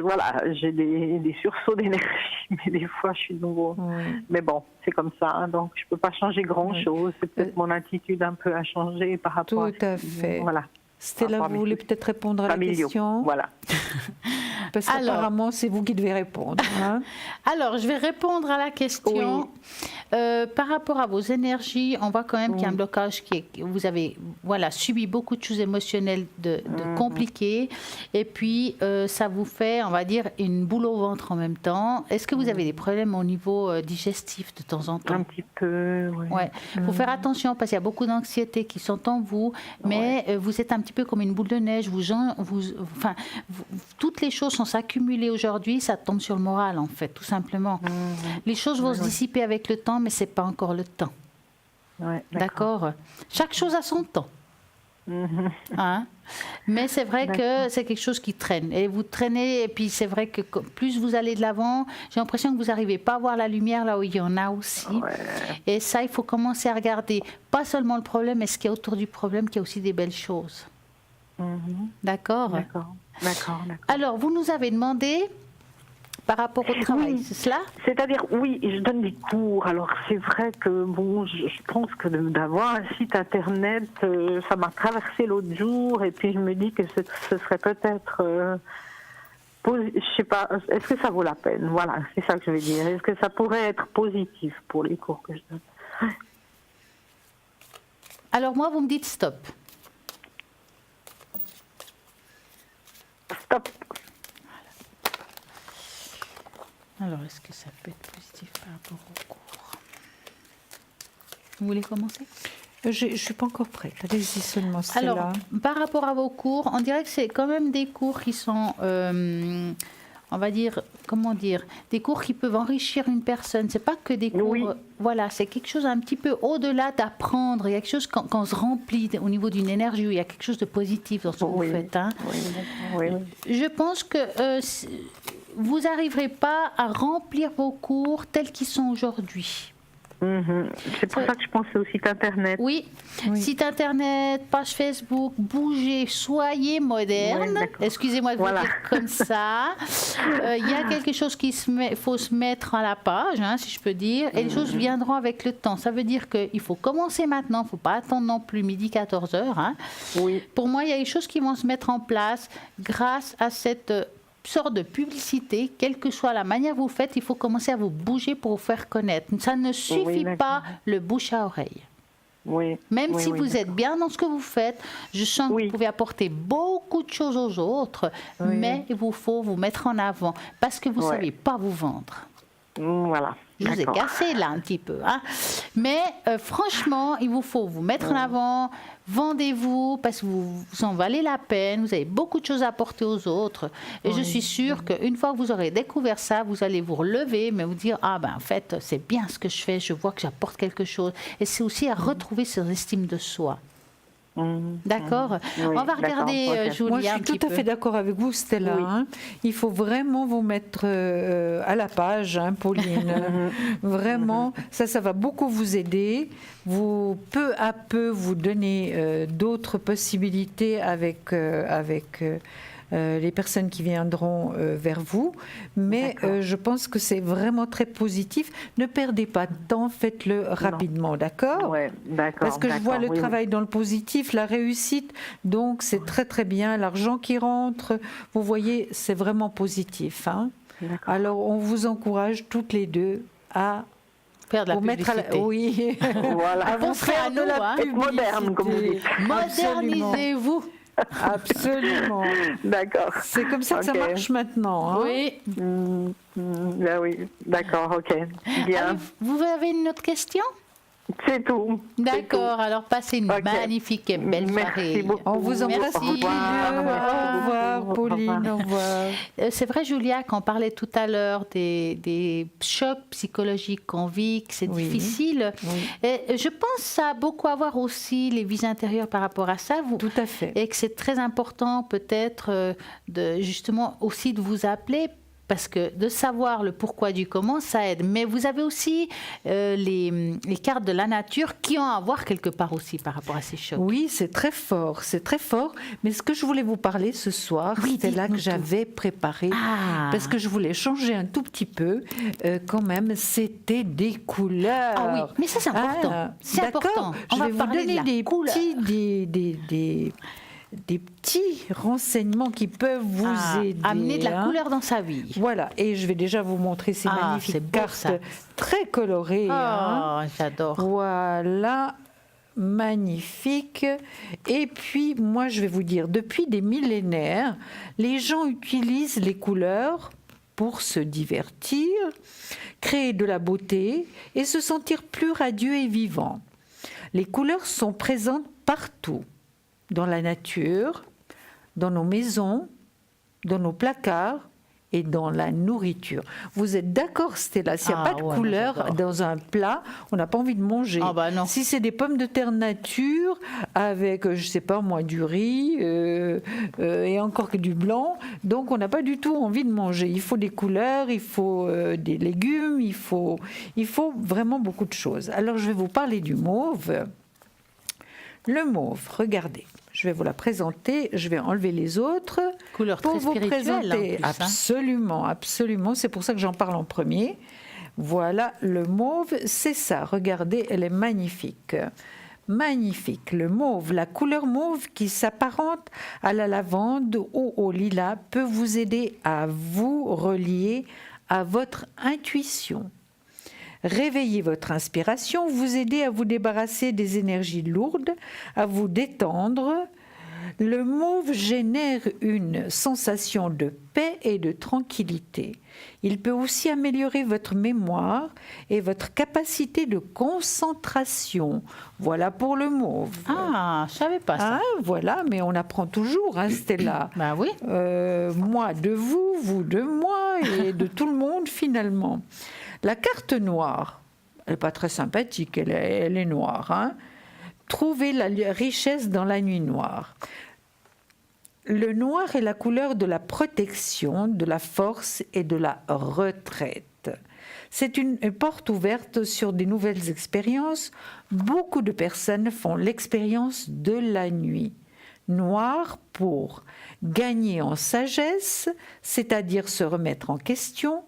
voilà, j'ai des sursauts d'énergie, mais des fois je suis de nouveau. Oui. Mais bon, c'est comme ça, hein, donc je peux pas changer grand-chose. C'est peut-être mon attitude un peu à changer par rapport. Tout à fait. Voilà. Stella, vous voulez peut-être répondre à la question? Voilà. Parce qu'apparemment, c'est vous qui devez répondre. Hein. Alors, je vais répondre à la question. Par rapport à vos énergies, on voit quand même qu'il y a un blocage vous avez subi beaucoup de choses émotionnelles compliquées. Et puis, ça vous fait, on va dire, une boule au ventre en même temps. Est-ce que vous avez des problèmes au niveau digestif de temps en temps? Un petit peu, oui. Ouais. Il faut faire attention parce qu'il y a beaucoup d'anxiété qui sont en vous, mais vous êtes un petit peu comme une boule de neige. Toutes les choses sont s'accumuler aujourd'hui, ça tombe sur le moral en fait, tout simplement. Les choses vont se dissiper avec le temps, mais c'est pas encore le temps. D'accord. Chaque chose a son temps. Hein? Mais c'est vrai que c'est quelque chose qui traîne. Et vous traînez, et puis c'est vrai que plus vous allez de l'avant, j'ai l'impression que vous n'arrivez pas à voir la lumière là où il y en a aussi. Et ça, il faut commencer à regarder pas seulement le problème, mais ce qu'il y a autour du problème, qu'il y a aussi des belles choses. D'accord. Alors, vous nous avez demandé par rapport au travail, c'est cela? C'est-à-dire, oui, je donne des cours. Alors, c'est vrai que, bon, je pense que d'avoir un site internet, ça m'a traversé l'autre jour, et puis je me dis que ce serait peut-être... je sais pas, est-ce que ça vaut la peine? Voilà, c'est ça que je veux dire. Est-ce que ça pourrait être positif pour les cours que je donne? Alors, moi, vous me dites stop. Stop. Alors, est-ce que ça peut être positif par rapport au cours? Vous voulez commencer? Je ne suis pas encore prête. Allez-y seulement. Alors, par rapport à vos cours, on dirait que c'est quand même des cours qui sont, on va dire, comment dire, des cours qui peuvent enrichir une personne. C'est pas que des cours. Voilà, c'est quelque chose un petit peu au-delà d'apprendre. Il y a quelque chose quand on se remplit au niveau d'une énergie, où il y a quelque chose de positif dans ce que vous faites. Hein. Je pense que vous n'arriverez pas à remplir vos cours tels qu'ils sont aujourd'hui. C'est pour ça que je pensais au site internet. Oui, site internet, page Facebook, bougez, soyez moderne. Excusez-moi de vous dire comme ça. Il y a quelque chose faut se mettre à la page, hein, si je peux dire, et les choses viendront avec le temps. Ça veut dire qu'il faut commencer maintenant, il ne faut pas attendre non plus midi 14h. Hein. Pour moi, il y a des choses qui vont se mettre en place grâce à cette sorte de publicité, quelle que soit la manière que vous faites, il faut commencer à vous bouger pour vous faire connaître. Ça ne suffit pas le bouche à oreille. Oui. Même si oui, vous êtes bien dans ce que vous faites, je sens que vous pouvez apporter beaucoup de choses aux autres, mais il vous faut vous mettre en avant parce que vous ne savez pas vous vendre. Voilà. Je vous ai cassé là un petit peu. Hein. Mais franchement, il vous faut vous mettre en avant, vendez-vous parce que vous en valez la peine, vous avez beaucoup de choses à apporter aux autres. Et je suis sûre qu'une fois que vous aurez découvert ça, vous allez vous relever, mais vous dire, ah ben en fait, c'est bien ce que je fais, je vois que j'apporte quelque chose. Et c'est aussi à retrouver cette estime de soi. D'accord. On va regarder Julia. Moi, je suis tout à fait d'accord avec vous, Stella. Hein. Il faut vraiment vous mettre à la page, hein, Pauline. Vraiment, ça va beaucoup vous aider. Vous, peu à peu, vous donner d'autres possibilités avec les personnes qui viendront vers vous. Mais je pense que c'est vraiment très positif. Ne perdez pas de temps, faites-le rapidement, d'accord ? Oui, d'accord. Parce que je vois le travail dans le positif, la réussite, donc c'est très très bien. L'argent qui rentre, vous voyez, c'est vraiment positif. Hein. Alors on vous encourage toutes les deux à faire de la publicité. Oui, voilà. à vous faire de la publicité. Moderne, comme vous dites. Modernisez-vous. Absolument. D'accord. C'est comme ça que ça marche maintenant. Hein. Oui. Ben oui, d'accord, ok. Bien. Allez, vous avez une autre question ? C'est tout. D'accord, alors passez une magnifique et belle soirée. Beaucoup. On vous embrasse. Au revoir, Pauline. Au revoir. C'est vrai, Julia, quand on parlait tout à l'heure des chocs psychologiques qu'on vit, que c'est difficile. Oui. Et je pense que ça a beaucoup à voir aussi les vies intérieures par rapport à ça. Tout à fait. Et que c'est très important peut-être justement aussi de vous appeler. Parce que de savoir le pourquoi du comment, ça aide. Mais vous avez aussi les cartes de la nature qui ont à voir quelque part aussi par rapport à ces chocs. Oui, c'est très fort, c'est très fort. Mais ce que je voulais vous parler ce soir, c'était là que j'avais préparé. Parce que je voulais changer un tout petit peu. Quand même, c'était des couleurs. Ah oui, mais ça c'est important. C'est important. Je vais vous donner des petits renseignements qui peuvent vous aider. Amener de la couleur dans sa vie. Voilà, et je vais déjà vous montrer ces magnifiques cartes très colorées. J'adore. Voilà, magnifique. Et puis, moi, je vais vous dire, depuis des millénaires, les gens utilisent les couleurs pour se divertir, créer de la beauté et se sentir plus radieux et vivant. Les couleurs sont présentes partout. Dans la nature, dans nos maisons, dans nos placards et dans la nourriture. Vous êtes d'accord, Stella? S'il n'y a pas de couleur dans un plat, on n'a pas envie de manger. Non. Si c'est des pommes de terre nature avec, je ne sais pas moi, du riz et encore que du blanc, donc on n'a pas du tout envie de manger. Il faut des couleurs, il faut des légumes, il faut vraiment beaucoup de choses. Alors je vais vous parler du mauve. Le mauve, regardez, je vais vous la présenter, je vais enlever les autres. Couleur pour très vous spirituelle présenter. en plus, Absolument, absolument, c'est pour ça que j'en parle en premier. Voilà, le mauve, c'est ça, regardez, elle est magnifique. Magnifique, le mauve, la couleur mauve qui s'apparente à la lavande ou au lilas peut vous aider à vous relier à votre intuition. Réveiller votre inspiration, vous aider à vous débarrasser des énergies lourdes, à vous détendre. Le mauve génère une sensation de paix et de tranquillité. Il peut aussi améliorer votre mémoire et votre capacité de concentration. Voilà pour le mauve. Ah, je ne savais pas ça. Voilà, mais on apprend toujours, hein, Stella. Ben oui. Moi de vous, vous de moi et de tout le monde finalement. La carte noire, elle n'est pas très sympathique, elle est noire. Hein. Trouvez la richesse dans la nuit noire. Le noir est la couleur de la protection, de la force et de la retraite. C'est une porte ouverte sur des nouvelles expériences. Beaucoup de personnes font l'expérience de la nuit. Noir pour gagner en sagesse, c'est-à-dire se remettre en question,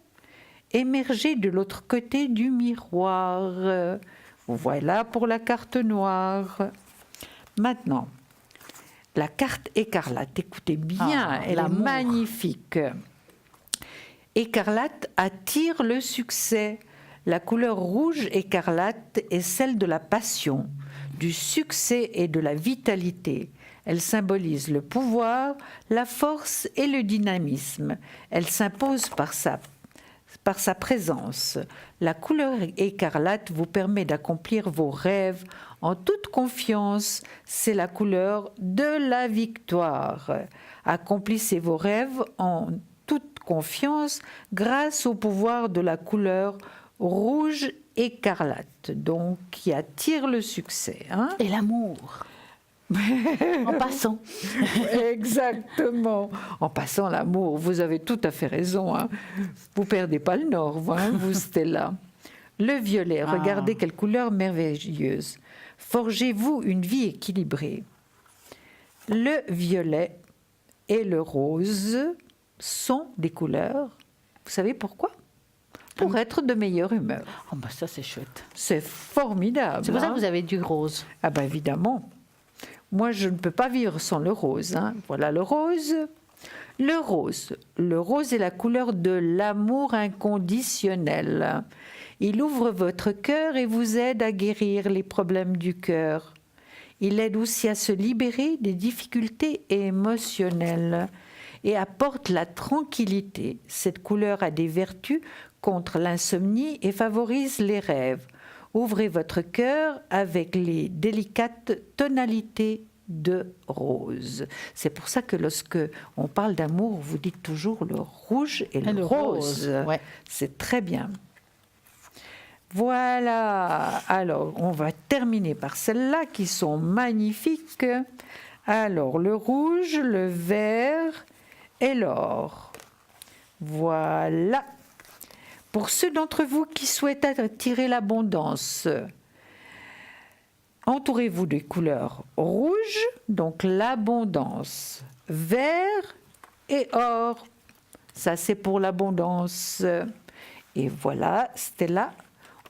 émerger de l'autre côté du miroir. Voilà pour la carte noire. Maintenant, la carte écarlate. Écoutez bien, elle est magnifique. Écarlate attire le succès. La couleur rouge écarlate est celle de la passion. du succès et de la vitalité. Elle symbolise le pouvoir, la force et le dynamisme. Elle s'impose par sa présence. La couleur écarlate vous permet d'accomplir vos rêves en toute confiance. C'est la couleur de la victoire. Accomplissez vos rêves en toute confiance grâce au pouvoir de la couleur rouge écarlate, donc qui attire le succès. Et l'amour. En passant. Exactement. En passant l'amour, vous avez tout à fait raison. Vous perdez pas le nord, vous, Stella. Le violet, regardez quelle couleur merveilleuse. Forgez-vous une vie équilibrée. Le violet et le rose sont des couleurs. Vous savez pourquoi ? Pour être de meilleure humeur. Oh bah ça c'est chouette. C'est formidable. C'est pour ça que vous avez du rose. Ah ben évidemment. Moi je ne peux pas vivre sans le rose. Voilà le rose. Le rose est la couleur de l'amour inconditionnel. Il ouvre votre cœur et vous aide à guérir les problèmes du cœur. Il aide aussi à se libérer des difficultés émotionnelles et apporte la tranquillité. Cette couleur a des vertus contre l'insomnie et favorise les rêves. Ouvrez votre cœur avec les délicates tonalités de rose. C'est pour ça que lorsque on parle d'amour, vous dites toujours le rouge et le rose. Ouais. C'est très bien. Voilà. Alors, on va terminer par celles-là qui sont magnifiques. Alors, le rouge, le vert et l'or. Voilà. Pour ceux d'entre vous qui souhaitent attirer l'abondance, entourez-vous des couleurs rouges, donc l'abondance, vert et or. Ça, c'est pour l'abondance. Et voilà, Stella,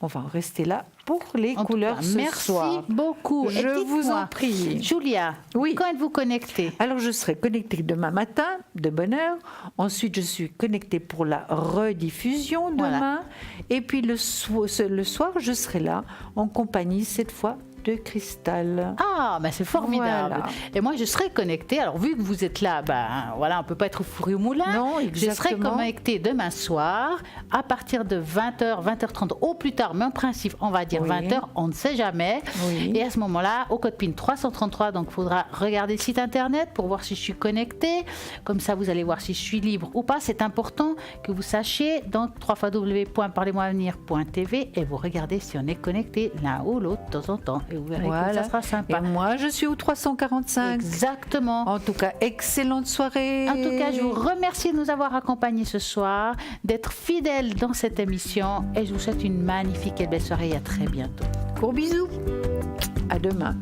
on va en rester là pour les couleurs ce soir. Merci beaucoup. Je vous en prie. Julia, quand êtes-vous connectée ? Alors, je serai connectée demain matin, de bonne heure. Ensuite, je suis connectée pour la rediffusion demain. Et puis, le soir, je serai là en compagnie, cette fois, de Cristal. Ah, ben c'est formidable. Voilà. Et moi, je serai connectée. Alors, vu que vous êtes là, voilà, on ne peut pas être au four et au moulin. Non, exactement. Je serai connectée demain soir à partir de 20h, 20h30 au plus tard. Mais en principe, on va dire 20h, on ne sait jamais. Oui. Et à ce moment-là, au code PIN 333, donc il faudra regarder le site internet pour voir si je suis connectée. Comme ça, vous allez voir si je suis libre ou pas. C'est important que vous sachiez dans www.parlez-moi-avenir.tv et vous regardez si on est connecté l'un ou l'autre de temps en temps. Et vous verrez que ça sera sympa. Et moi, je suis au 345. Exactement. En tout cas, excellente soirée. En tout cas, je vous remercie de nous avoir accompagnés ce soir, d'être fidèles dans cette émission et je vous souhaite une magnifique et belle soirée et à très bientôt. Gros bisous. À demain.